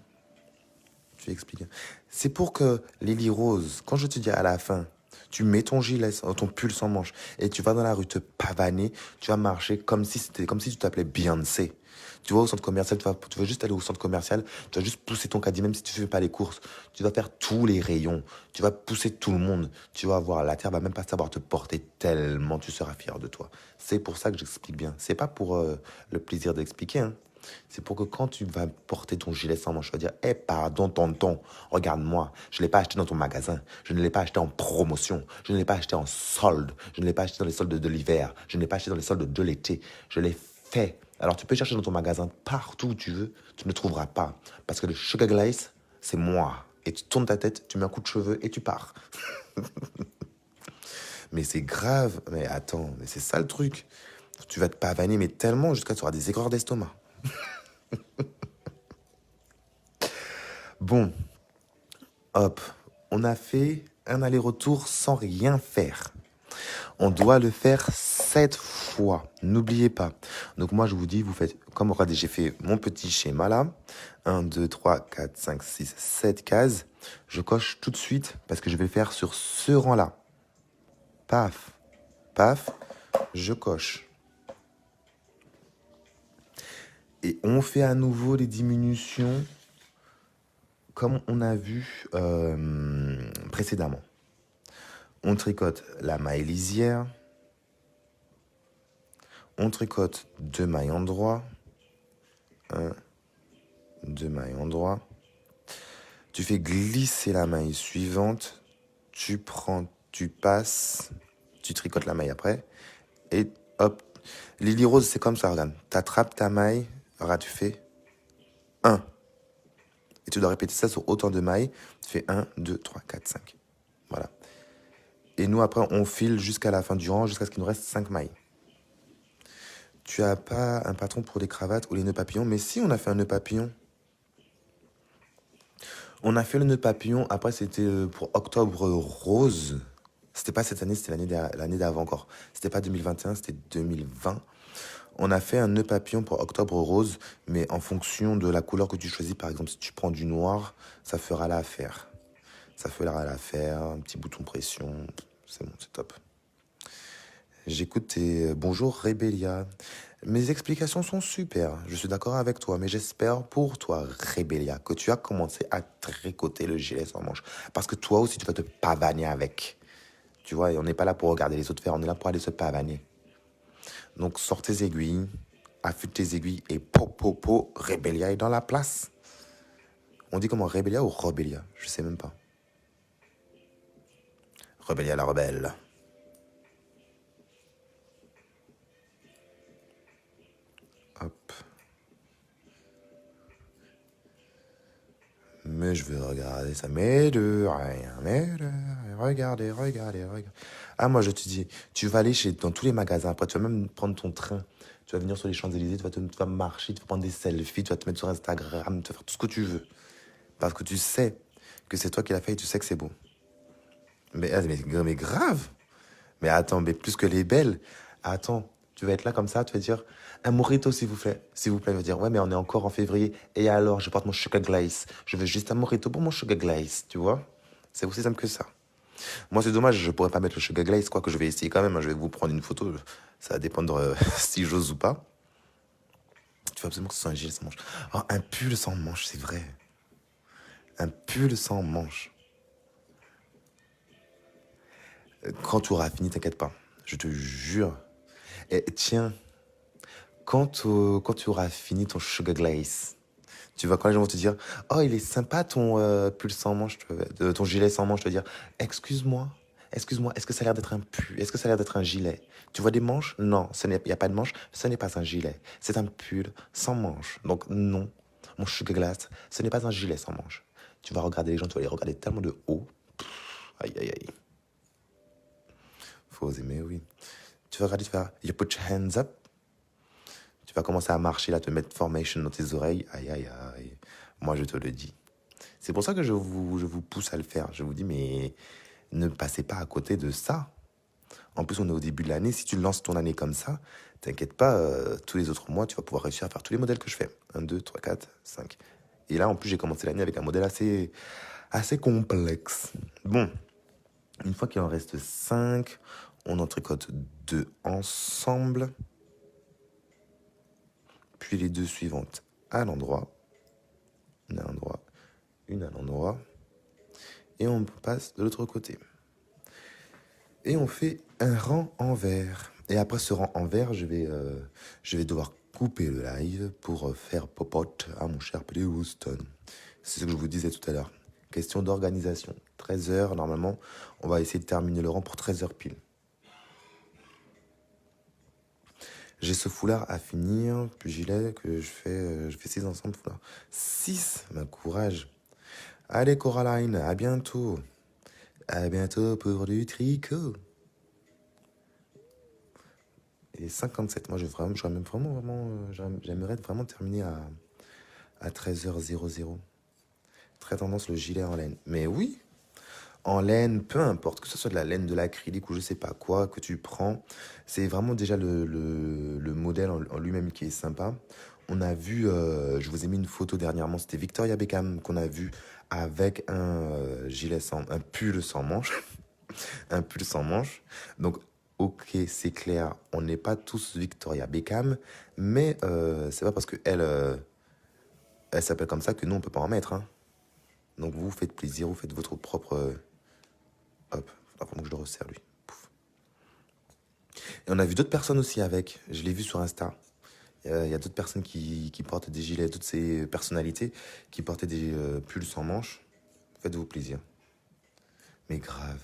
Je vais expliquer. C'est pour que Lily Rose, quand je te dis à la fin, tu mets ton gilet, ton pull sans manche et tu vas dans la rue te pavaner, tu vas marcher comme si tu t'appelais Beyoncé. Tu vas au centre commercial, tu vas juste aller au centre commercial, tu vas juste pousser ton caddie, même si tu fais pas les courses. Tu vas faire tous les rayons, tu vas pousser tout le monde. Tu vas voir, la terre va même pas savoir te porter tellement tu seras fier de toi. C'est pour ça que j'explique bien. C'est pas pour le plaisir d'expliquer, hein. C'est pour que quand tu vas porter ton gilet sans manche, tu vas dire, eh pardon tonton, regarde-moi, je ne l'ai pas acheté dans ton magasin, je ne l'ai pas acheté en promotion, je ne l'ai pas acheté en solde, je ne l'ai pas acheté dans les soldes de l'hiver, je ne l'ai pas acheté dans les soldes de l'été, je l'ai fait. Alors tu peux chercher dans ton magasin partout où tu veux, tu ne trouveras pas. Parce que le Sugar Glaze, c'est moi. Et tu tournes ta tête, tu mets un coup de cheveux et tu pars. Mais c'est grave. Mais attends, mais c'est ça le truc. Tu vas te pavaner, mais tellement jusqu'à tu auras des aigreurs d'estomac. Bon, hop, on a fait un aller-retour sans rien faire. On doit le faire 7 fois. N'oubliez pas. Donc moi, je vous dis, vous faites, comme regardez, j'ai fait mon petit schéma là. 1, 2, 3, 4, 5, 6, 7 cases. Je coche tout de suite parce que je vais le faire sur ce rang-là. Paf, paf, je coche. Et on fait à nouveau les diminutions comme on a vu précédemment. On tricote la maille lisière. On tricote 2 mailles en droit. 1, 2 mailles en droit. Tu fais glisser la maille suivante. Tu prends, tu passes. Tu tricotes la maille après. Et hop. Lily Rose, c'est comme ça, regarde. Tu attrapes ta maille. Regarde, tu fais 1. Et tu dois répéter ça sur autant de mailles. Tu fais 1, 2, 3, 4, 5. Voilà. Et nous, après, on file jusqu'à la fin du rang, jusqu'à ce qu'il nous reste 5 mailles. Tu as pas un patron pour les cravates ou les nœuds papillons, mais si on a fait un nœud papillon. On a fait le nœud papillon, après c'était pour octobre rose. C'était pas cette année, c'était l'année d'avant encore. C'était pas 2021, c'était 2020. On a fait un nœud papillon pour octobre rose, mais en fonction de la couleur que tu choisis. Par exemple, si tu prends du noir, ça fera l'affaire. Ça fera l'affaire, un petit bouton pression, c'est bon, c'est top. J'écoute tes bonjour Rebellia. Mes explications sont super, je suis d'accord avec toi, mais j'espère pour toi, Rebellia, que tu as commencé à tricoter le gilet sans manche. Parce que toi aussi, tu vas te pavaner avec. Tu vois, et on n'est pas là pour regarder les autres faire, on est là pour aller se pavaner. Donc, sors tes aiguilles, affûte tes aiguilles et Rebellia est dans la place. On dit comment, Rebellia ou Rebellia? Je sais même pas. Rebellia la rebelle. Hop. Mais je vais regarder ça. Mais de rien. Mais de rien. Regardez. Ah, moi, je te dis, tu vas aller dans tous les magasins. Après, tu vas même prendre ton train. Tu vas venir sur les Champs-Élysées, tu vas marcher, tu vas prendre des selfies, tu vas te mettre sur Instagram, tu vas faire tout ce que tu veux. Parce que tu sais que c'est toi qui l'as fait et tu sais que c'est beau. Mais grave. Mais attends, mais plus que les belles. Attends, tu vas être là comme ça, tu vas dire un mojito s'il vous plaît. S'il vous plaît, tu vas dire ouais, mais on est encore en février. Et alors, je porte mon sugar glaze. Je veux juste un mojito pour mon sugar glaze, tu vois? C'est aussi simple que ça. Moi, c'est dommage, je pourrais pas mettre le sugar glaze, quoi que je vais essayer quand même, hein. Je vais vous prendre une photo. Ça va dépendre si j'ose ou pas. Tu veux absolument que ce soit un gilet sans manche. Oh, un pull sans manche, c'est vrai. Un pull sans manche. Quand tu auras fini, t'inquiète pas. Je te jure. Et tiens, quand tu auras fini ton sugar glaze, tu vas quand les gens vont te dire, oh, il est sympa ton pull sans manche, ton gilet sans manche, tu vas dire, excuse-moi, est-ce que ça a l'air d'être un pull? Est-ce que ça a l'air d'être un gilet? Tu vois des manches? Non, il n'y a pas de manches, ce n'est pas un gilet. C'est un pull sans manche. Donc non, mon sugar glaze, ce n'est pas un gilet sans manche. Tu vas regarder les gens, tu vas les regarder tellement de haut. Aïe, aïe, aïe. Faut oser, mais oui. Tu vas regarder, tu vas, you put your hands up. Tu vas commencer à marcher, là, te mettre formation dans tes oreilles. Aïe, aïe, aïe. Moi, je te le dis. C'est pour ça que je vous pousse à le faire. Je vous dis, mais ne passez pas à côté de ça. En plus, on est au début de l'année. Si tu lances ton année comme ça, t'inquiète pas, tous les autres mois, tu vas pouvoir réussir à faire tous les modèles que je fais. 1, 2, 3, 4, 5. Et là, en plus, j'ai commencé l'année avec un modèle assez complexe. Bon, une fois qu'il en reste 5, on en tricote 2 ensemble. Puis les 2 suivantes à l'endroit. Une à l'endroit, une à l'endroit. Et on passe de l'autre côté. Et on fait un rang envers. Et après ce rang envers, je vais devoir couper le live pour faire popote à mon cher petit Houston. C'est ce que je vous disais tout à l'heure. Question d'organisation. 13 heures, normalement, on va essayer de terminer le rang pour 13 heures pile. J'ai ce foulard à finir, puis gilet que je fais 6 ensemble foulards. 6, ma courage. Allez Coraline, à bientôt. À bientôt pour du tricot. Et 57, moi j'aimerais vraiment terminer à 13h00. Très tendance le gilet en laine. Mais oui, en laine, peu importe, que ce soit de la laine, de l'acrylique ou je sais pas quoi que tu prends, c'est vraiment déjà le modèle en lui-même qui est sympa. On a vu, je vous ai mis une photo dernièrement, c'était Victoria Beckham qu'on a vu avec un pull sans manches. Un pull sans manches. Donc, ok, c'est clair, on n'est pas tous Victoria Beckham, mais c'est pas parce que elle s'appelle comme ça que nous, on peut pas en mettre. Hein. Donc, vous faites plaisir, vous faites votre propre... hop, il faut que je le resserre, lui. Pouf. Et on a vu d'autres personnes aussi avec, je l'ai vu sur Insta. Il y a d'autres personnes qui portent des gilets, toutes ces personnalités qui portaient des pulls sans manches. Faites-vous plaisir. Mais grave.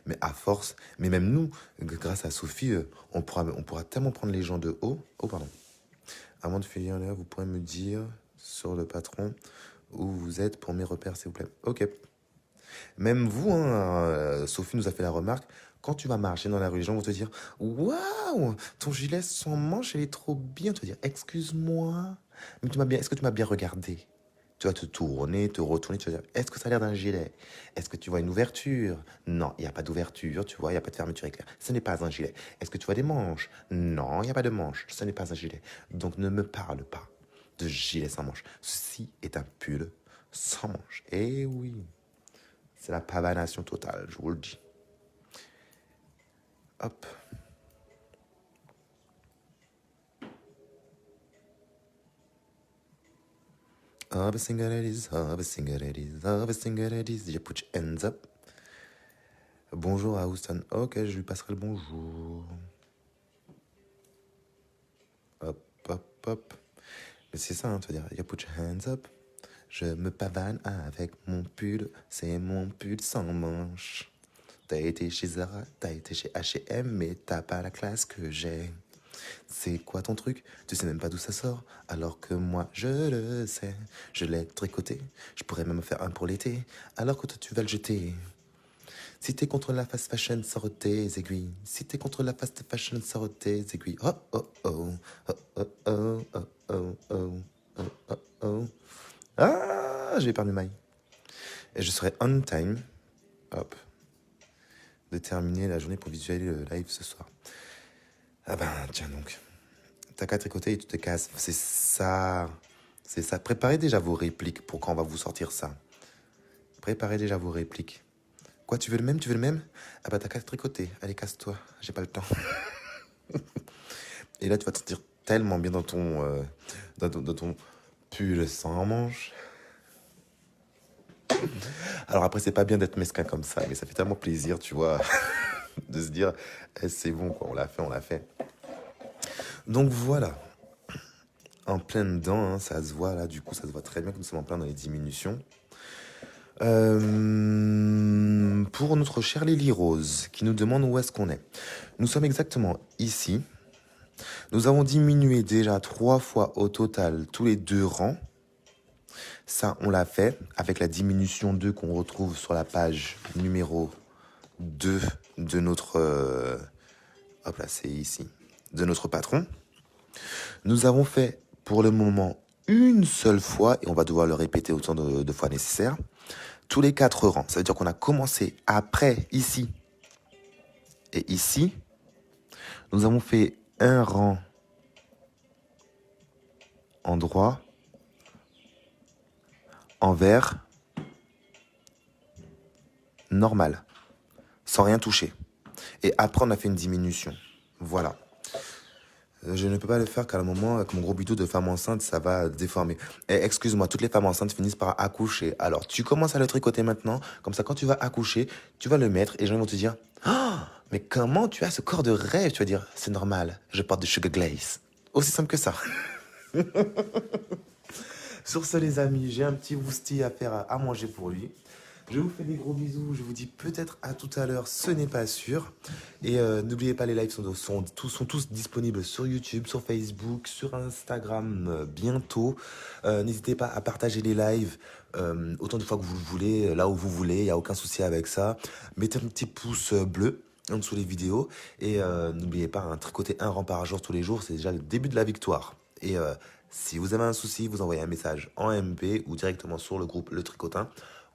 Mais à force, mais même nous, grâce à Sophie, on pourra tellement prendre les gens de haut. Oh, pardon. Avant de finir là, vous pourrez me dire sur le patron où vous êtes pour mes repères, s'il vous plaît. Ok. Même vous, hein, Sophie nous a fait la remarque. Quand tu vas marcher dans la rue, les gens vont te dire waouh, ton gilet sans manche, il est trop bien. Tu vas dire excuse-moi, mais est-ce que tu m'as bien regardé? Tu vas te tourner, te retourner, tu vas dire est-ce que ça a l'air d'un gilet? Est-ce que tu vois une ouverture? Non, il n'y a pas d'ouverture, tu vois, il n'y a pas de fermeture éclair. Ce n'est pas un gilet. Est-ce que tu vois des manches? Non, il n'y a pas de manches. Ce n'est pas un gilet. Donc ne me parle pas de gilet sans manche. Ceci est un pull sans manche. Eh oui. C'est la pavanation totale, je vous le dis. Hop. Harvesting ladies, harvesting ladies, harvesting ladies. You put your hands up. Bonjour à Houston. Ok, je lui passerai le bonjour. Hop, hop, hop. Mais c'est ça, hein, tu vas dire, you put your hands up. Je me pavane avec mon pull, c'est mon pull sans manche. T'as été chez Zara, t'as été chez H&M, mais t'as pas la classe que j'ai. C'est quoi ton truc? Tu sais même pas d'où ça sort, alors que moi je le sais. Je l'ai tricoté, je pourrais même faire un pour l'été, alors que toi tu vas le jeter. Si t'es contre la fast fashion, sors tes aiguilles. Si t'es contre la fast fashion, sors tes aiguilles. Oh oh oh, oh oh oh, oh oh oh, oh oh oh. Ah, j'ai perdu maille. Et je serai on time, hop, de terminer la journée pour visualiser le live ce soir. Ah ben, tiens donc. T'as qu'à tricoter et tu te casses. C'est ça. C'est ça. Préparez déjà vos répliques pour quand on va vous sortir ça. Préparez déjà vos répliques. Quoi, tu veux le même? Tu veux le même? Ah bah t'as qu'à tricoter. Allez, casse-toi. J'ai pas le temps. Et là, tu vas te sentir tellement bien dans ton pull sans manche. Alors après, c'est pas bien d'être mesquin comme ça, mais ça fait tellement plaisir, tu vois, de se dire, eh, c'est bon, quoi, on l'a fait, on l'a fait. Donc voilà. En plein dedans, hein, ça se voit là, du coup, ça se voit très bien que nous sommes en plein dans les diminutions. Pour notre chère Lily Rose, qui nous demande où est-ce qu'on est. Nous sommes exactement ici. Nous avons diminué déjà 3 fois au total tous les 2 rangs. Ça, on l'a fait avec la diminution 2 qu'on retrouve sur la page numéro 2 de notre... hop là, c'est ici. De notre patron. Nous avons fait pour le moment une seule fois, et on va devoir le répéter autant de fois nécessaire, tous les 4 rangs. Ça veut dire qu'on a commencé après, ici et ici. Nous avons fait un rang en droit, en verre normal, sans rien toucher. Et après, on a fait une diminution. Voilà. Je ne peux pas le faire car à un moment, avec mon gros bidou de femme enceinte, ça va déformer. Et excuse-moi, toutes les femmes enceintes finissent par accoucher. Alors, tu commences à le tricoter maintenant. Comme ça, quand tu vas accoucher, tu vas le mettre et les gens vont te dire «Ah, mais comment tu as ce corps de rêve?» Tu vas dire «C'est normal, je porte du sugar glaze.» Aussi simple que ça. Sur ce, les amis, j'ai un petit wousti à faire à manger pour lui. Je vous fais des gros bisous. Je vous dis peut-être à tout à l'heure. Ce n'est pas sûr. Et n'oubliez pas, les lives sont tous disponibles sur YouTube, sur Facebook, sur Instagram bientôt. N'hésitez pas à partager les lives autant de fois que vous le voulez, là où vous voulez. Il n'y a aucun souci avec ça. Mettez un petit pouce bleu en dessous les vidéos. Et n'oubliez pas, tricoter un rang par jour tous les jours, c'est déjà le début de la victoire. Et si vous avez un souci, vous envoyez un message en MP ou directement sur le groupe Le Tricotin.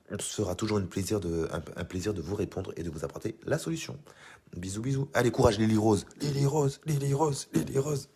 On sera toujours un plaisir de vous répondre et de vous apporter la solution. Bisous, bisous. Allez, courage, Lily Rose. Lily Rose, Lily Rose, Lily Rose.